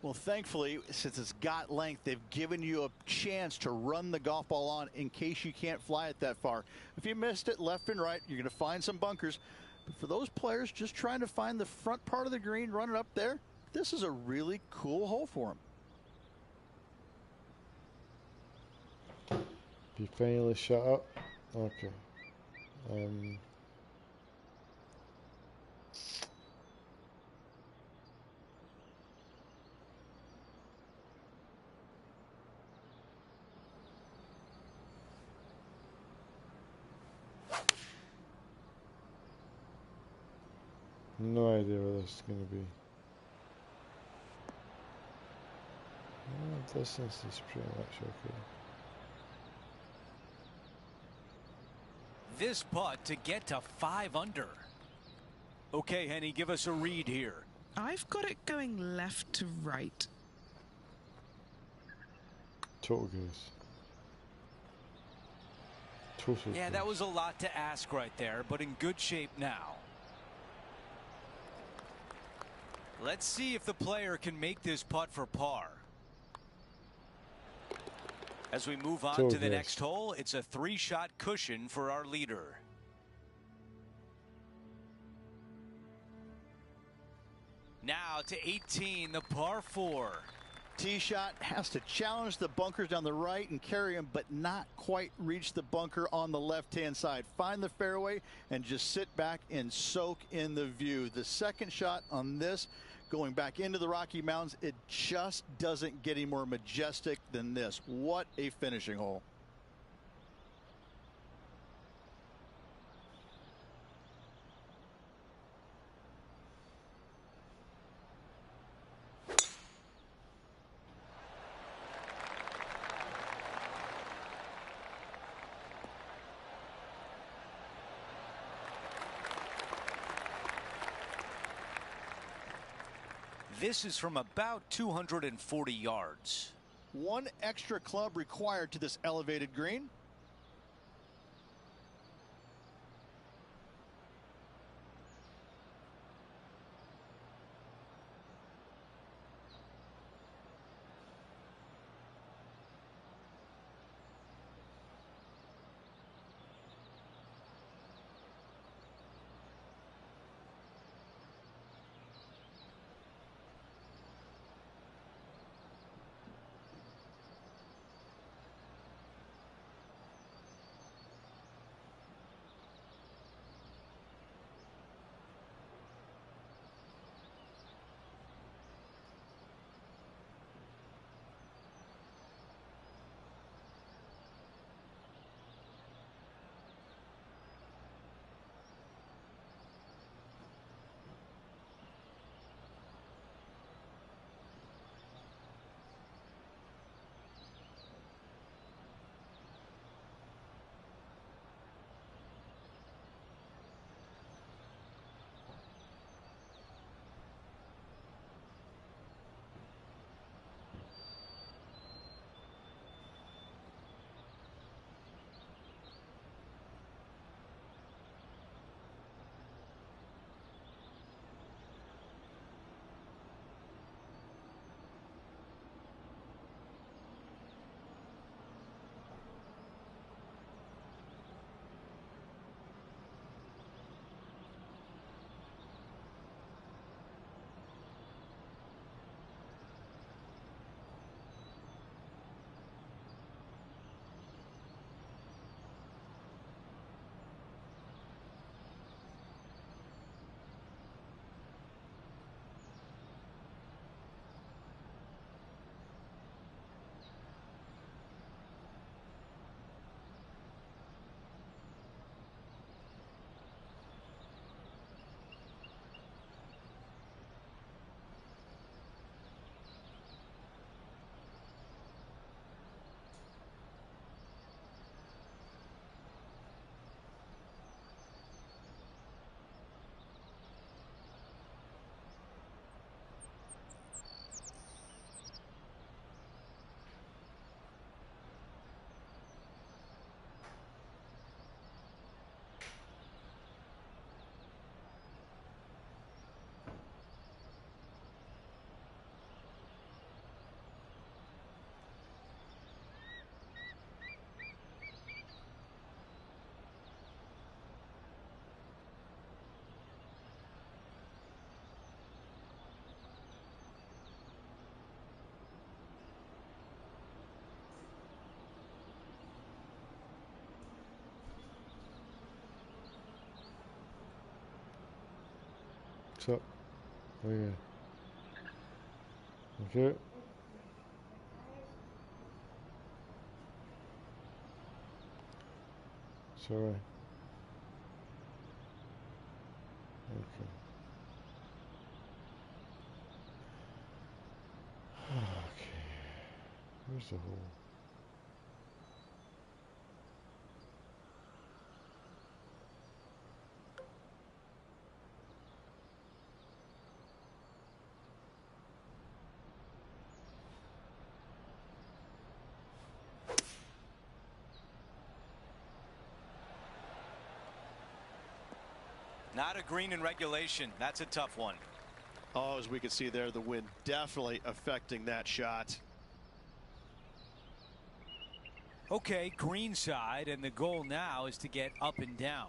Well, thankfully, since it's got length, they've given you a chance to run the golf ball on in case you can't fly it that far. If you missed it left and right, you're going to find some bunkers. But for those players just trying to find the front part of the green, run it up there, this is a really cool hole for them. You finally shut up? Okay. No idea where this is going to be. Distance is pretty much okay. This putt to get to 5 under. Okay, Henny, give us a read here. I've got it going left to right. Total goes. Total Yeah, goes. that was a lot to ask right there, but in good shape now. Let's see if the player can make this putt for par. As we move on to the next hole, it's a 3-shot cushion for our leader. Now to 18, the par 4. Tee shot has to challenge the bunkers down the right and carry them, but not quite reach the bunker on the left-hand side. Find the fairway and just sit back and soak in the view. The second shot on this, going back into the Rocky Mountains, it just doesn't get any more majestic than this. What a finishing hole. This is from about 240 yards. One extra club required to this elevated green. So, okay. Okay. Sorry. Okay. Okay. Where's the hole? Not a green in regulation. That's a tough one. Oh, as we can see there, the wind definitely affecting that shot. Okay, green side, and the goal now is to get up and down.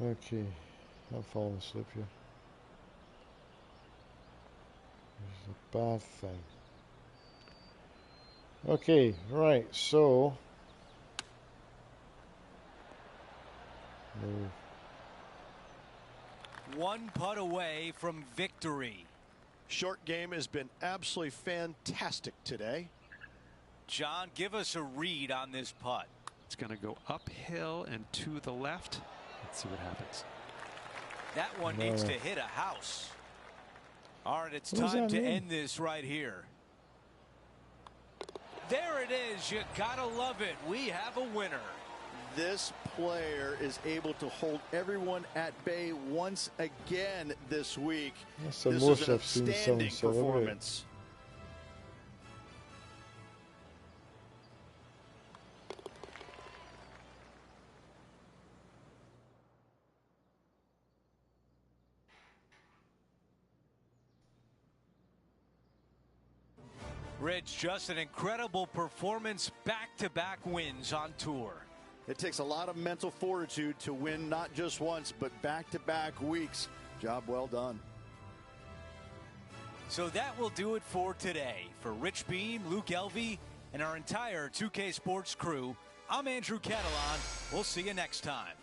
Okay. I'm falling asleep here. This is a bad thing. Okay, right, so move. One putt away from victory. Short game has been absolutely fantastic today. John, give us a read on this putt. It's going to go uphill and to the left. Let's see what happens. That one needs to hit a house. All right, it's What does time that to mean? end this right here. There it is. You gotta love it. We have a winner. This player is able to hold everyone at bay once again this week. That's the This most is an I've seen outstanding someone celebrate. performance. Rich, just an incredible performance, back-to-back wins on tour. It takes a lot of mental fortitude to win not just once, but back-to-back weeks. Job well done. So that will do it for today. For Rich Beam, Luke Elvey, and our entire 2K Sports crew, I'm Andrew Catalan. We'll see you next time.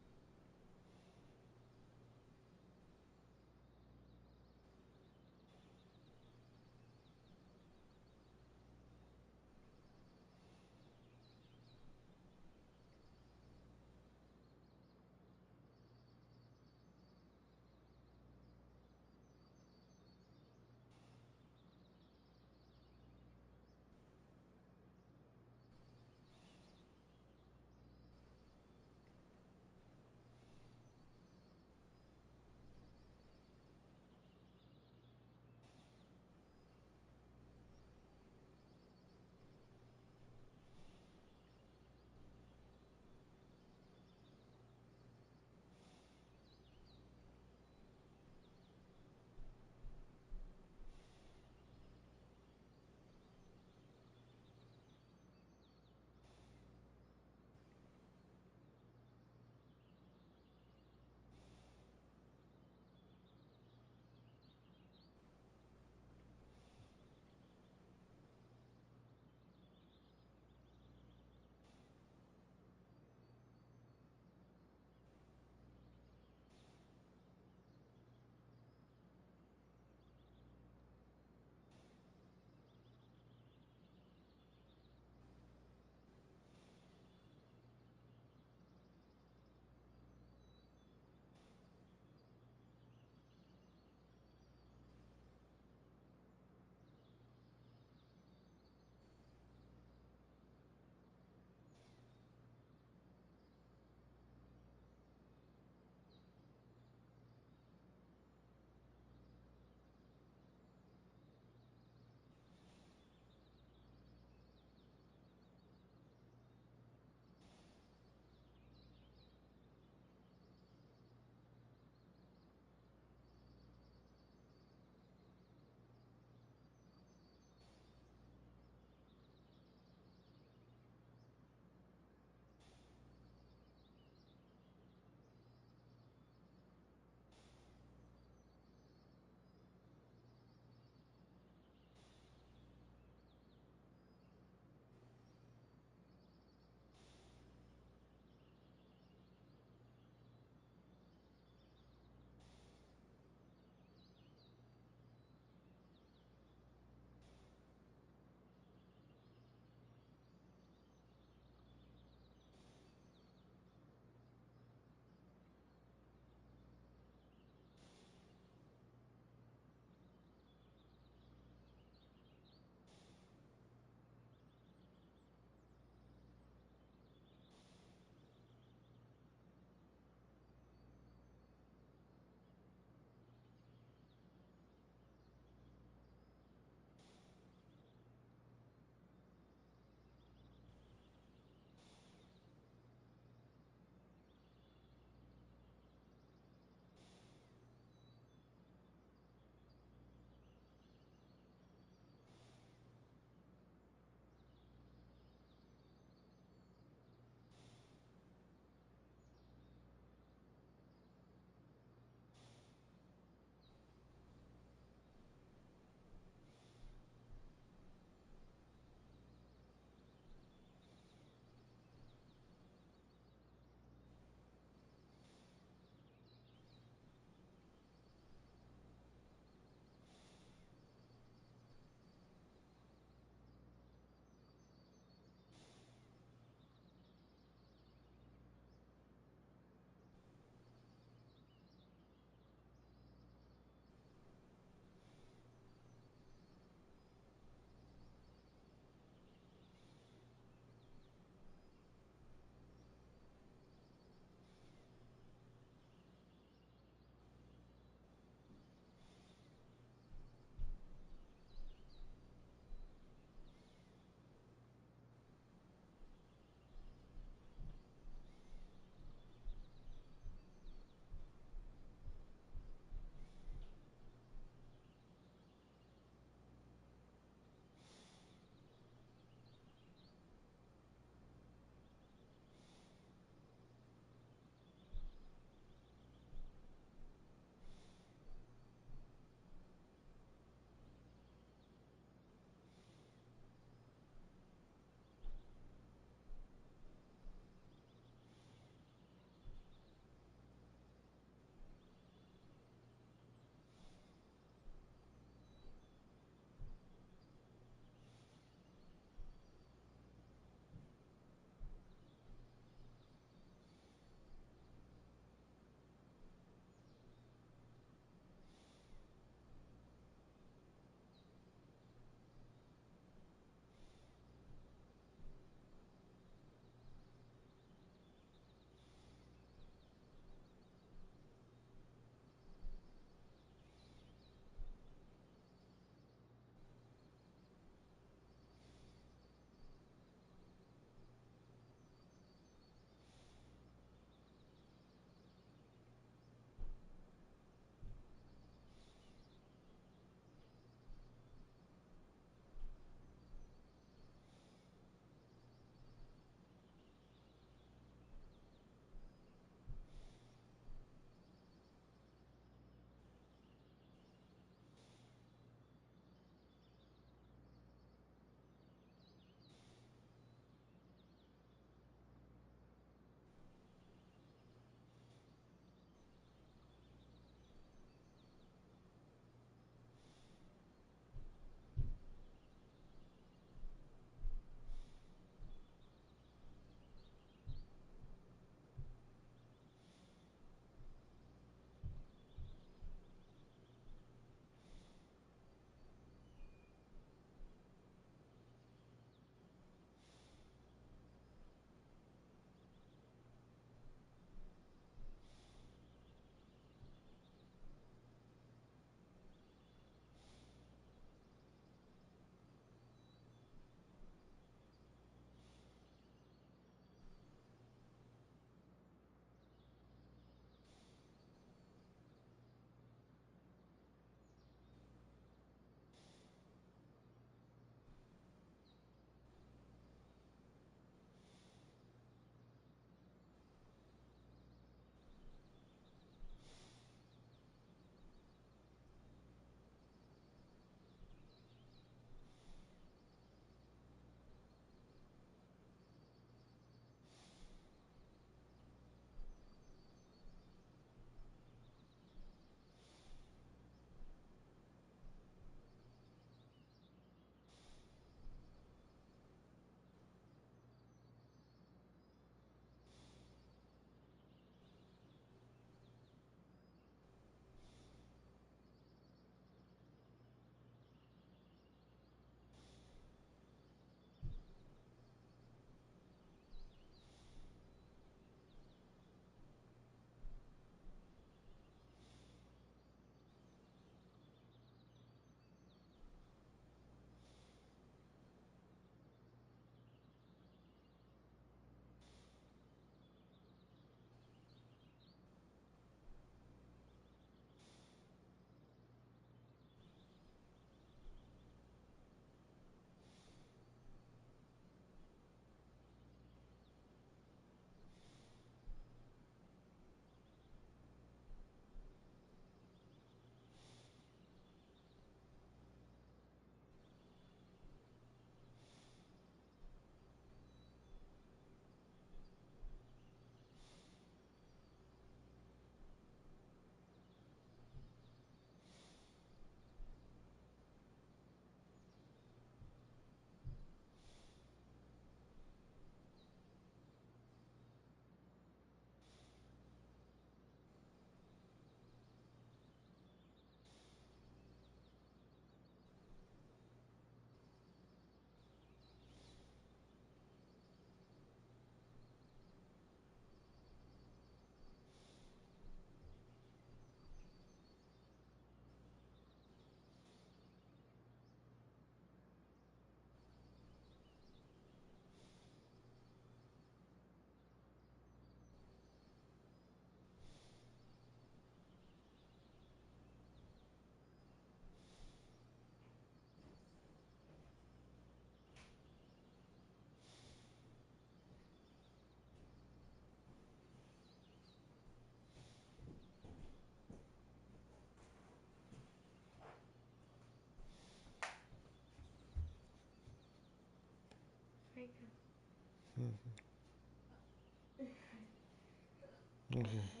Okay.